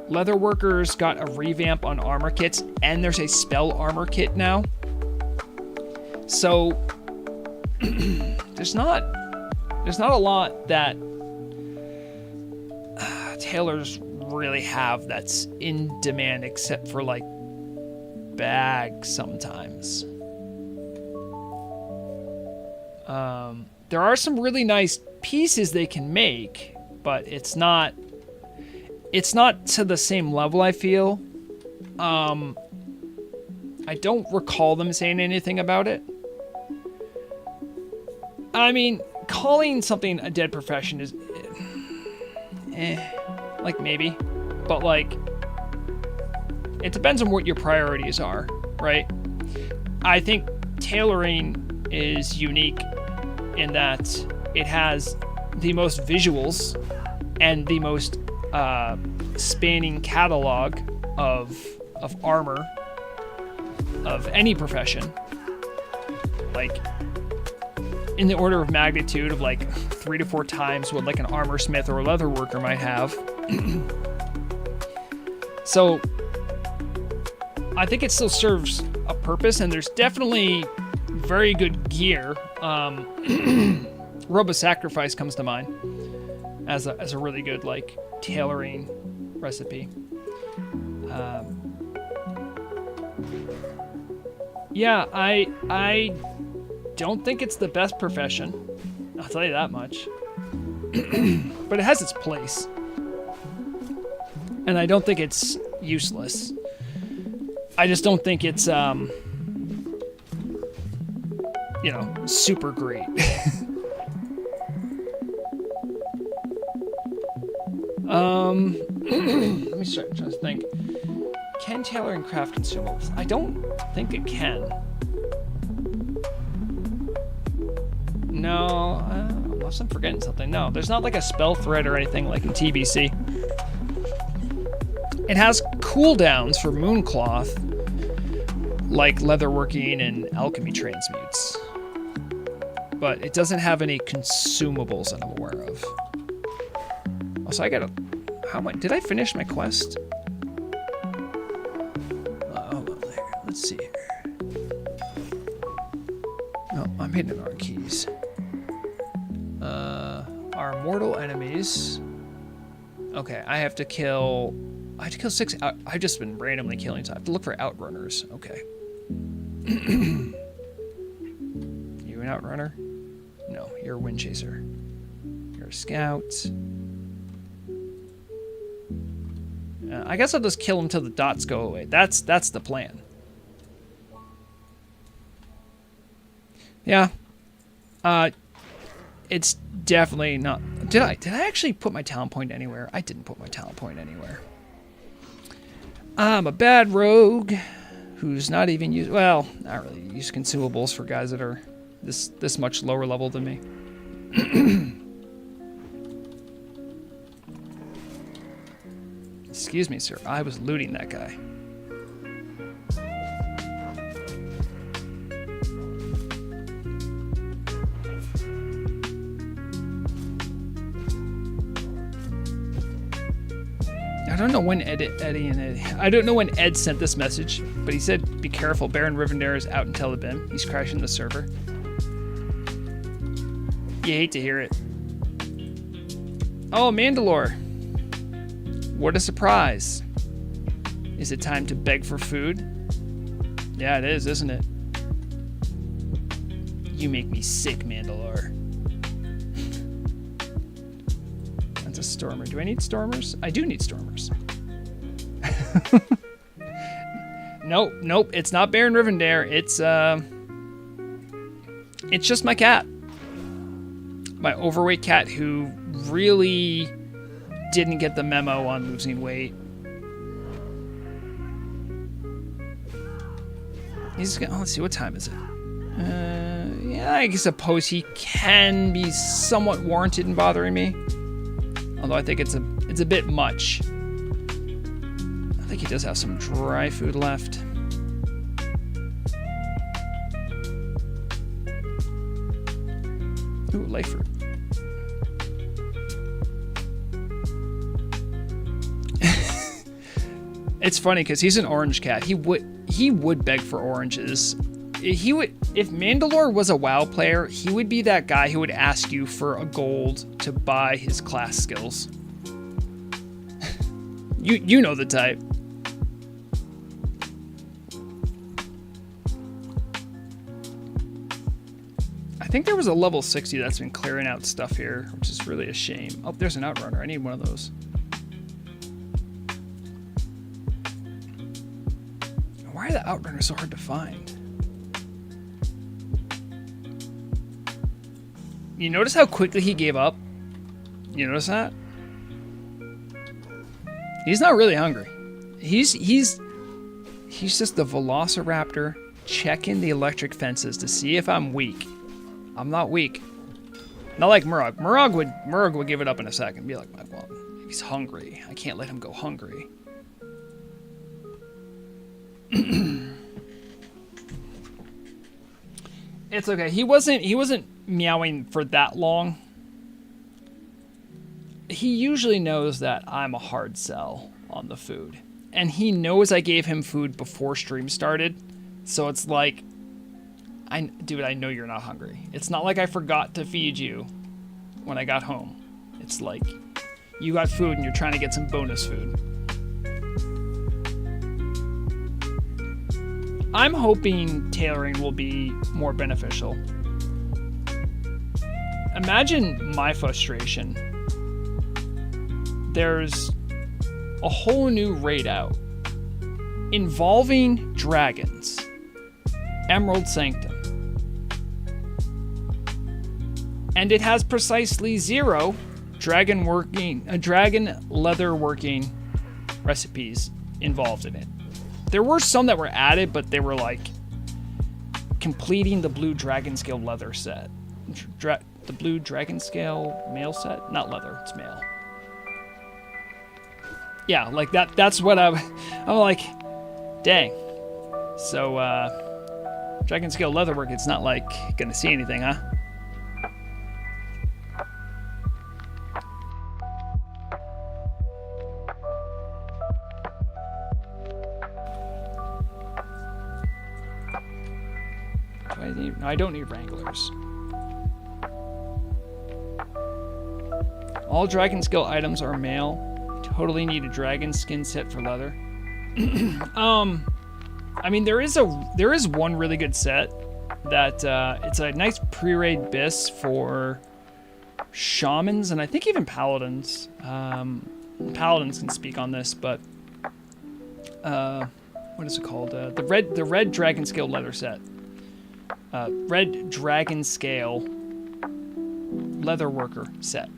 Leather workers got a revamp on armor kits, and there's a spell armor kit now. So there's not a lot that tailors really have that's in demand, except for like bags sometimes. There are some really nice pieces they can make, but it's not to the same level, I feel. I don't recall them saying anything about it. I mean, calling something a dead profession is like maybe, but like it depends on what your priorities are, right? I think tailoring is unique in that it has the most visuals and the most spanning catalog of armor of any profession, like in the order of magnitude of like 3 to 4 times what like an armor smith or a leather worker might have. So I think it still serves a purpose, and there's definitely very good gear. Robo Sacrifice comes to mind as a really good like tailoring recipe. Yeah, I don't think it's the best profession. I'll tell you that much. But it has its place. And I don't think it's useless. I just don't think it's super great. Let me start trying to think. Can tailoring craft consumables? I don't think it can. No, unless I'm forgetting something. No, there's not like a spell thread or anything like in TBC. It has cooldowns for Mooncloth, like leatherworking and alchemy transmutes. But it doesn't have any consumables that I'm aware of. Also, I gotta... How much... Did I finish my quest? Hold on there. Let's see here. No, I'm hitting our keys. Our mortal enemies. Okay, I have to kill 6 out. I've just been randomly killing, so I have to look for outrunners. Okay. You an outrunner? No, you're a wind chaser. You're a scout. I guess I'll just kill him till the dots go away. That's the plan. Yeah. It's definitely not... Did I actually put my talent point anywhere? I didn't put my talent point anywhere. I'm a bad rogue who's not even used... Well, not really use consumables for guys that are this much lower level than me. Excuse me, sir. I was looting that guy. I don't know when I don't know when Ed sent this message, but he said, "Be careful, Baron Rivendare is out in Telebim. He's crashing the server." You hate to hear it. Oh, Mandalore. What a surprise. Is it time to beg for food? Yeah, it is, isn't it? You make me sick, Mandalore. That's a Stormer. Do I need Stormers? I do need Stormers. Nope. It's not Baron Rivendare. It's just my cat. My overweight cat who really didn't get the memo on losing weight. He's gonna, let's see, what time is it? Yeah, I suppose he can be somewhat warranted in bothering me. Although I think it's a bit much. I think he does have some dry food left. Ooh, life fruit. It's funny because he's an orange cat. He would beg for oranges. He would, if Mandalore was a WoW player, he would be that guy who would ask you for a gold to buy his class skills. You know the type. I think there was a level 60 that's been clearing out stuff here, which is really a shame. Oh, there's an outrunner. I need one of those. Why are the outrunners so hard to find? You notice how quickly he gave up? You notice that? He's not really hungry. He's just the Velociraptor checking the electric fences to see if I'm weak. I'm not weak. Not like Murag. Murag would give it up in a second. Be like, well, he's hungry. I can't let him go hungry. It's okay. He wasn't meowing for that long. He usually knows that I'm a hard sell on the food. And he knows I gave him food before stream started. So it's like, dude, I know you're not hungry. It's not like I forgot to feed you when I got home. It's like you got food and you're trying to get some bonus food. I'm hoping tailoring will be more beneficial. Imagine my frustration. There's a whole new raid out involving dragons. Emerald Sanctum. And it has precisely 0 dragon leather working recipes involved in it. There were some that were added, but they were like completing the blue dragon scale leather set. The blue dragon scale mail set? Not leather, it's mail. Yeah, like that's what I'm like, dang. So, dragon scale leatherwork, it's not like gonna see anything, huh? No, I don't need Wranglers. All dragon skill items are male. Totally need a dragon skin set for leather. I mean, there is one really good set that it's a nice pre-raid bis for shamans and I think even paladins. Paladins can speak on this, but what is it called? The red dragon scale leather set. Red dragon scale leather worker set.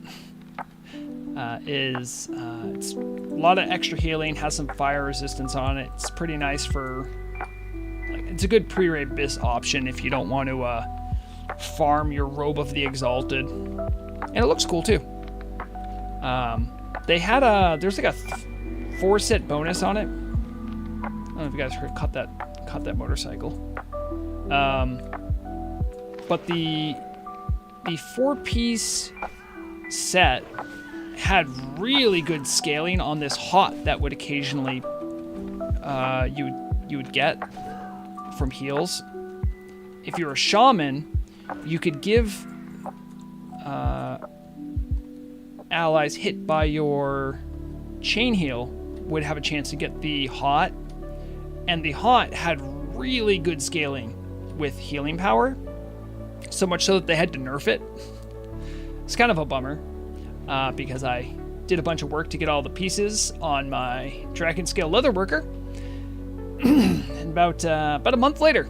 It's a lot of extra healing, has some fire resistance on it. It's pretty nice for, like, it's a good pre-raid bis option if you don't want to farm your Robe of the Exalted. And it looks cool too. They had there's like a 4-set bonus on it. I don't know if you guys heard, caught that motorcycle. But the 4-piece set had really good scaling on this hot that would occasionally you would get from heals. If you're a shaman, you could give allies hit by your chain heal would have a chance to get the hot, and the hot had really good scaling with healing power, so much so that they had to nerf it. It's kind of a bummer, because I did a bunch of work to get all the pieces on my Dragon Scale Leatherworker. And about a month later,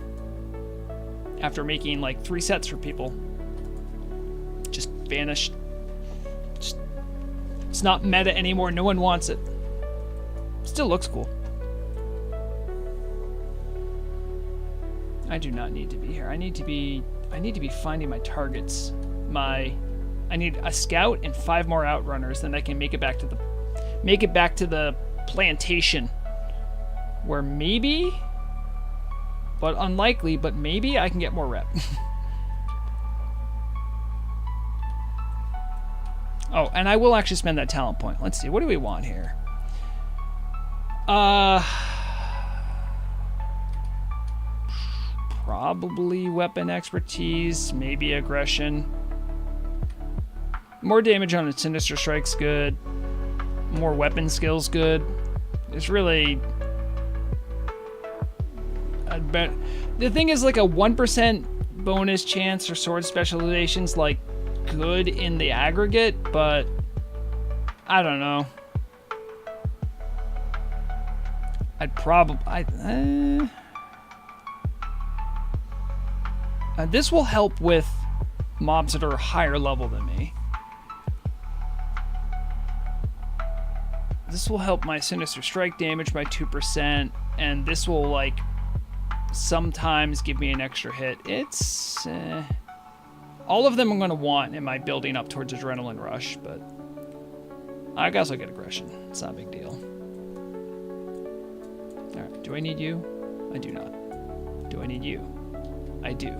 after making like 3 sets for people, just vanished. It's not meta anymore. No one wants it. Still looks cool. I do not need to be here. I need to be finding my targets. I need a scout and 5 more outrunners, then I can make it back to the plantation, where maybe, but unlikely, but maybe I can get more rep. Oh, and I will actually spend that talent point. Let's see, what do we want here? Probably weapon expertise, maybe aggression. More damage on a Sinister Strike's good. More weapon skills good. It's really... But the thing is, like, a 1% bonus chance for sword specializations, like, good in the aggregate, but I don't know. I'd probably... this will help with mobs that are higher level than me. This will help my Sinister Strike damage by 2%, and this will, like, sometimes give me an extra hit. It's... all of them I'm going to want in my building up towards Adrenaline Rush, but I guess I'll get aggression. It's not a big deal. Alright, do I need you? I do not. Do I need you? I do.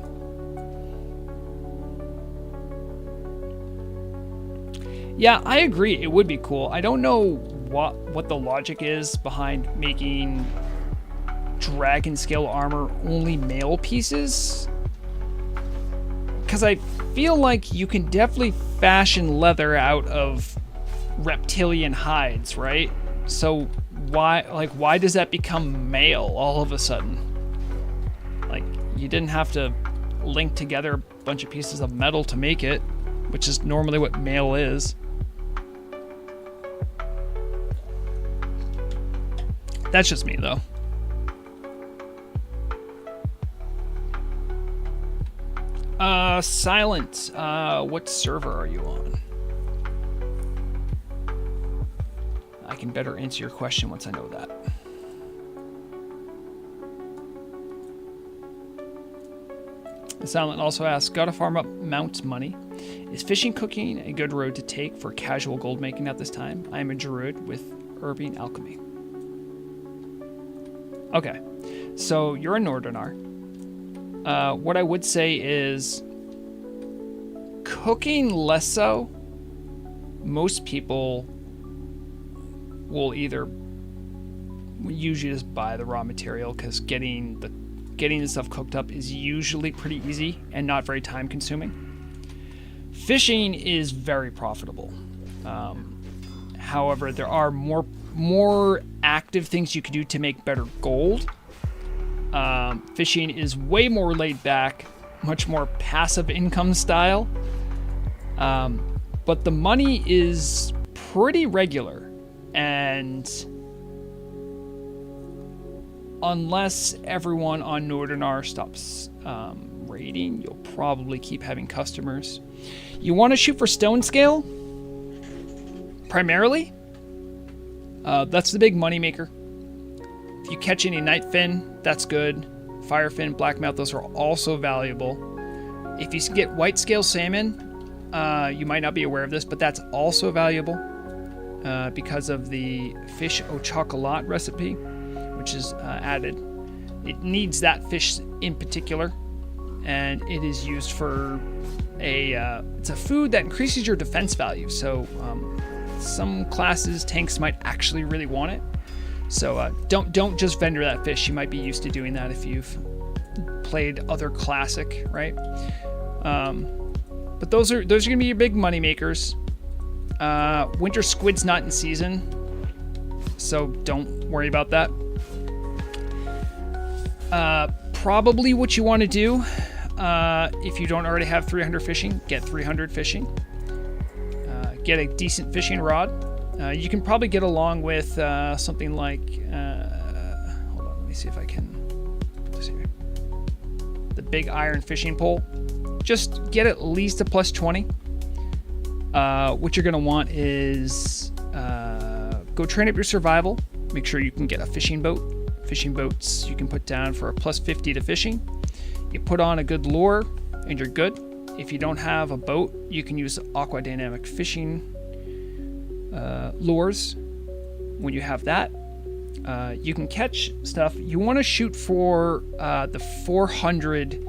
Yeah, I agree. It would be cool. I don't know what the logic is behind making dragon scale armor only male pieces, because I feel like you can definitely fashion leather out of reptilian hides, right? So why does that become male all of a sudden? Like, you didn't have to link together a bunch of pieces of metal to make it, which is normally what male is. That's just me, though. Silent. What server are you on? I can better answer your question once I know that. Silent also asks, gotta farm up mounts money. Is fishing cooking a good road to take for casual gold making at this time? I am a druid with Urbine Alchemy. Okay, so you're a Northernar. What I would say is cooking less so. Most people will either usually just buy the raw material, because getting the stuff cooked up is usually pretty easy and not very time consuming. Fishing is very profitable. However, there are more active things you can do to make better gold. Fishing is way more laid back, much more passive income style. But the money is pretty regular, and unless everyone on Northernar stops raiding, you'll probably keep having customers. You want to shoot for stone scale primarily. That's the big money maker. If you catch any Nightfin, that's good. Firefin, Blackmouth, those are also valuable. If you get white scale salmon, you might not be aware of this, but that's also valuable because of the fish au chocolat recipe, which is added. It needs that fish in particular, and it is used for it's a food that increases your defense value. So some classes, tanks might actually really want it. So don't just vendor that fish. You might be used to doing that if you've played other classic, right? But those are gonna be your big money makers. Winter squid's not in season, so don't worry about that. Probably what you want to do, if you don't already have 300 fishing, get 300 fishing. Get a decent fishing rod. You can probably get along with something like, hold on, let me see if I can put this here. The big iron fishing pole. Just get at least a plus 20. What you're going to want is go train up your survival. Make sure you can get a fishing boat. Fishing boats you can put down for a plus 50 to fishing. You put on a good lure and you're good. If you don't have a boat, you can use aqua dynamic fishing lures. When you have that, you can catch stuff. You want to shoot for the 400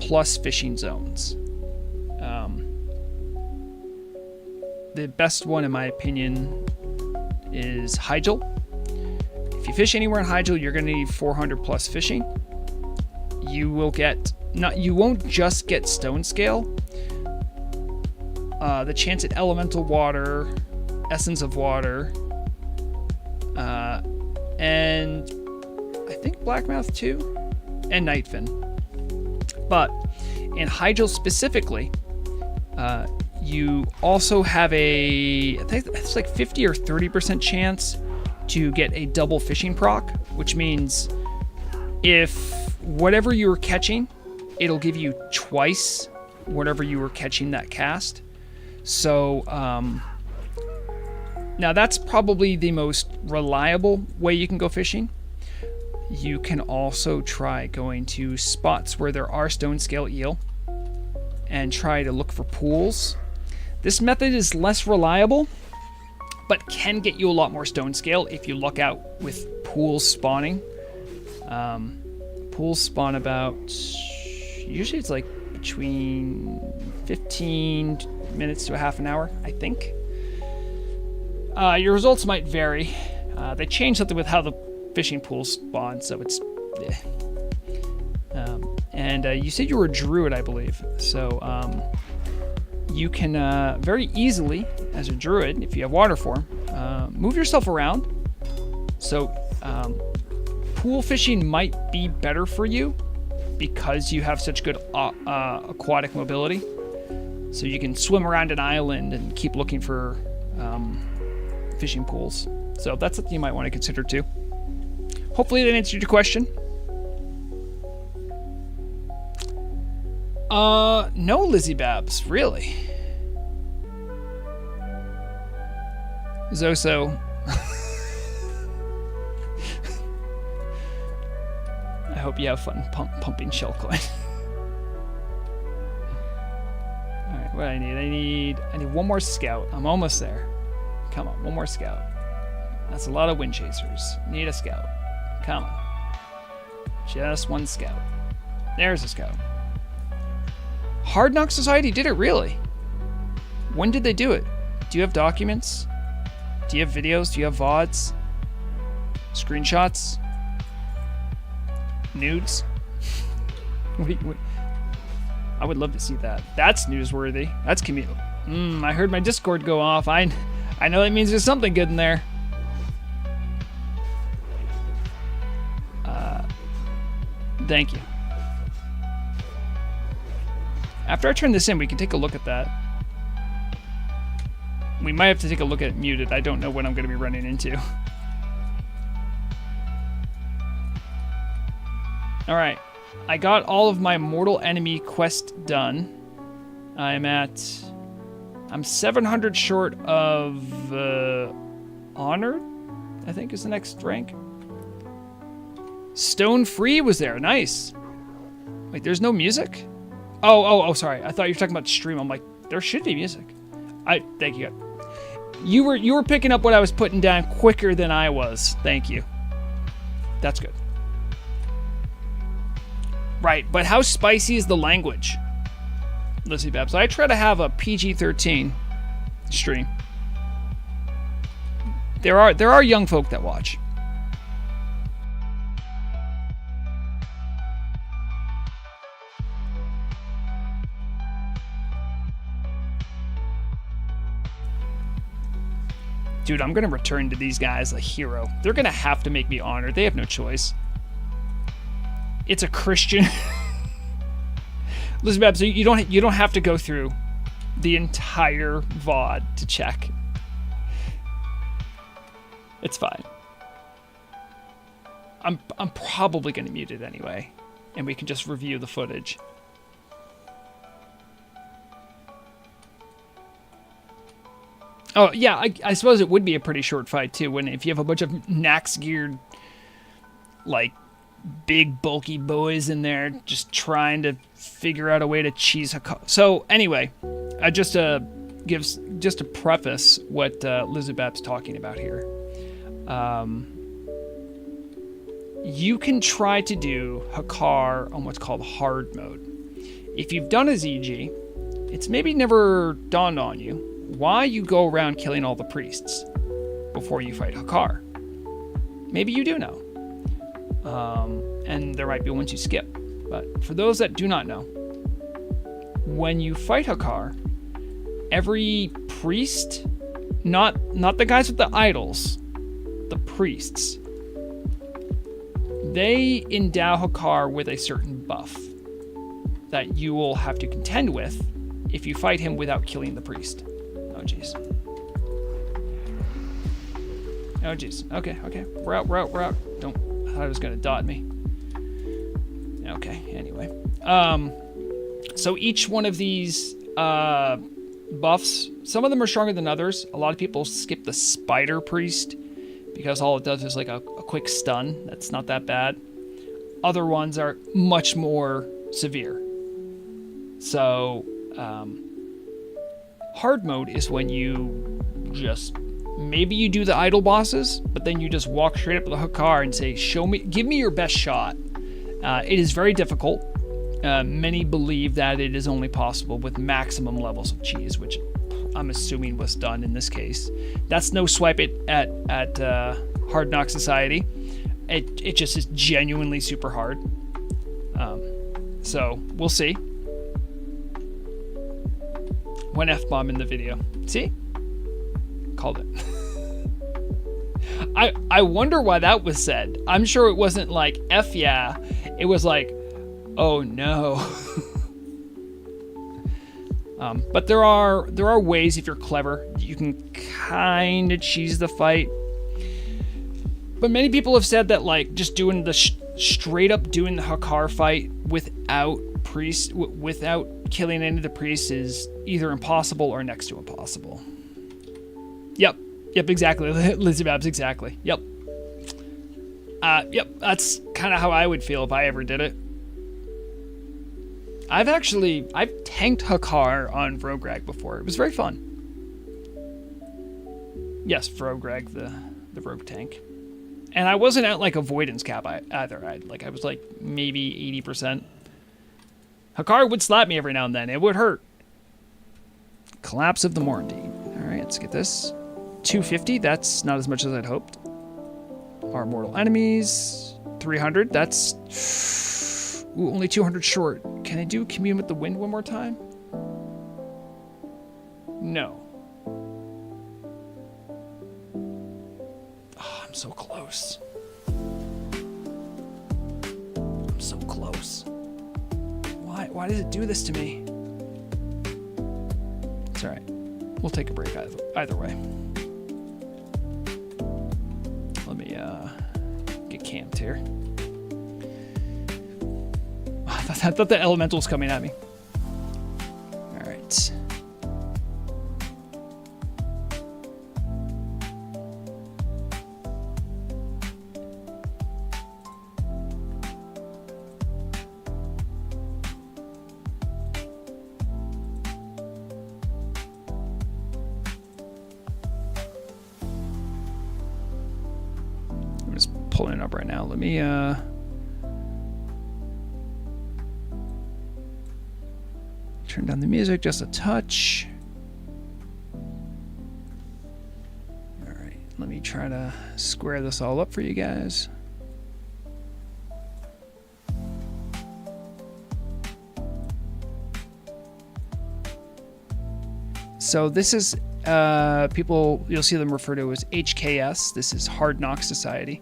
plus fishing zones. The best one, in my opinion, is Hygel. If you fish anywhere in Hygel, you're going to need 400 plus fishing. You won't just get stone scale. The chance at elemental water, essence of water, and I think blackmouth too, and nightfin. But in Hygel specifically, you also have I think it's like 50 or 30% chance to get a double fishing proc, which means if whatever you were catching, it'll give you twice whatever you were catching that cast. So now that's probably the most reliable way you can go fishing. You can also try going to spots where there are stone scale eel and try to look for pools. This method is less reliable, but can get you a lot more stone scale if you luck out with pools spawning. Pools spawn about, usually it's like between 15 minutes to a half an hour, I think. Your results might vary. They changed something with how the fishing pools spawn, so it's... And you said you were a druid, I believe. So you can very easily, as a druid, if you have water form, move yourself around. So pool fishing might be better for you because you have such good aquatic mobility. So you can swim around an island and keep looking for fishing pools. So that's something you might want to consider too. Hopefully that answered your question. No, Lizzie Babs, really. Zoso. I hope you have fun pumping shell coin. Alright, what do I need? I need one more scout. I'm almost there. Come on, one more scout. That's a lot of wind chasers. Need a scout. Come on. Just one scout. There's a scout. Hard Knock Society did it, really? When did they do it? Do you have documents? Do you have videos? Do you have VODs? Screenshots? Nudes? I would love to see that. That's newsworthy. That's communal. I heard my Discord go off. I know that means there's something good in there. Thank you. After I turn this in, we can take a look at that. We might have to take a look at it muted. I don't know what I'm going to be running into. Alright. I got all of my mortal enemy quest done. I'm 700 short of Honored, I think is the next rank. Stone Free was there. Nice. Wait, there's no music? Oh, sorry. I thought you were talking about stream. I'm like, there should be music. Thank you. You were picking up what I was putting down quicker than I was. Thank you. That's good. Right, but how spicy is the language? Lizzie Babs. I try to have a PG-13 stream. There are young folk that watch. Dude, I'm going to return to these guys a hero. They're going to have to make me honored. They have no choice. It's a Christian. Listen, Babs, you don't have to go through the entire VOD to check. It's fine. I'm probably going to mute it anyway, and we can just review the footage. Oh, yeah, I suppose it would be a pretty short fight, too, when if you have a bunch of Nax-geared, like, big, bulky boys in there just trying to figure out a way to cheese Hakar. So, anyway, just to preface what Lizabab's talking about here. You can try to do Hakar on what's called hard mode. If you've done a ZG, it's maybe never dawned on you why you go around killing all the priests before you fight Hakar. Maybe you do know. And there might be ones you skip. But for those that do not know, when you fight Hakar, every priest, not the guys with the idols, the priests, they endow Hakar with a certain buff that you will have to contend with if you fight him without killing the priest. Oh, jeez. Oh, jeez. Okay. We're out. Don't. I thought it was going to dot me. Okay, anyway. So each one of these buffs, some of them are stronger than others. A lot of people skip the Spider Priest because all it does is like a quick stun. That's not that bad. Other ones are much more severe. So, hard mode is when you just, maybe you do the idol bosses, but then you just walk straight up to the Hakar and say, give me your best shot. It is very difficult. Many believe that it is only possible with maximum levels of cheese, which I'm assuming was done in this case. That's no swipe at Hard Knock Society. It just is genuinely super hard. So we'll see. One F-bomb in the video. See? Called it. I wonder why that was said. I'm sure it wasn't like F yeah. It was like, oh no. But there are ways, if you're clever, you can kind of cheese the fight. But many people have said that like just doing the straight up doing the Hakar fight without killing any of the priests is either impossible or next to impossible. Yep, exactly. Lizzie Babs, exactly. Yep. That's kind of how I would feel if I ever did it. I've tanked Hakar on Vrograg before. It was very fun. Yes, Vrograg, the rogue tank. And I wasn't at like avoidance cap either. I was like maybe 80%. Hakar would slap me every now and then. It would hurt. Collapse of the Morndy. All right, let's get this. 250, that's not as much as I'd hoped. Our mortal enemies. 300, that's only 200 short. Can I do Commune with the Wind one more time? No. Oh, I'm so close. I'm so close. Why does it do this to me? It's alright. We'll take a break either way. Let me get camped here. I thought the elemental's coming at me. Alright. I'm just pulling it up right now. Let me Turn down the music just a touch. All right, let me try to square this all up for you guys. So this is people, you'll see them refer to as HKS. This is Hard Knock Society.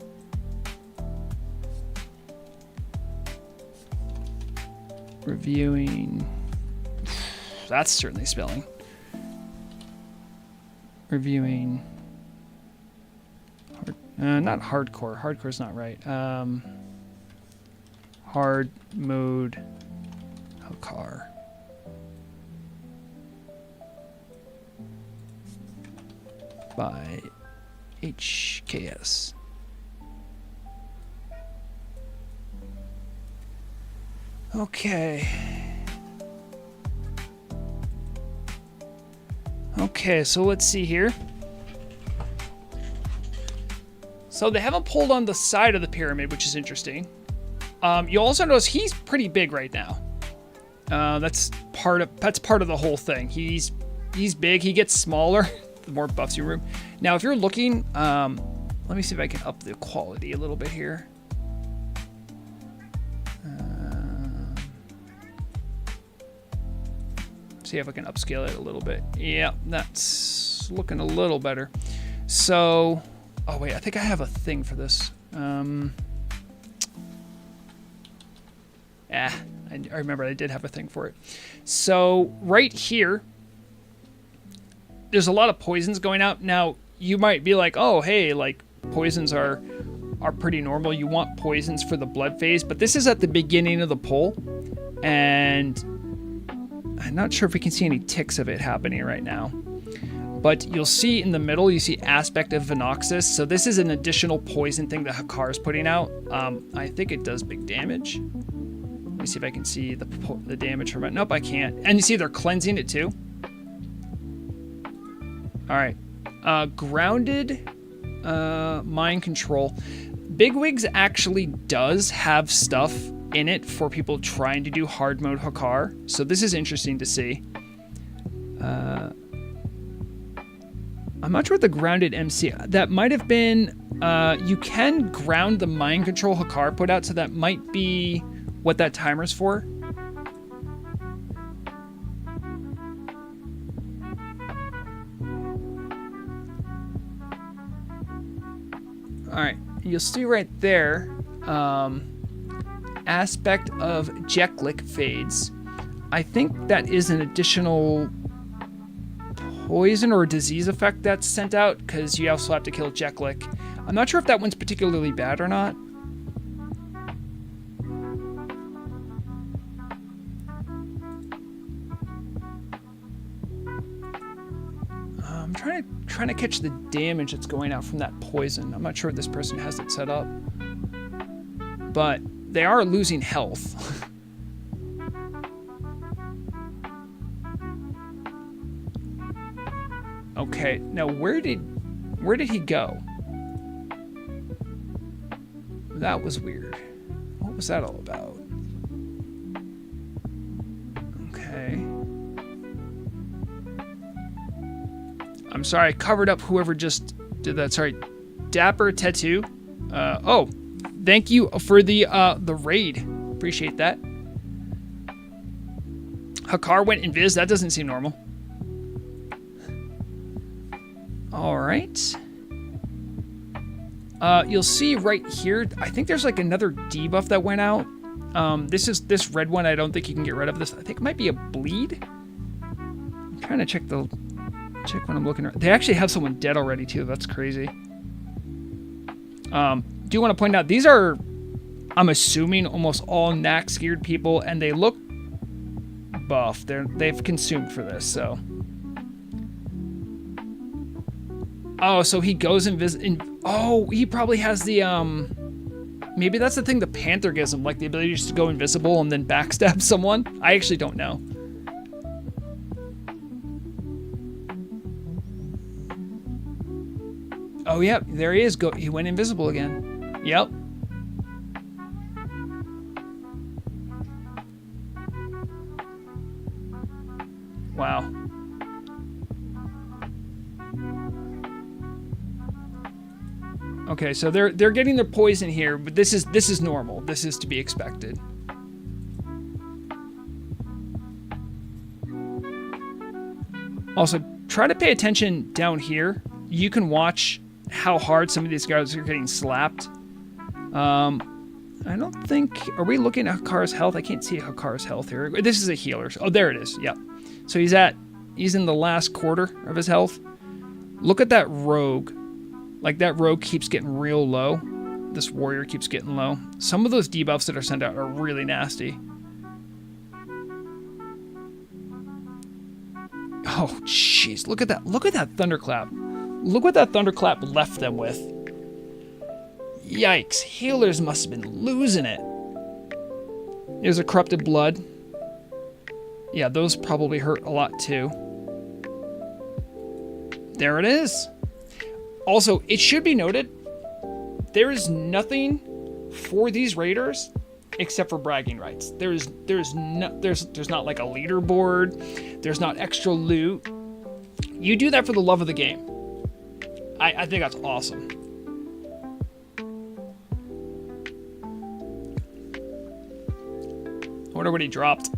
Reviewing. That's certainly spelling. Reviewing. Not hardcore. Hardcore's not right. Hard mode Hakar. By HKS. Okay. Okay, so let's see here. So they haven't pulled on the side of the pyramid, which is interesting. You'll also notice he's pretty big right now. That's part of the whole thing. He's big. He gets smaller the more buffs you remove. Now, if you're looking, let me see if I can up the quality a little bit here. See if I can upscale it a little bit. Yeah, that's looking a little better. So, oh wait, I think I have a thing for this. I remember I did have a thing for it. So right here, there's a lot of poisons going out. Now, you might be like, oh, hey, like poisons are pretty normal. You want poisons for the blood phase, but this is at the beginning of the pull, and I'm not sure if we can see any ticks of it happening right now. But you'll see in the middle, you see aspect of Venoxus. So this is an additional poison thing that Hakar is putting out. I think it does big damage. Let me see if I can see the damage from it. Nope, I can't. And you see they're cleansing it too. All right. Grounded mind control. Bigwigs actually does have stuff in it for people trying to do hard mode Hakar. So this is interesting to see. I'm not sure what the grounded MC, that might have been, you can ground the mind control Hakar put out, so that might be what that timer's for. All right, you'll see right there, aspect of Jeklik fades. I think that is an additional poison or disease effect that's sent out, because you also have to kill Jeklik. I'm not sure if that one's particularly bad or not. I'm trying to catch the damage that's going out from that poison. I'm not sure if this person has it set up, but they are losing health. Okay, now where did he go? That was weird. What was that all about? Okay. I'm sorry, I covered up whoever just did that. Sorry. Dapper Tattoo. Oh, thank you for the raid. Appreciate that. Hakar went invis. That doesn't seem normal. All right. You'll see right here, I think there's like another debuff that went out. This red one, I don't think you can get rid of this. I think it might be a bleed. I'm trying to check when I'm looking. They actually have someone dead already too. That's crazy. Do want to point out, these are, I'm assuming, almost all Nax geared people, and they look buff. They've consumed for this, so. Oh, so he goes oh, he probably has the, maybe that's the thing the Panther gives him, like the ability just to go invisible and then backstab someone. I actually don't know. Oh, yep, there he is. He went invisible again. Yep. Okay, so they're getting their poison here, but this is normal. This is to be expected. Also, try to pay attention down here. You can watch how hard some of these guys are getting slapped. I don't think... Are we looking at Hakar's health? I can't see Hakar's health here. This is a healer. Oh, there it is. Yep. So he's in the last quarter of his health. Look at that rogue. Like, that rogue keeps getting real low. This warrior keeps getting low. Some of those debuffs that are sent out are really nasty. Oh, jeez. Look at that. Look at that thunderclap. Look what that thunderclap left them with. Yikes. Healers must have been losing it. There's a corrupted blood. Yeah, those probably hurt a lot too. There it is. Also, it should be noted, there is nothing for these raiders except for bragging rights. There's not like a leaderboard. There's not extra loot. You do that for the love of the game. I think that's awesome. I wonder what he dropped.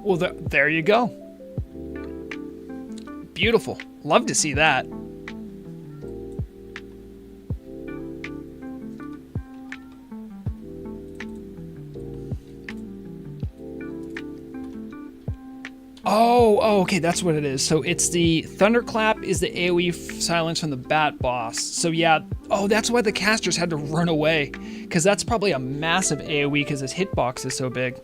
Well, there you go. Beautiful. Love to see that. Oh, okay, that's what it is. So it's the Thunderclap is the AoE silence from the Bat Boss. So yeah, oh, that's why the casters had to run away. Because that's probably a massive AoE because his hitbox is so big.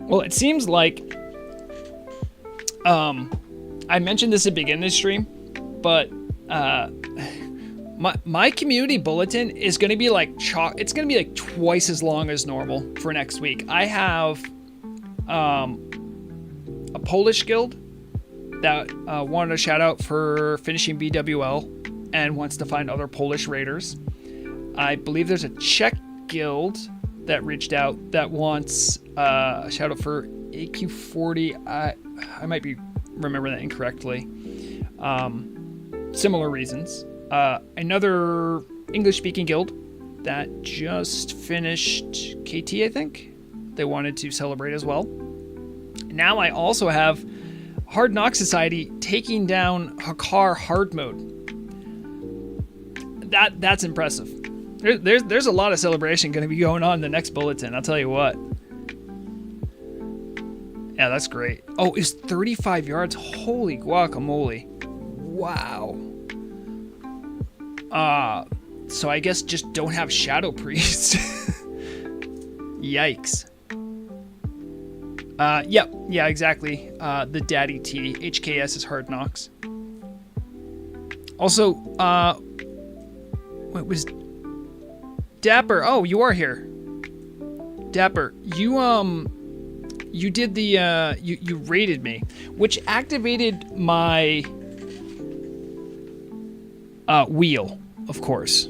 Well, it seems like, I mentioned this at the beginning of the stream, but my community bulletin is going to be like it's going to be like twice as long as normal for next week. I have a Polish guild that wanted a shout out for finishing BWL and wants to find other Polish raiders. I believe there's a Czech guild that reached out that wants a shout out for AQ40. I might be remembering that incorrectly. Similar reasons. Another English-speaking guild that just finished KT, I think. They wanted to celebrate as well. Now I also have Hard Knock Society taking down Hakar hard mode. That's impressive. There's a lot of celebration going to be going on in the next bulletin, I'll tell you what. Yeah, that's great. Oh, it's 35 yards. Holy guacamole. Wow. So I guess just don't have Shadow Priest. Yikes. Yeah, exactly. The Daddy T. HKS is Hard Knocks. Also, what was... Dapper, oh, you are here. Dapper, you did the, you raided me, which activated my, wheel, of course.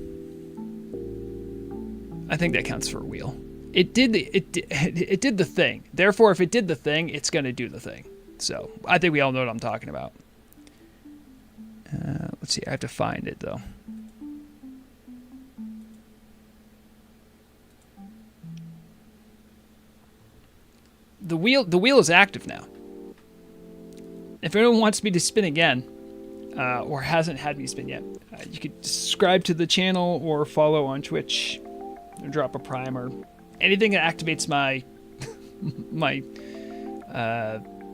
I think that counts for a wheel. It did the thing. Therefore, if it did the thing, it's gonna do the thing. So, I think we all know what I'm talking about. Let's see, I have to find it, though. The wheel is active now. If anyone wants me to spin again, or hasn't had me spin yet, you could subscribe to the channel or follow on Twitch, or drop a prime, or anything that activates my my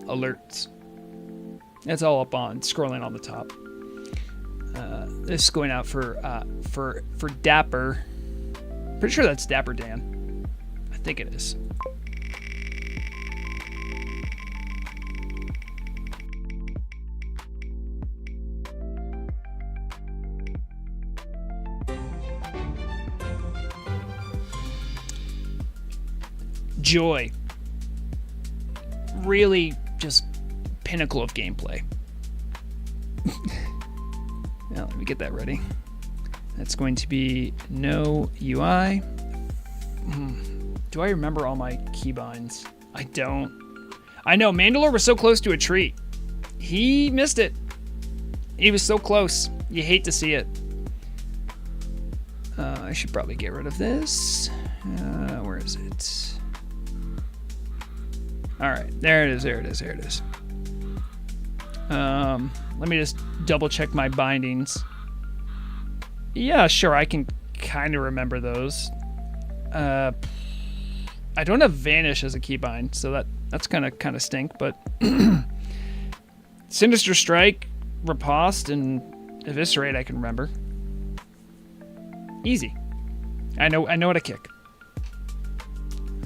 alerts. That's all up on scrolling on the top. This is going out for Dapper. Pretty sure that's Dapper Dan. I think it is. Joy. Really just pinnacle of gameplay. Now, let me get that ready. That's going to be no UI. Do I remember all my keybinds? I don't. I know, Mandalore was so close to a treat. He missed it. He was so close. You hate to see it. I should probably get rid of this. Where is it? All right, there it is, there it is, there it is. Let me just double check my bindings. Yeah, sure, I can kind of remember those. I don't have Vanish as a keybind, so that's kind of stink, but Sinister Strike, Riposte, and Eviscerate I can remember. Easy. I know what to kick.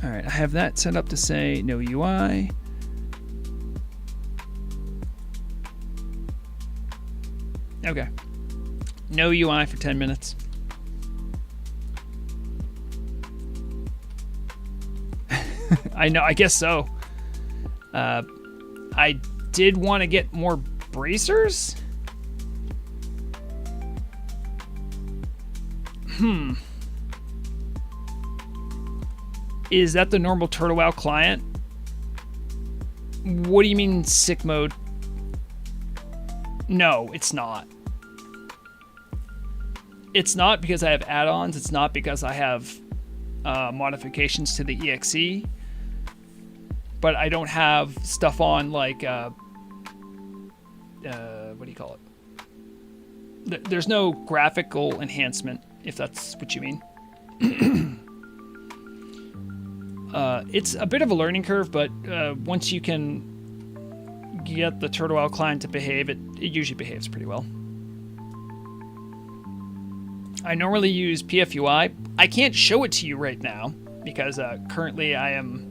All right, I have that set up to say no UI. Okay. No UI for 10 minutes. I know, I guess so. I did want to get more bracers. Is that the normal Turtle Wow client? What do you mean sick mode? No, it's not. It's not because I have add-ons. It's not because I have modifications to the EXE. But I don't have stuff on like, what do you call it? There's no graphical enhancement, if that's what you mean. It's a bit of a learning curve, but once you can get the Turtle Wow client to behave, it usually behaves pretty well. I normally use PFUI. I can't show it to you right now because currently I am...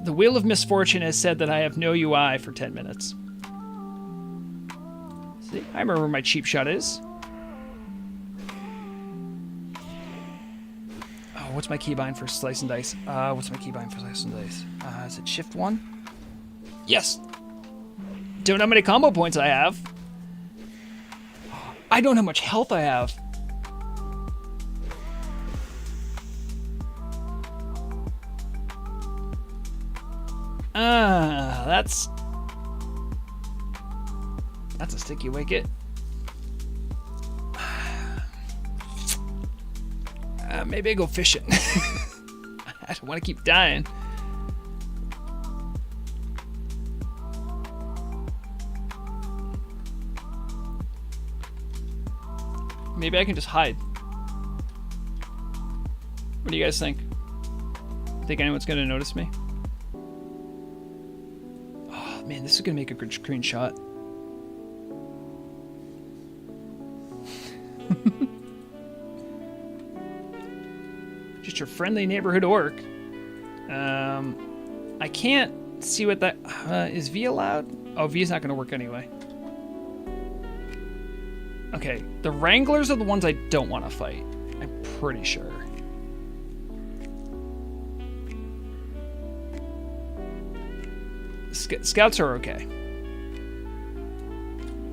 The Wheel of Misfortune has said that I have no UI for 10 minutes. See, I remember where my cheap shot is. Oh, what's my keybind for Slice and Dice? What's my keybind for Slice and Dice? Is it Shift 1? Yes! Don't know how many combo points I have. I don't know how much health I have. That's a sticky wicket. Maybe I go fishing. I don't want to keep dying. Maybe I can just hide. What do you guys think? Think anyone's gonna notice me? Oh man, this is gonna make a good screenshot. Just your friendly neighborhood orc. I can't see what that is. V allowed? Oh, V is not gonna work anyway. Okay, the Wranglers are the ones I don't want to fight. I'm pretty sure. Scouts are okay.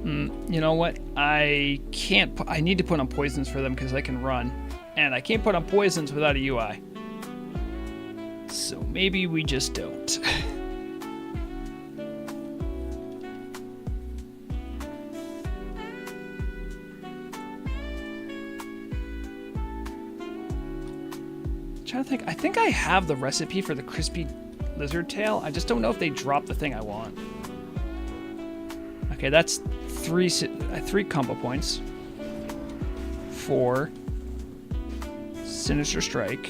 You know what? I can't. I need to put on poisons for them because they can run, and I can't put on poisons without a UI. So maybe we just don't. Trying to think. I think I have the recipe for the crispy lizard tail. I just don't know if they drop the thing I want. Okay, that's three combo points. 4 Sinister Strike.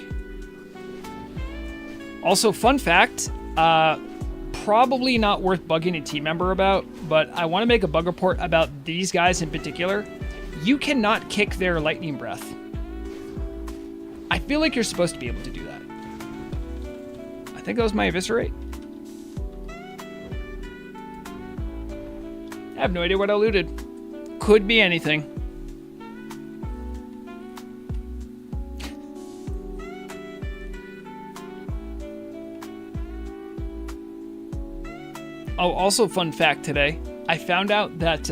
Also, fun fact, probably not worth bugging a team member about, but I want to make a bug report about these guys in particular. You cannot kick their lightning breath. I feel like you're supposed to be able to do that. I think that was my Eviscerate. I have no idea what I looted. Could be anything. Oh, also fun fact today. I found out that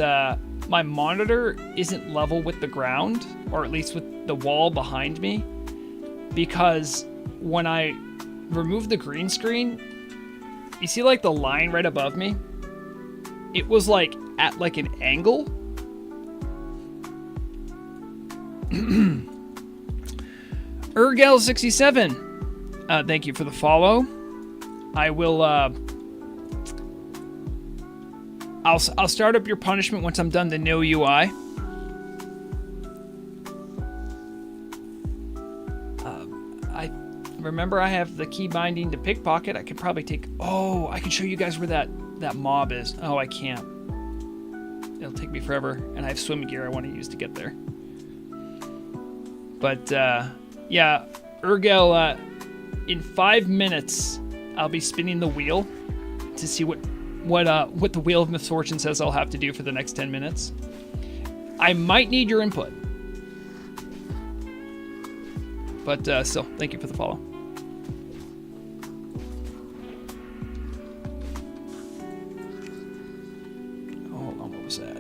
my monitor isn't level with the ground, or at least with the wall behind me, because when I remove the green screen, you see like the line right above me? It was like at like an angle. Urgel67, thank you for the follow. I will, I'll start up your punishment once I'm done the no UI. I remember I have the key binding to pickpocket. I could probably take, oh, I can show you guys where that mob is. Oh, I can't. It'll take me forever, and I have swim gear I want to use to get there. But, yeah, Urgel, in 5 minutes, I'll be spinning the wheel to see what the Wheel of Misfortune says I'll have to do for the next 10 minutes. I might need your input. But, still, thank you for the follow. Hold on, what was that?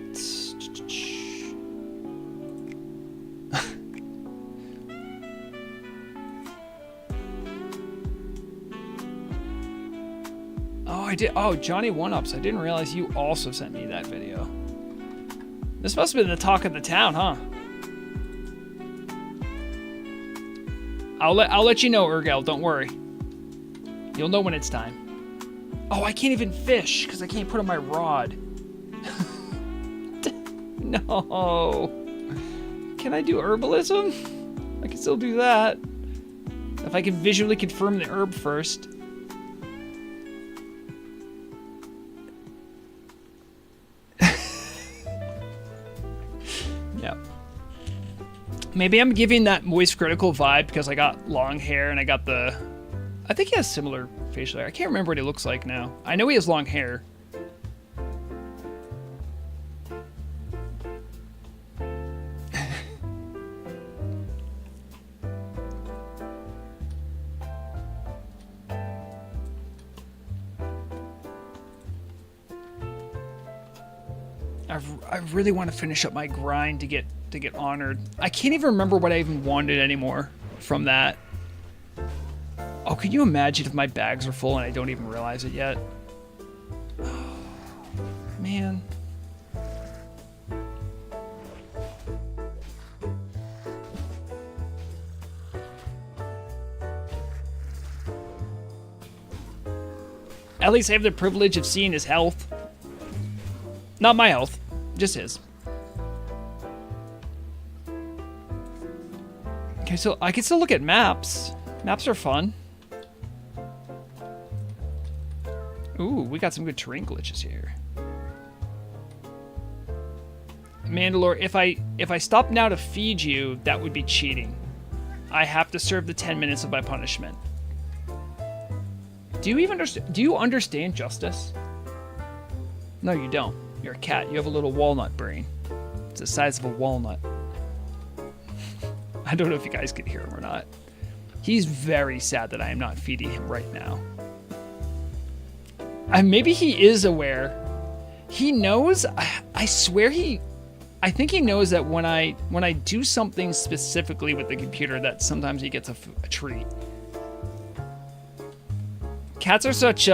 Oh, I did. Oh, Johnny One-Ups. I didn't realize you also sent me that video. This must have been the talk of the town, huh? I'll let you know, Urgel. Don't worry. You'll know when it's time. Oh, I can't even fish because I can't put on my rod. No. Can I do herbalism? I can still do that. If I can visually confirm the herb first. Yeah. Maybe I'm giving that Moist Critical vibe because I got long hair and I got the... I think he has similar facial hair. I can't remember what he looks like now. I know he has long hair. I really want to finish up my grind to get honored. I can't even remember what I even wanted anymore from that. Oh, could you imagine if my bags are full and I don't even realize it yet? Oh, man. At least I have the privilege of seeing his health. Not my health, just his. Okay, so I can still look at maps. Maps are fun. Ooh, we got some good terrain glitches here. Mandalore, if I stop now to feed you, that would be cheating. I have to serve the 10 minutes of my punishment. Do you understand justice? No, you don't. You're a cat. You have a little walnut brain. It's the size of a walnut. I don't know if you guys can hear him or not. He's very sad that I am not feeding him right now. Maybe he is aware. He knows. I swear I think he knows that when I do something specifically with the computer, that sometimes he gets a treat. Cats are such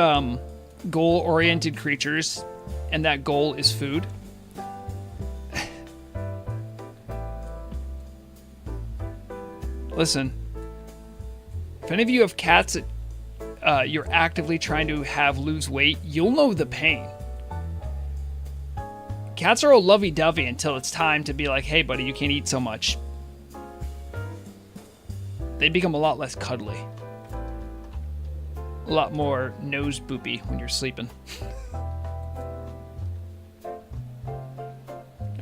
goal-oriented creatures, and that goal is food. Listen, if any of you have cats that you're actively trying to have lose weight, you'll know the pain. Cats are all lovey-dovey until it's time to be like, hey, buddy, you can't eat so much. They become a lot less cuddly. A lot more nose boopy when you're sleeping.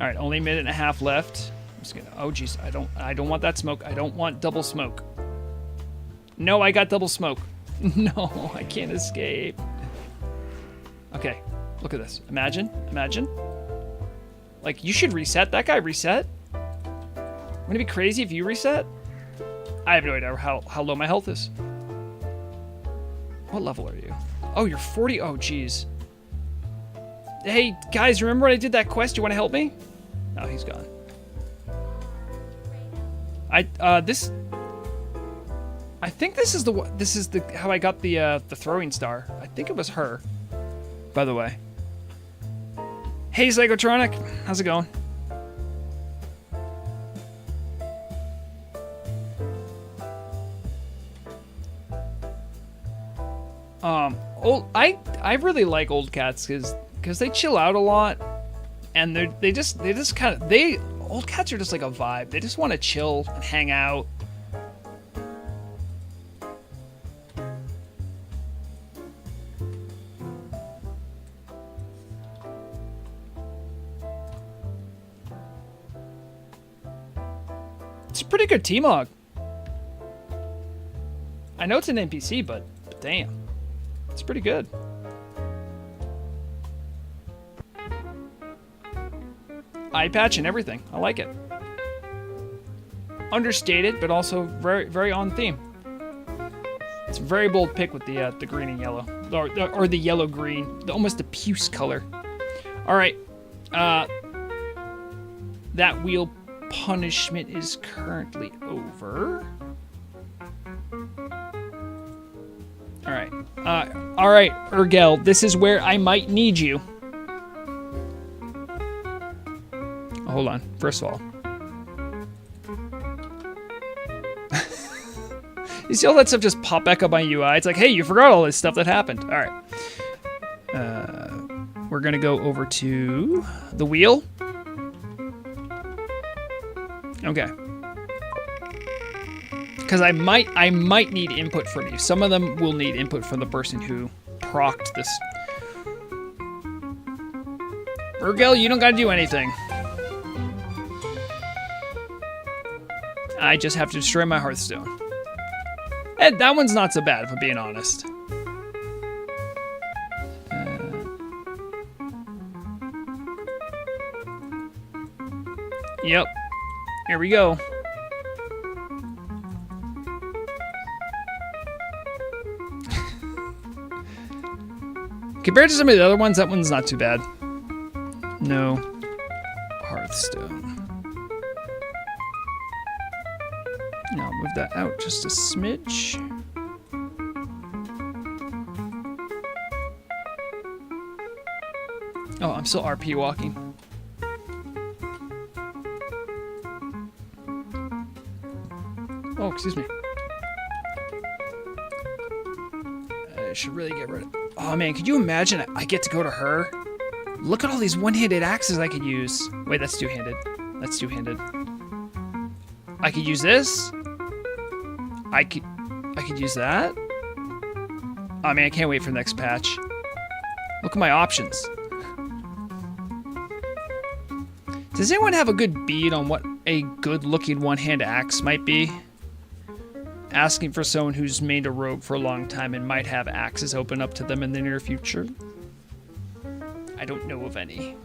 All right, only a minute and a half left. I'm just gonna. Oh, geez, I don't want that smoke. I don't want double smoke. No, I got double smoke. No, I can't escape. Okay, look at this. Imagine. Like, you should reset. That guy reset. Wouldn't it be crazy if you reset? I have no idea how low my health is. What level are you? Oh, you're 40. Oh, geez. Hey, guys, remember when I did that quest? You want to help me? Oh, he's gone. I think this is how I got the throwing star. I think it was her. By the way. Hey, Psychotronic, how's it going? I really like old cats because they chill out a lot, and old cats are just like a vibe. They just want to chill and hang out. It's a pretty good T-Mog. I know it's an NPC, but damn, it's pretty good. Eye patch and everything. I like it. Understated, but also very, very on theme. It's a very bold pick with the green and yellow, or the yellow green, almost the puce color. All right, that wheel punishment is currently over. All right, Urgel, this is where I might need you. Hold on. First of all, you see all that stuff just pop back up on UI. It's like, hey, you forgot all this stuff that happened. All right. We're gonna go over to the wheel. Okay. Because I might need input from you. Some of them will need input from the person who procced this. Urgel, you don't gotta do anything. I just have to destroy my Hearthstone. And that one's not so bad, if I'm being honest. Yep. Here we go. Compared to some of the other ones, that one's not too bad. No. Hearthstone. Now move that out just a smidge. Oh, I'm still RP walking. Oh, excuse me. I should really get rid of... Oh man, could you imagine I get to go to her? Look at all these one-handed axes I could use. Wait, that's two-handed. That's two-handed. I could use this. I could use that. Oh man, I can't wait for the next patch. Look at my options. Does anyone have a good bead on what a good-looking one-hand axe might be? Asking for someone who's made a rogue for a long time and might have axes open up to them in the near future. I don't know of any.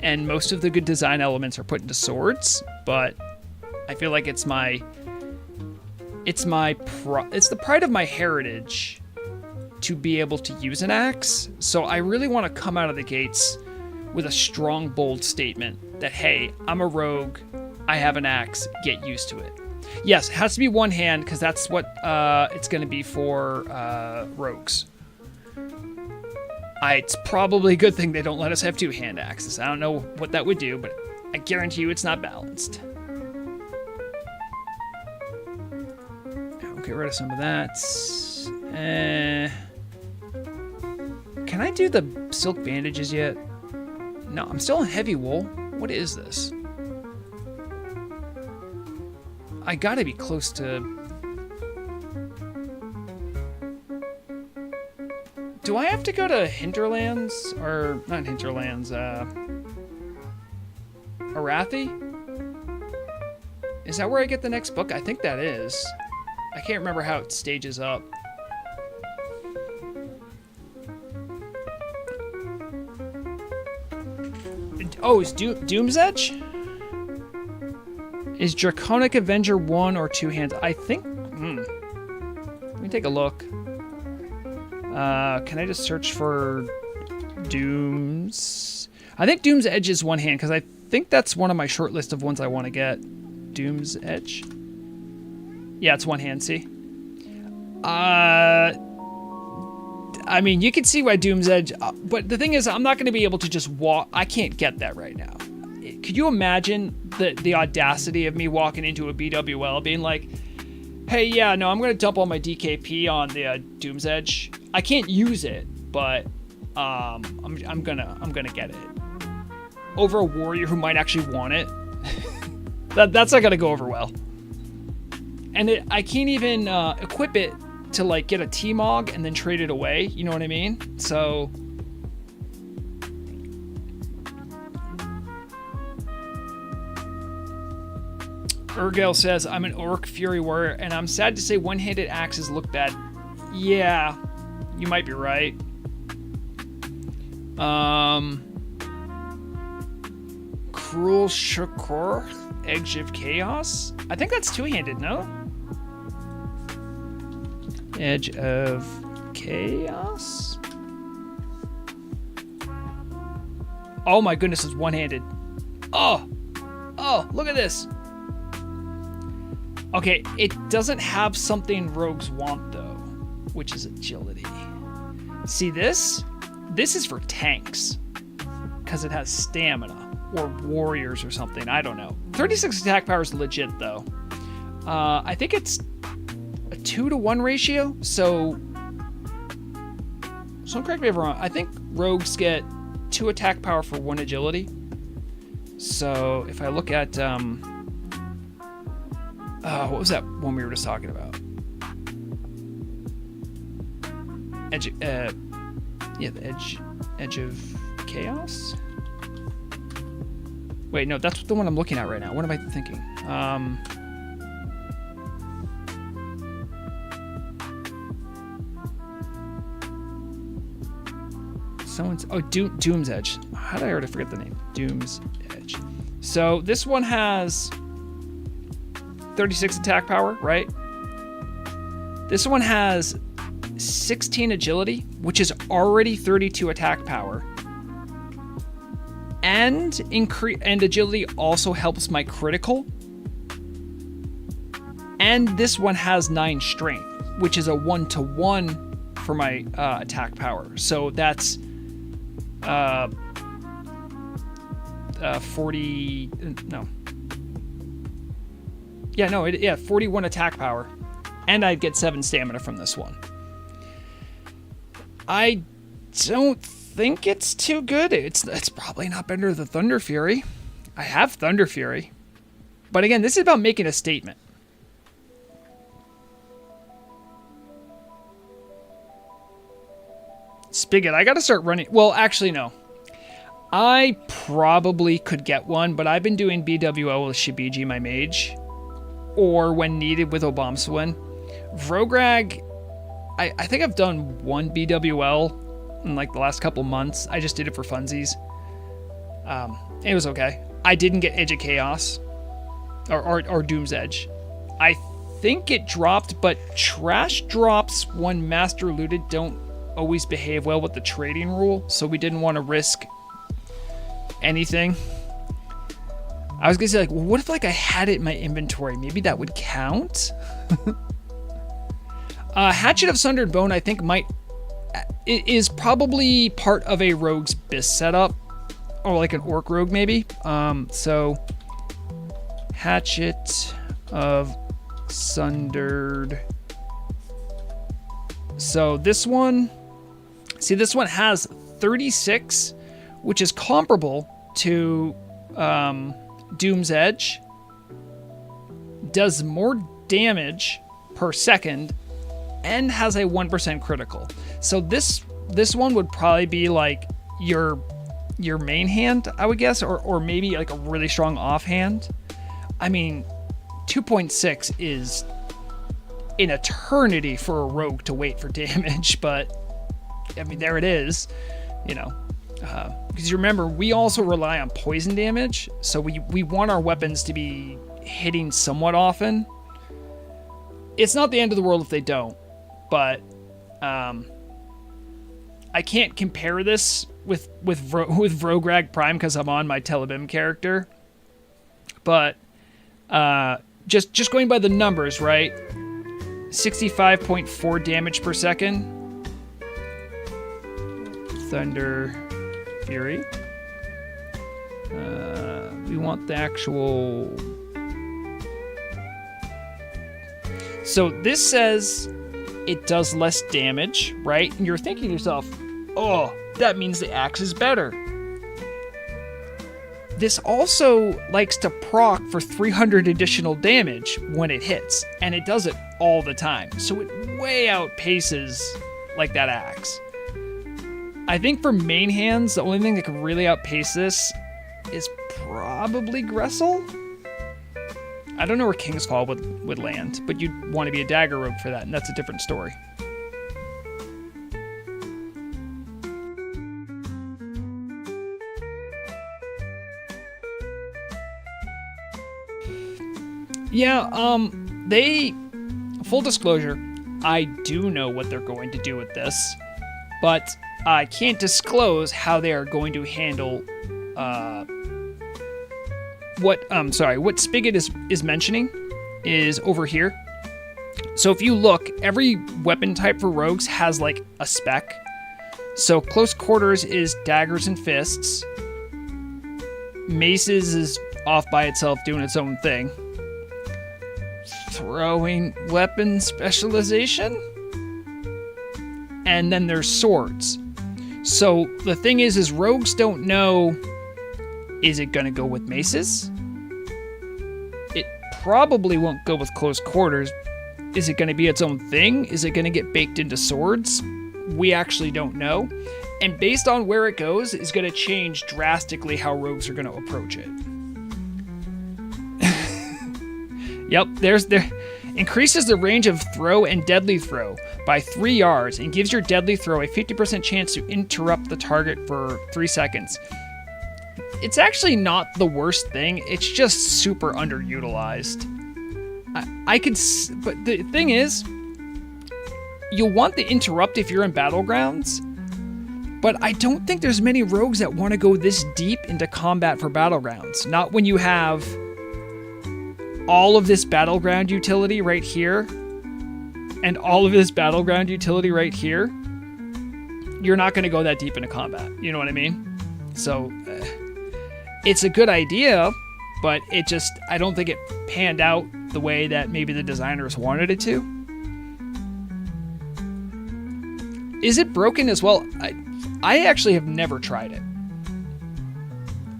And most of the good design elements are put into swords, but I feel like it's the pride of my heritage to be able to use an axe. So I really want to come out of the gates with a strong, bold statement that, hey, I'm a rogue, I have an axe, get used to it. Yes, it has to be one hand because that's what it's going to be for rogues. It's probably a good thing they don't let us have two-hand axes. I don't know what that would do, but I guarantee you it's not balanced. I'll get rid of some of that. Can I do the silk bandages yet? No, I'm still in heavy wool. What is this? I gotta be close to... Do I have to go to Hinterlands? Or, not Hinterlands, Arathi? Is that where I get the next book? I think that is. I can't remember how it stages up. Oh, is Doom's Edge? Is Draconic Avenger one or two hands? I think... Let me take a look. Can I just search for Doom's... I think Doom's Edge is one hand, because I think that's one of my short list of ones I want to get. Doom's Edge. Yeah, it's one hand, see? I mean, you can see why Doom's Edge, but the thing is, I'm not going to be able to just walk. I can't get that right now. Could you imagine the audacity of me walking into a BWL being like, hey, yeah, no, I'm going to dump all my DKP on the Doom's Edge. I can't use it, but I'm gonna get it over a warrior who might actually want it. That's not gonna go over well. And I can't even equip it to like get a T-Mog and then trade it away. You know what I mean? So Urgale says, I'm an Orc Fury Warrior, and I'm sad to say one-handed axes look bad. Yeah, you might be right. Cruel Shakor, Edge of Chaos? I think that's two-handed, no? Edge of Chaos? Oh my goodness, it's one-handed. Oh, look at this. Okay, it doesn't have something rogues want though, which is agility. See this? This is for tanks, because it has stamina, or warriors or something, I don't know. 36 attack power is legit though. I think it's a 2-to-1 ratio, so don't correct me if I'm wrong. I think rogues get 2 attack power for 1 agility. So if I look at, what was that one we were just talking about? The Edge of Chaos? Wait, no, that's the one I'm looking at right now. What am I thinking? Doom's Edge. How did I already forget the name? Doom's Edge. So this one has 36 attack power, right? This one has 16 agility, which is already 32 attack power. And agility also helps my critical. And this one has 9 strength, which is a 1-to-1 for my attack power. So that's 40. No. Yeah, no, 41 attack power. And I'd get 7 stamina from this one. I don't think it's too good. It's probably not better than Thunder Fury. I have Thunder Fury. But again, this is about making a statement. Spigot, I gotta start running. Well, actually, no. I probably could get one, but I've been doing BWO with Shibiji, my mage. Or when needed with Obamswin. Vrograg, I think I've done 1 BWL in like the last couple months. I just did it for funsies. It was okay. I didn't get Edge of Chaos or Doom's Edge. I think it dropped, but trash drops when master looted don't always behave well with the trading rule, so we didn't want to risk anything. I was gonna say, like, well, what if like I had it in my inventory? Maybe that would count. Hatchet of Sundered Bone, I think is probably part of a rogue's Bis setup, or like an orc rogue maybe. So Hatchet of Sundered. So this one, see, this one has 36, which is comparable to Doom's Edge. Does more damage per second and has a 1% critical. So this one would probably be like your main hand, I would guess, or maybe like a really strong offhand. I mean, 2.6 is an eternity for a rogue to wait for damage, but I mean, there it is, you know. Because you remember, we also rely on poison damage, so we want our weapons to be hitting somewhat often. It's not the end of the world if they don't, but I can't compare this with Vrograg Prime because I'm on my Telebim character. But just going by the numbers, right? 65.4 damage per second. Thunder Fury. We want the actual... So this says it does less damage, right? And you're thinking to yourself, oh, that means the axe is better. This also likes to proc for 300 additional damage when it hits, and it does it all the time. So it way outpaces like that axe. I think for main hands, the only thing that can really outpace this is probably Gressel. I don't know where King's Call would land, but you'd want to be a dagger rogue for that, and that's a different story. Yeah, full disclosure, I do know what they're going to do with this, but I can't disclose how they are going to handle, what Spigot is mentioning is over here. So if you look, every weapon type for rogues has like a spec. So close quarters is daggers and fists. Maces is off by itself doing its own thing. Throwing weapon specialization. And then there's swords. So the thing is rogues don't know, is it going to go with maces? It probably won't go with close quarters. Is it going to be its own thing? Is it going to get baked into swords? We actually don't know. And based on where it goes is going to change drastically how rogues are going to approach it. Yep, there increases the range of throw and deadly throw by 3 yards and gives your deadly throw a 50% chance to interrupt the target for 3 seconds. It's actually not the worst thing. It's just super underutilized. But the thing is, you'll want the interrupt if you're in battlegrounds, but I don't think there's many rogues that want to go this deep into combat for battlegrounds. Not when you have all of this battleground utility right here and all of this battleground utility right here. You're not going to go that deep into combat. You know what I mean? So it's a good idea, but I don't think it panned out the way that maybe the designers wanted it to. Is it broken as well? I actually have never tried it.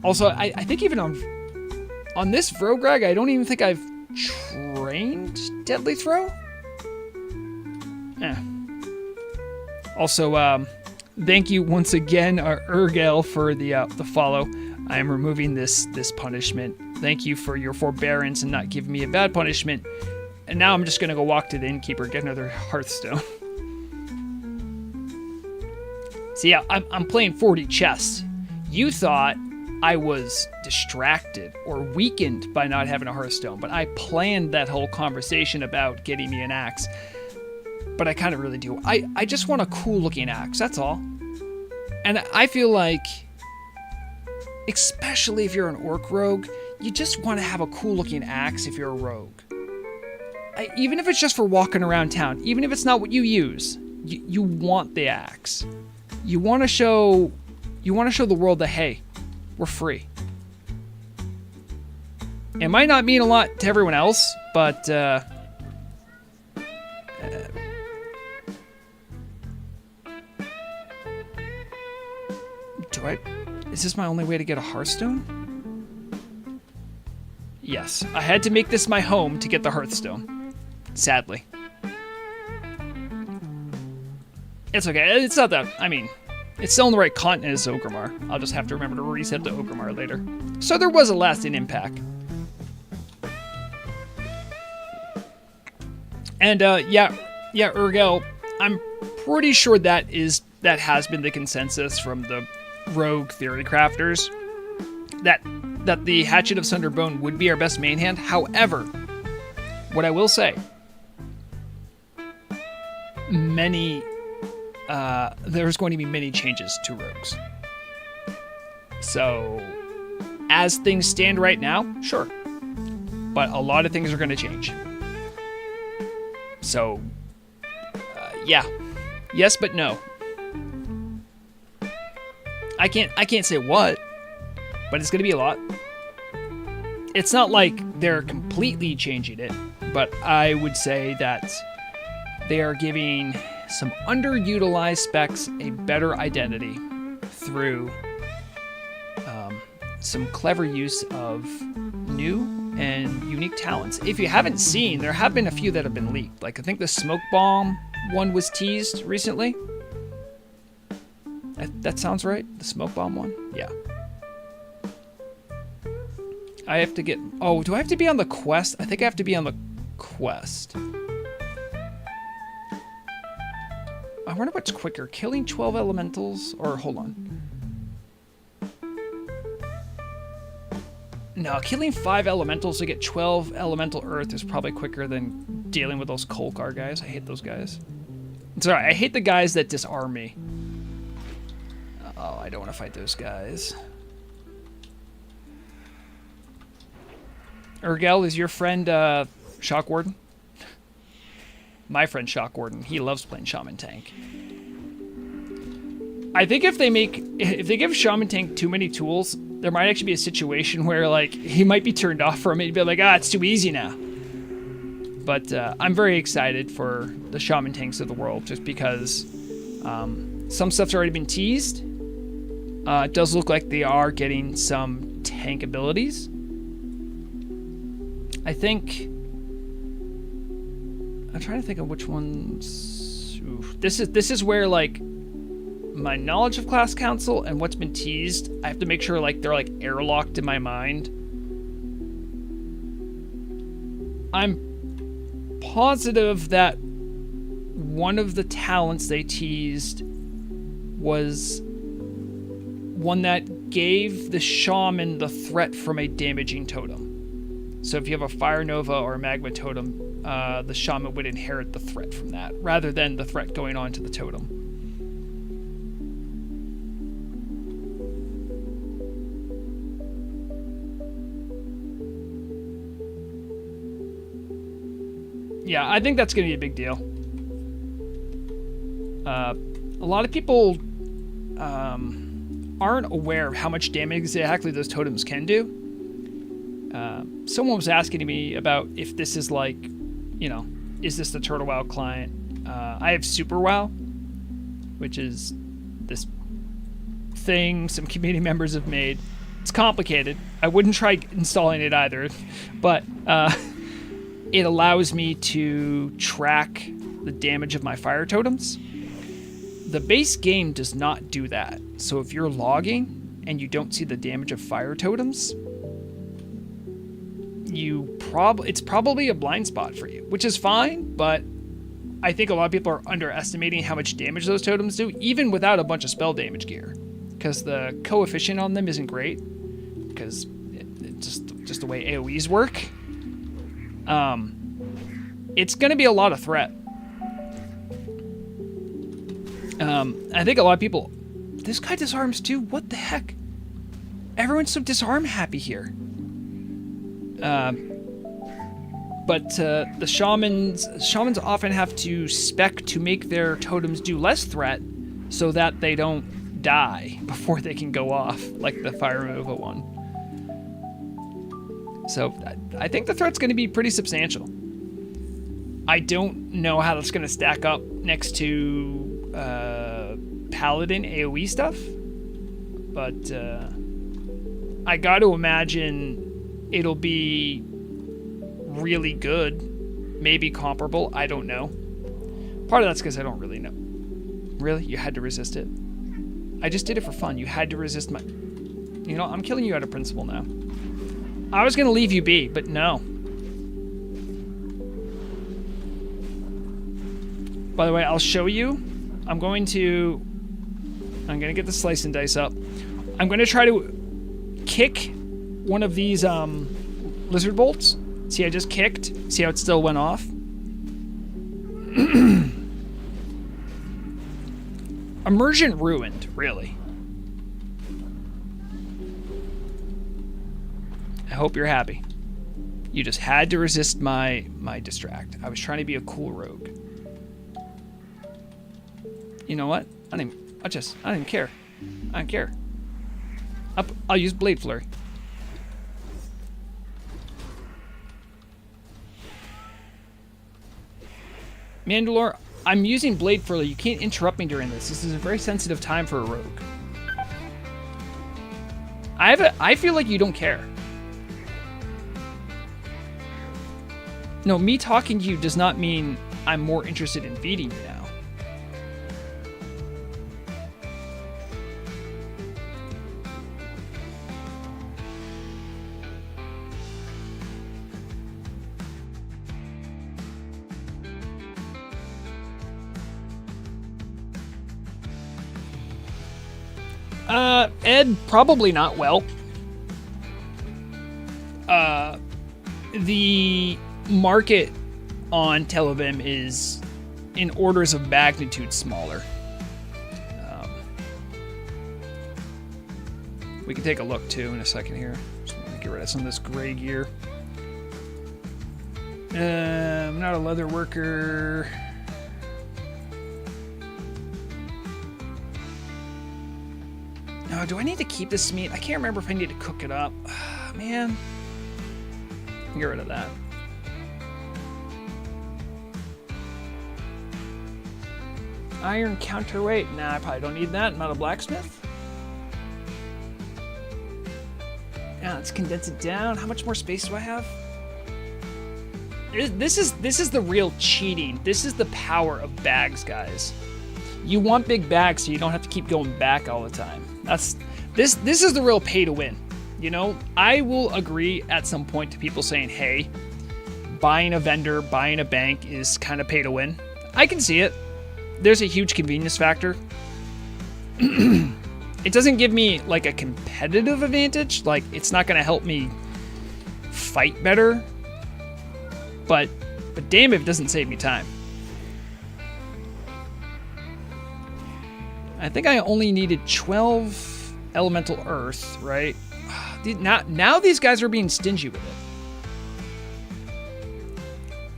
Also, I think even on this Vrograg, I don't even think I've trained Deadly Throw. Also, thank you once again, Urgel, for the follow. I am removing this punishment. Thank you for your forbearance and not giving me a bad punishment. And now I'm just going to go walk to the innkeeper, get another Hearthstone. See, yeah, I'm playing 40 chess. You thought I was distracted or weakened by not having a Hearthstone, but I planned that whole conversation about getting me an axe. But I kind of really do. I just want a cool looking axe, that's all. And I feel like, especially if you're an orc rogue, you just want to have a cool looking axe if you're a rogue. Even if it's just for walking around town, even if it's not what you use, you want the axe. You want to show the world that, hey, we're free. It might not mean a lot to everyone else, but is this my only way to get a Hearthstone? Yes, I had to make this my home to get the Hearthstone. Sadly. It's okay. It's not that. I mean, it's still on the right continent as Orgrimmar. I'll just have to remember to reset to Orgrimmar later. So there was a lasting impact. And yeah, Urgel, I'm pretty sure that has been the consensus from the rogue theory crafters, that the Hatchet of Sunderbone would be our best main hand. However, what I will say, there's going to be many changes to rogues. So, as things stand right now, sure. But a lot of things are going to change. So, yeah. Yes, but no. I can't say what, but it's going to be a lot. It's not like they're completely changing it, but I would say that they are giving some underutilized specs a better identity through some clever use of new and unique talents. If you haven't seen, there have been a few that have been leaked. Like I think the smoke bomb one was teased recently. That sounds right? The smoke bomb one? Yeah. I have to get... Oh, do I have to be on the quest? I think I have to be on the quest. I wonder what's quicker, killing 12 elementals or... Hold on. No, killing 5 elementals to get 12 elemental earth is probably quicker than dealing with those Kolkar guys. I hate those guys. Sorry, I hate the guys that disarm me. Oh, I don't want to fight those guys. Urgel, is your friend Shock Warden? My friend Shock Warden. He loves playing Shaman Tank. I think if they give Shaman Tank too many tools, there might actually be a situation where like he might be turned off from it. He'd be like, it's too easy now. But I'm very excited for the Shaman Tanks of the world, just because some stuff's already been teased. It does look like they are getting some tank abilities. I think... I'm trying to think of which ones... Oof. This is where, like, my knowledge of Class Council and what's been teased, I have to make sure, like, they're, like, airlocked in my mind. I'm positive that one of the talents they teased was one that gave the shaman the threat from a damaging totem. So if you have a fire nova or a magma totem, the shaman would inherit the threat from that, rather than the threat going on to the totem. Yeah, I think that's going to be a big deal. A lot of people aren't aware of how much damage exactly those totems can do. Someone was asking me about if this is like, you know, is this the Turtle WoW client? I have Super WoW, which is this thing some community members have made. It's complicated. I wouldn't try installing it either, but it allows me to track the damage of my fire totems. The base game does not do that. So if you're logging and you don't see the damage of fire totems, it's probably a blind spot for you, which is fine, but I think a lot of people are underestimating how much damage those totems do, even without a bunch of spell damage gear, because the coefficient on them isn't great, because it's just the way AoEs work. It's going to be a lot of threat. I think a lot of people... This guy disarms too? What the heck? Everyone's so disarm happy here. But the shamans often have to spec to make their totems do less threat so that they don't die before they can go off, like the Fire Removal one. So I think the threat's going to be pretty substantial. I don't know how that's going to stack up next to Paladin AoE stuff, but I got to imagine it'll be really good, maybe comparable. I don't know. Part of that's because I don't really know. Really? You had to resist it? I just did it for fun. You had to resist my... You know, I'm killing you out of principle now. I was going to leave you be, but no. By the way, I'll show you. I'm going to get the slice and dice up. I'm going to try to kick one of these lizard bolts. See, I just kicked. See how it still went off? Immersion ruined, really. hope you're happy. You just had to resist my distract. I was trying to be a cool rogue. You know what? I don't even care. I don't care. I'll use Blade Flurry. Mandalore, I'm using Blade Flurry. You can't interrupt me during this. This is a very sensitive time for a rogue. I feel like you don't care. No, me talking to you does not mean I'm more interested in feeding you now. Ed, probably not well. The market on Televim is in orders of magnitude smaller. We can take a look too in a second here. Just want to get rid of some of this gray gear. I'm not a leather worker. Now, do I need to keep this meat? I can't remember if I need to cook it up. Man. Get rid of that. Iron counterweight. Nah, I probably don't need that. I'm not a blacksmith. Yeah, let's condense it down. How much more space do I have? This is the real cheating. This is the power of bags, guys. You want big bags so you don't have to keep going back all the time. This is the real pay to win. You know, I will agree at some point to people saying, hey, buying a vendor, buying a bank is kind of pay to win. I can see it. There's a huge convenience factor. It doesn't give me like a competitive advantage. Like, it's not going to help me fight better. But damn if it doesn't save me time. I think I only needed 12 elemental earth, right? Now these guys are being stingy with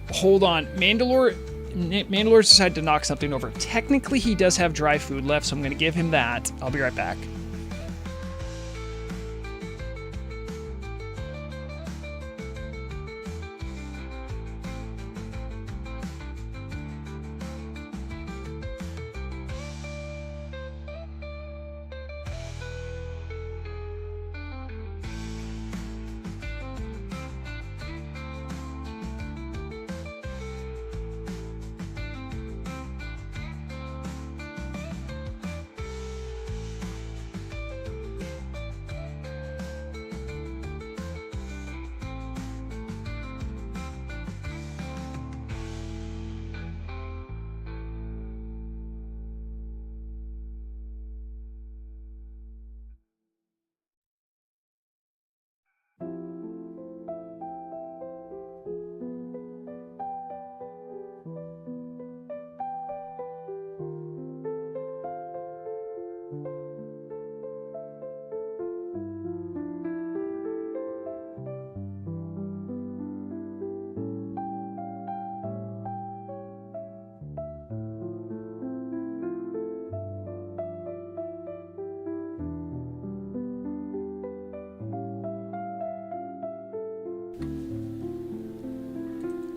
it. Hold on. Mandalore's decided to knock something over. Technically, he does have dry food left, so I'm going to give him that. I'll be right back.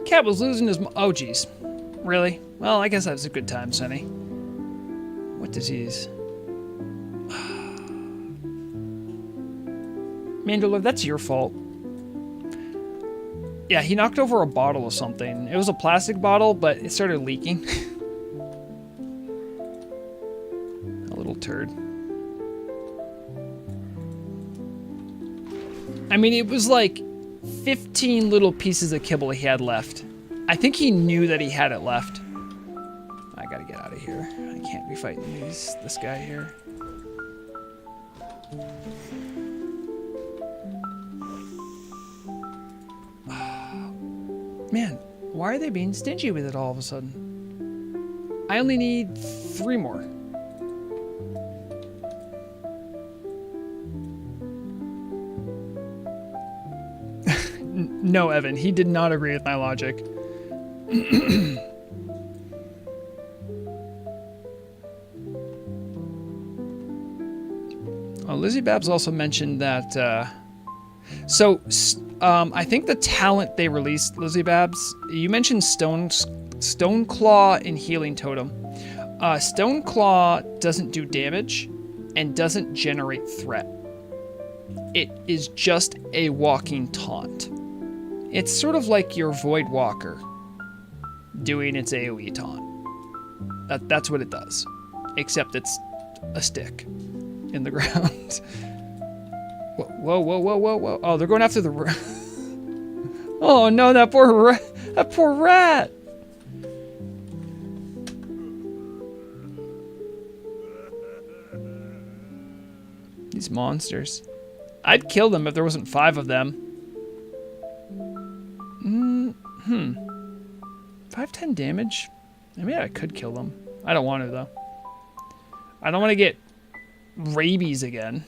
Cat was losing his... Oh, geez. Really? Well, I guess that was a good time, Sonny. What disease? Mandalore, that's your fault. Yeah, he knocked over a bottle of something. It was a plastic bottle, but it started leaking. A little turd. I mean, it was like 15 little pieces of kibble he had left. I think he knew that he had it left. I gotta get out of here. I can't be fighting this guy here. Man, why are they being stingy with it all of a sudden? I only need 3 more. No, Evan, he did not agree with my logic. Oh, Lizzie Babs also mentioned that. I think the talent they released, Lizzie Babs, you mentioned Stone Claw and Healing Totem. Stone Claw doesn't do damage and doesn't generate threat. It is just a walking taunt. It's sort of like your Void Walker doing its AoE taunt. That's what it does. Except it's a stick in the ground. Whoa, whoa, whoa, whoa, whoa. Oh, they're going after the rat. Oh no, that poor rat. That poor rat. These monsters. I'd kill them if there wasn't 5 of them. 510 damage? I mean, I could kill them. I don't want to, though. I don't want to get rabies again.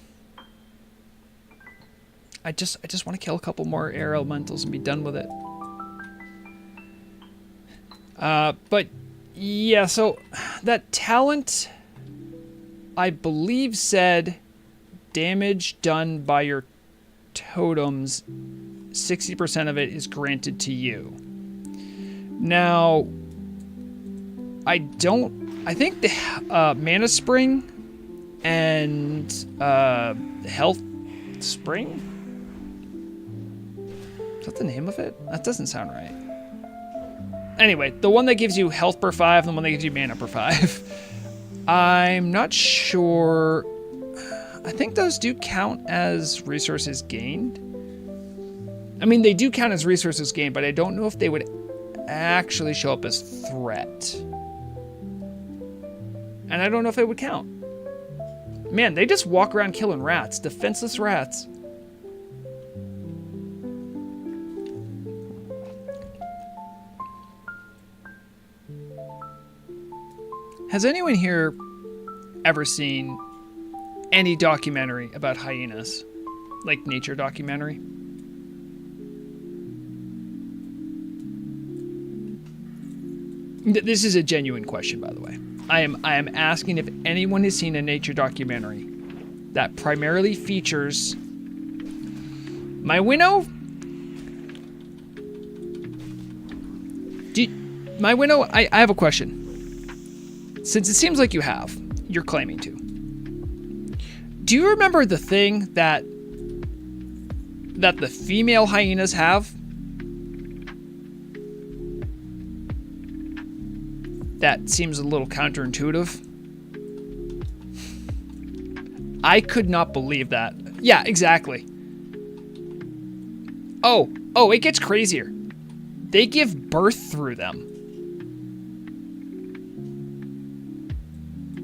I just want to kill a couple more air elementals and be done with it. But yeah, so that talent, I believe, said damage done by your totems, 60% of it is granted to you. Now, I think the Mana Spring and Health Spring? Is that the name of it? That doesn't sound right. Anyway, the one that gives you health per 5 and the one that gives you mana per 5. I'm not sure. I think those do count as resources gained. I mean, they do count as resources gained, but I don't know if they would actually show up as threat. And I don't know if it would count. Man, they just walk around killing rats. Defenseless rats. Has anyone here ever seen any documentary about hyenas? Like nature documentary? This is a genuine question, by the way. I am asking if anyone has seen a nature documentary that primarily features my winnow. I have a question. Since it seems like you have, you're claiming to. Do you remember the thing that the female hyenas have? That seems a little counterintuitive. I could not believe that. Yeah, exactly. Oh, it gets crazier. They give birth through them.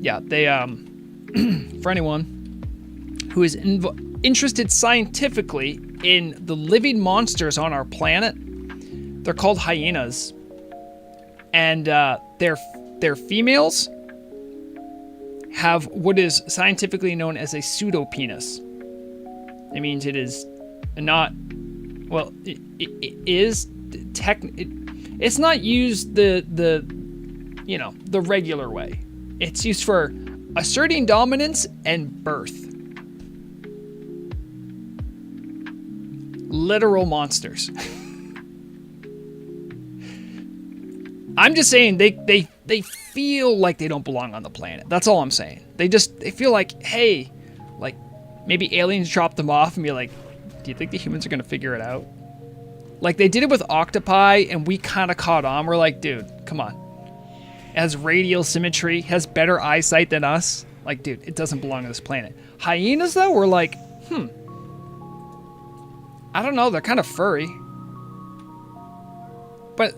Yeah, they, for anyone who is interested scientifically in the living monsters on our planet, they're called hyenas. And their females have what is scientifically known as a pseudopenis. It means it is not, well, it is it's not used the regular way. It's used for asserting dominance and birth. Literal monsters. I'm just saying they feel like they don't belong on the planet. That's all I'm saying. They feel like, hey, like maybe aliens dropped them off and be like, do you think the humans are gonna figure it out? Like they did it with octopi and we kind of caught on. We're like, dude, come on. It has radial symmetry, has better eyesight than us. Like, dude, it doesn't belong on this planet. Hyenas, though, we're like, I don't know, they're kind of furry. But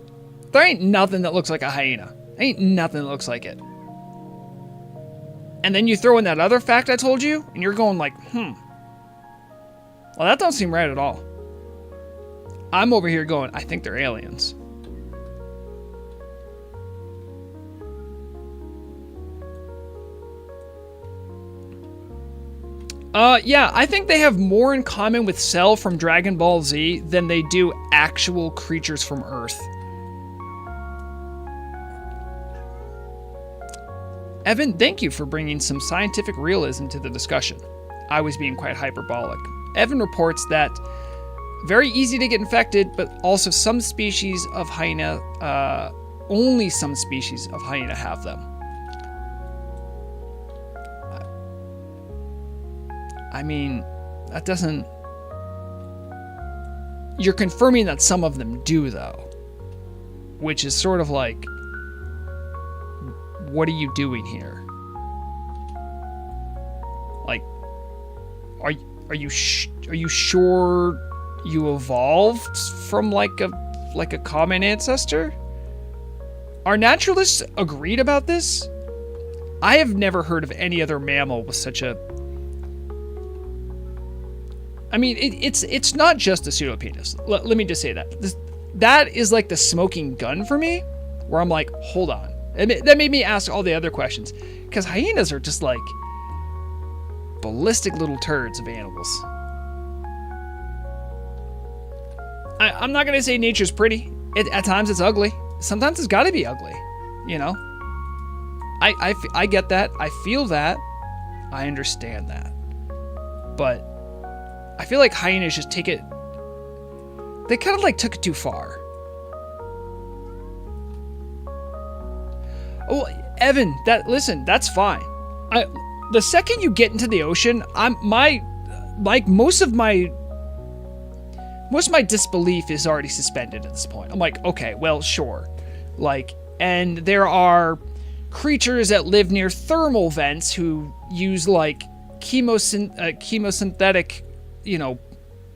there ain't nothing that looks like a hyena. Ain't nothing that looks like it. And then you throw in that other fact I told you, and you're going like, well, that don't seem right at all. I'm over here going, I think they're aliens. Yeah, I think they have more in common with Cell from Dragon Ball Z than they do actual creatures from Earth. Evan, thank you for bringing some scientific realism to the discussion. I was being quite hyperbolic. Evan reports that very easy to get infected, but also some species of hyena, only some species of hyena have them. I mean, that doesn't... You're confirming that some of them do, though. Which is sort of like... What are you doing here? Like... Are you sure you evolved from like a common ancestor? Are naturalists agreed about this? I have never heard of any other mammal with such a... I mean, it's not just a pseudopenis. Let me just say that. That is like the smoking gun for me, where I'm like, hold on. That made me ask all the other questions. Because hyenas are just like ballistic little turds of animals. I'm not going to say nature's pretty. At times it's ugly. Sometimes it's got to be ugly. You know? I get that. I feel that. I understand that. But I feel like hyenas just take it... They kind of like took it too far. Oh, Evan, listen, that's fine. The second you get into the ocean, most of my disbelief is already suspended at this point. I'm like, okay, well, sure. Like, and there are creatures that live near thermal vents who use like chemosynthetic,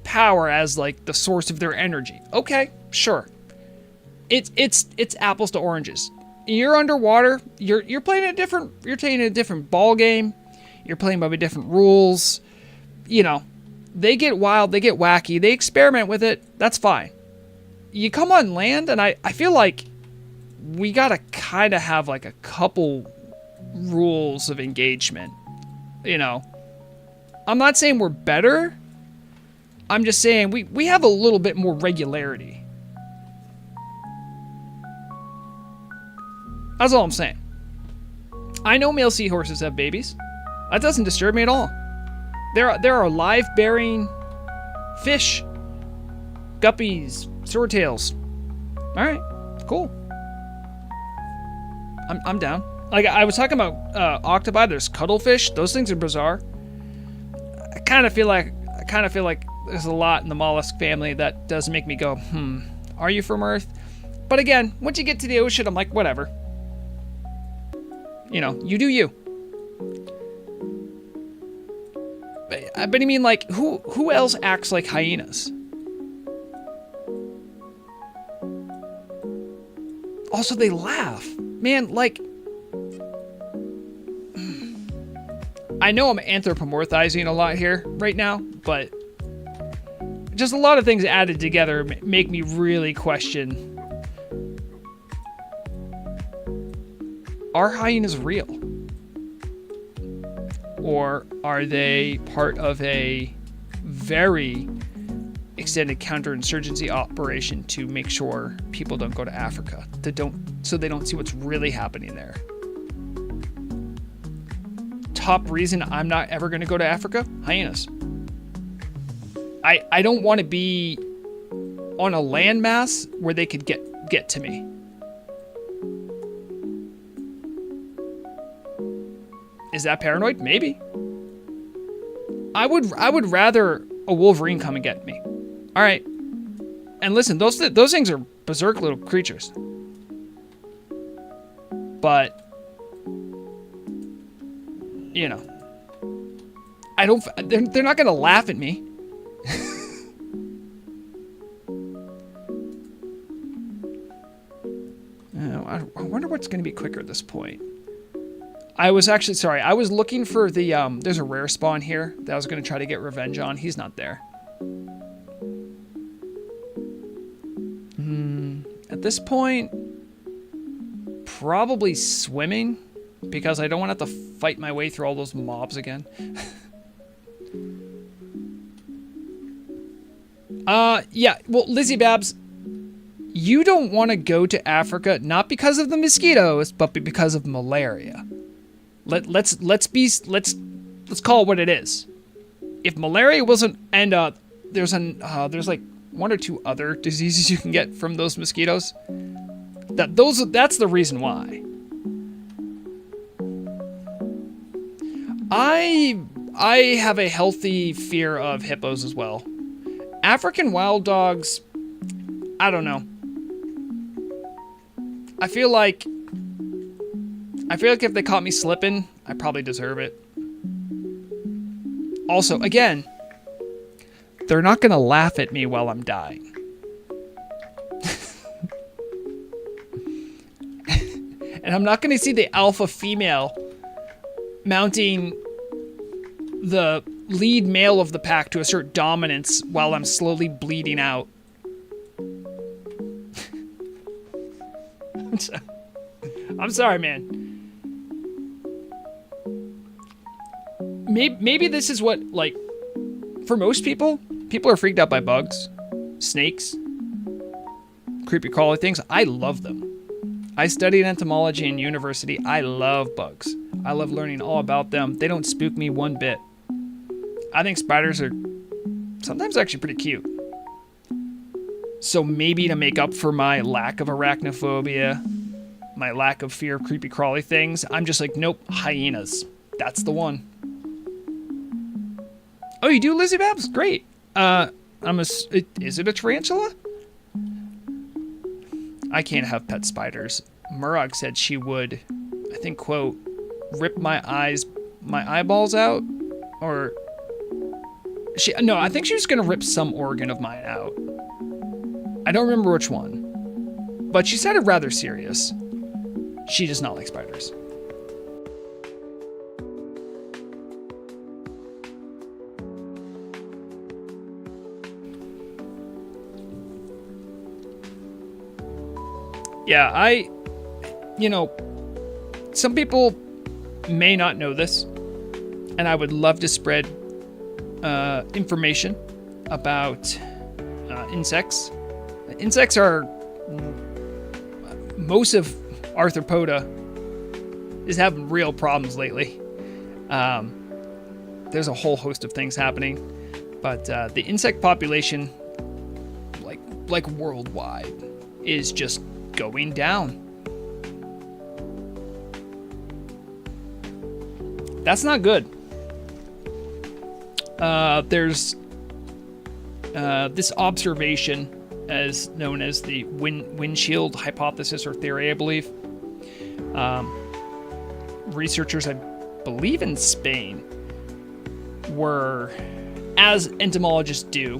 power as like the source of their energy. Okay, sure. It's apples to oranges. You're underwater. You're playing a different ball game. You're playing by different rules. They get wild, they get wacky, they experiment with it. That's fine. You come on land, and I feel like we gotta kind of have like a couple rules of engagement. I'm not saying we're better. I'm just saying we have a little bit more regularity. That's all I'm saying. I know male seahorses have babies. That doesn't disturb me at all. There are live-bearing fish, guppies, swordtails. All right, cool. I'm down. Like I was talking about octopi. There's cuttlefish. Those things are bizarre. I kind of feel like there's a lot in the mollusk family that does make me go, are you from Earth? But again, once you get to the ocean, I'm like, whatever. You do you. But I mean, like, who else acts like hyenas? Also, they laugh. Man, like... I know I'm anthropomorphizing a lot here right now, but... just a lot of things added together make me really question... Are hyenas real? Or are they part of a very extended counterinsurgency operation to make sure people don't go to Africa, so they don't see what's really happening there? Top reason I'm not ever going to go to Africa? Hyenas. I don't want to be on a landmass where they could get to me. Is that paranoid? Maybe. I would rather a wolverine come and get me. All right. And listen, those things are berserk little creatures. But they're not going to laugh at me. I wonder what's going to be quicker at this point. I was looking for the, there's a rare spawn here that I was going to try to get revenge on. He's not there. At this point, probably swimming, because I don't want to have to fight my way through all those mobs again. Yeah. Well, Lizzie Babs, you don't want to go to Africa not because of the mosquitoes, but because of malaria. Let's call it what it is. If malaria wasn't, and there's like one or two other diseases you can get from those mosquitoes. That's the reason why. I have a healthy fear of hippos as well. African wild dogs, I don't know. I feel like if they caught me slipping, I probably deserve it. Also, again, they're not gonna laugh at me while I'm dying. And I'm not gonna see the alpha female mounting the lead male of the pack to assert dominance while I'm slowly bleeding out. I'm sorry, man. Maybe this is what, like, for most people are freaked out by bugs, snakes, creepy crawly things. I love them. I studied entomology in university. I love bugs. I love learning all about them. They don't spook me one bit. I think spiders are sometimes actually pretty cute. So maybe to make up for my lack of arachnophobia, my lack of fear of creepy crawly things, I'm just like, nope, hyenas. That's the one. Oh, you do, Lizzie Babs? Great. Is it a tarantula? I can't have pet spiders. Murag said she would, I think, quote, rip my eyeballs out, or I think she was gonna rip some organ of mine out. I don't remember which one, but she sounded rather serious. She does not like spiders. Yeah, some people may not know this, and I would love to spread information about insects. Insects are, most of arthropoda is having real problems lately. There's a whole host of things happening, but the insect population, like worldwide, is just going down. That's not good. There's this observation, as known as the windshield hypothesis or theory, I believe. Researchers, I believe in Spain, were, as entomologists do,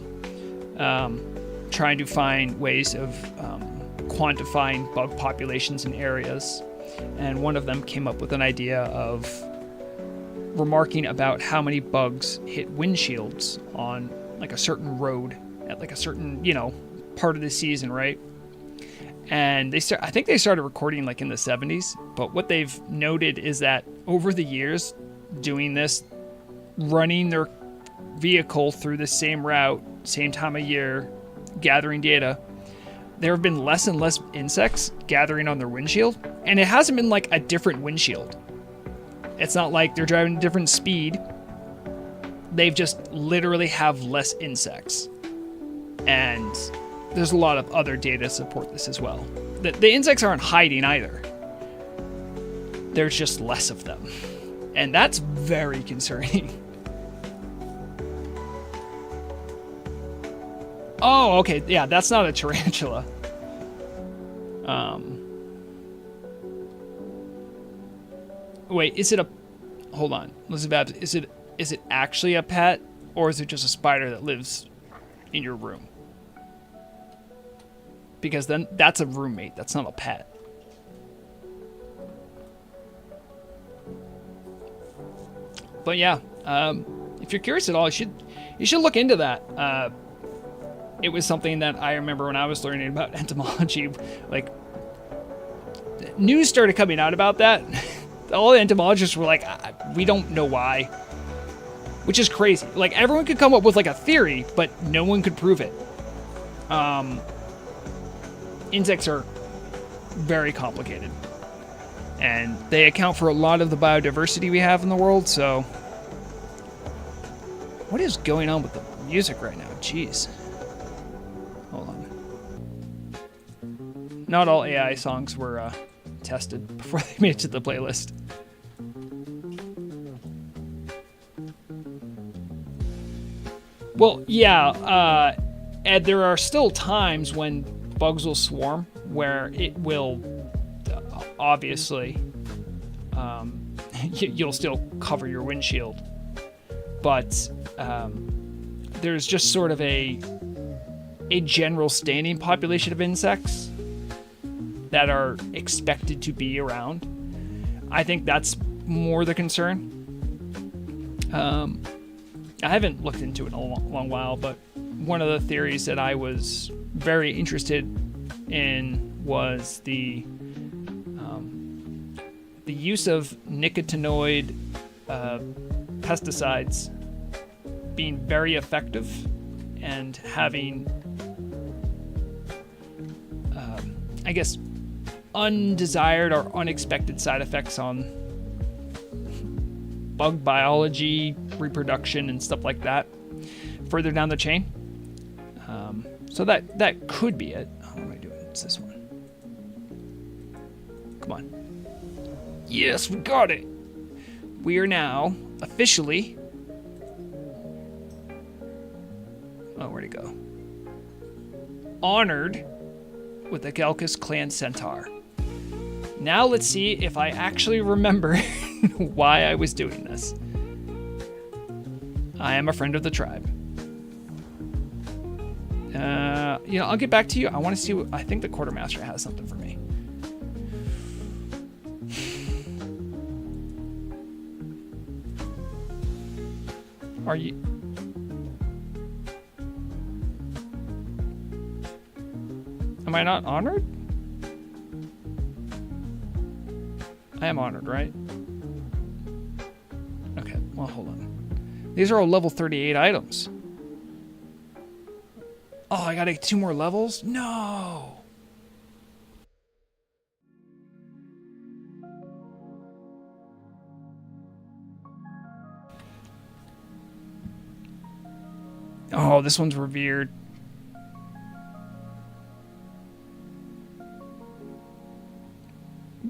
trying to find ways of quantifying bug populations in areas. And one of them came up with an idea of remarking about how many bugs hit windshields on like a certain road at like a certain, part of the season, right? And I think they started recording like in the 70s, but what they've noted is that over the years doing this, running their vehicle through the same route, same time of year, gathering data, there have been less and less insects gathering on their windshield, and it hasn't been like a different windshield. It's not like they're driving a different speed. They've just literally have less insects. And there's a lot of other data to support this as well. The insects aren't hiding either. There's just less of them. And that's very concerning. Oh, okay. Yeah, that's not a tarantula. Wait, is it a... Hold on. Elizabeth, is it actually a pet? Or is it just a spider that lives in your room? Because then that's a roommate. That's not a pet. But yeah, if you're curious at all, you should look into that. It was something that I remember when I was learning about entomology. Like, news started coming out about that. All the entomologists were like, we don't know why. Which is crazy. Like, everyone could come up with like a theory, but no one could prove it. Insects are very complicated, and they account for a lot of the biodiversity we have in the world. So, what is going on with the music right now? Jeez. Hold on. Not all AI songs were tested before they made it to the playlist. Well, yeah, and there are still times when bugs will swarm where it will obviously you'll still cover your windshield, but there's just sort of a general standing population of insects that are expected to be around. I think that's more the concern. I haven't looked into it in a long while, but one of the theories that I was very interested in was the use of nicotinoid pesticides being very effective and having, I guess, undesired or unexpected side effects on bug biology, reproduction, and stuff like that further down the chain. So that could be it. What am I doing? It's this one. Come on. Yes, we got it. We are now officially... Oh, where'd it go? Honored with the Galcus Clan Centaur. Now let's see if I actually remember why I was doing this. I am a friend of the tribe. I'll get back to you. I want to see what... I think the Quartermaster has something for me. Are you... Am I not honored? I am honored, right? Okay, well, hold on. These are all level 38 items. Oh, I gotta get 2 more levels? No! Oh, this one's revered.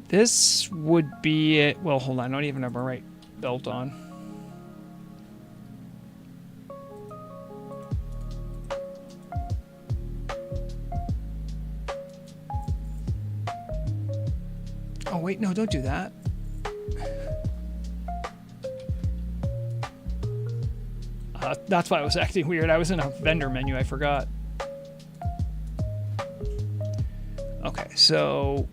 This would be it. Well, hold on. I don't even have my right belt on. Oh, wait. No, don't do that. That's why I was acting weird. I was in a vendor menu. I forgot. Okay, so...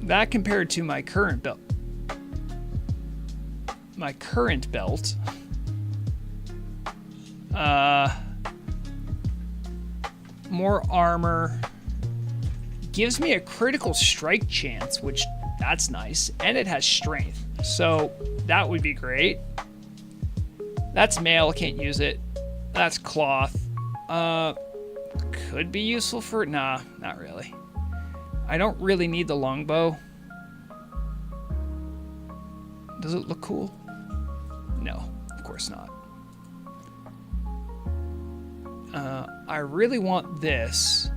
that compared to my current belt. My current belt. More armor. Gives me a critical strike chance, which that's nice. And it has strength. So that would be great. That's mail, can't use it. That's cloth. Could be useful for... Nah, not really. I don't really need the longbow. Does it look cool? No, of course not. I really want this.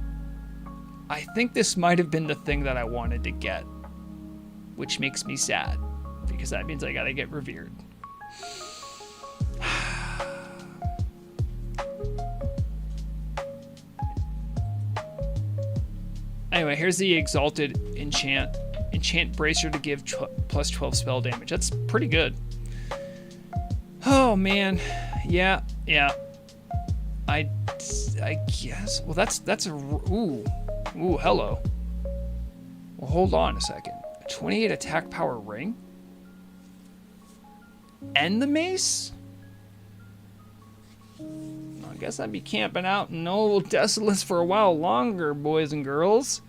I think this might have been the thing that I wanted to get, which makes me sad, because that means I gotta get revered. Anyway, here's the Exalted Enchant. Enchant Bracer to give plus 12 spell damage. That's pretty good. Oh, man. Yeah. I guess. Well, that's a... Ooh, hello. Well, hold on a second. 28 attack power ring? And the mace? I guess I'd be camping out in old Desolace for a while longer, boys and girls.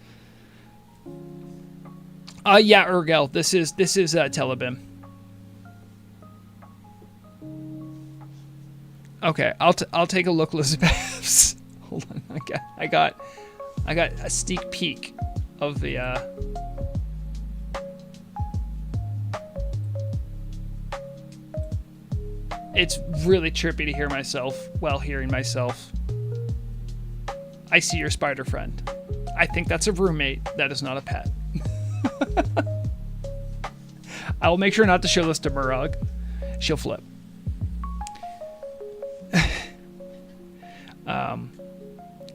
Yeah, Urgel. This is Telebim. Okay, I'll take a look, Elizabeth. Hold on, I got a sneak peek of the. It's really trippy to hear myself while hearing myself. I see your spider friend. I think that's a roommate. That is not a pet. I will make sure not to show this to Murag. She'll flip.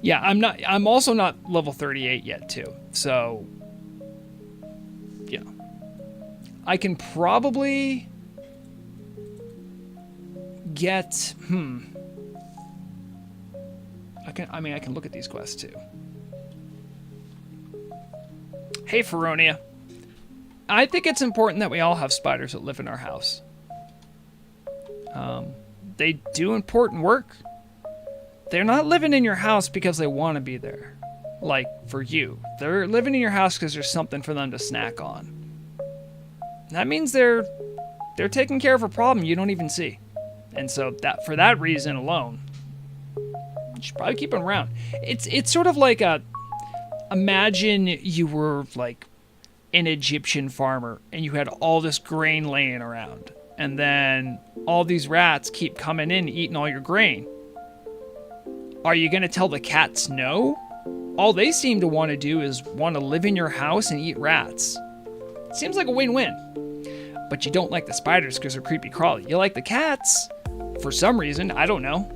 Yeah, I'm also not level 38 yet too. So yeah. I can probably get I can look at these quests too. Hey Feronia. I think it's important that we all have spiders that live in our house. They do important work. They're not living in your house because they want to be there. Like, for you. They're living in your house because there's something for them to snack on. That means they're taking care of a problem you don't even see. And so that for that reason alone, you should probably keep them around. It's sort of like imagine you were like an Egyptian farmer and you had all this grain laying around. And then all these rats keep coming in eating all your grain. Are you going to tell the cats no? All they seem to want to do is want to live in your house and eat rats. Seems like a win-win. But you don't like the spiders because they're creepy crawly. You like the cats for some reason. I don't know.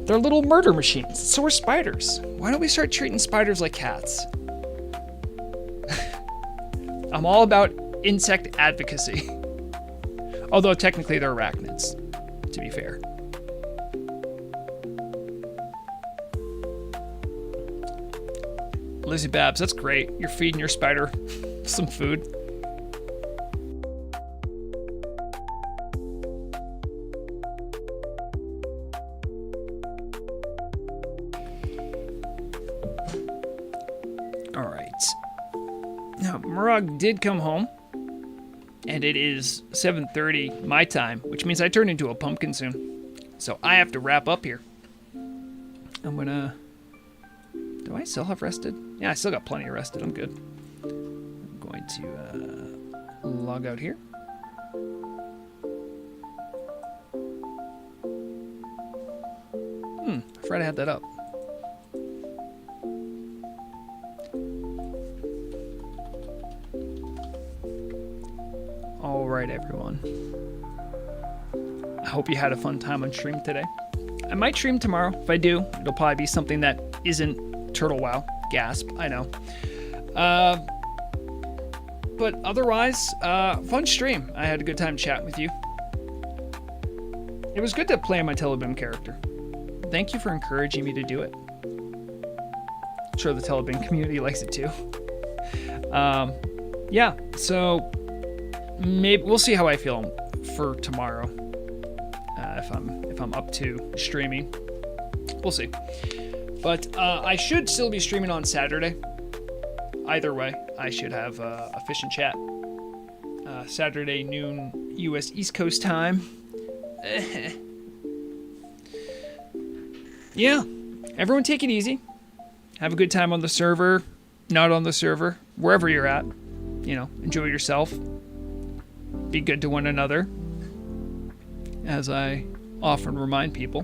They're little murder machines. So are spiders. Why don't we start treating spiders like cats? I'm all about insect advocacy. Although technically they're arachnids, to be fair. Lizzie Babs, that's great. You're feeding your spider some food. All right. Now, Murag did come home, and it is 7:30 my time, which means I turn into a pumpkin soon. So I have to wrap up here. I'm gonna... Do I still have rested? Yeah, I still got plenty of rested. I'm good. I'm going to log out here. I forgot I had that up. All right, everyone. I hope you had a fun time on stream today. I might stream tomorrow. If I do, it'll probably be something that isn't Turtle WoW. Gasp, I know. But otherwise, fun stream. I had a good time chatting with you. It was good to play my Telebim character. Thank you for encouraging me to do it. I'm sure the Telebim community likes it too. Yeah, so maybe we'll see how I feel for tomorrow. If I'm up to streaming, we'll see. But I should still be streaming on Saturday. Either way, I should have a fish and chat. Saturday noon U.S. East Coast time. Yeah, everyone take it easy. Have a good time on the server, not on the server, wherever you're at. You know, enjoy yourself. Be good to one another. As I often remind people,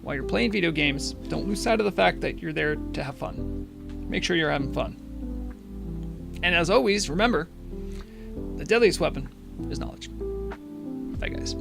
while you're playing video games, don't lose sight of the fact that you're there to have fun. Make sure you're having fun. And as always, remember, the deadliest weapon is knowledge. Bye, guys.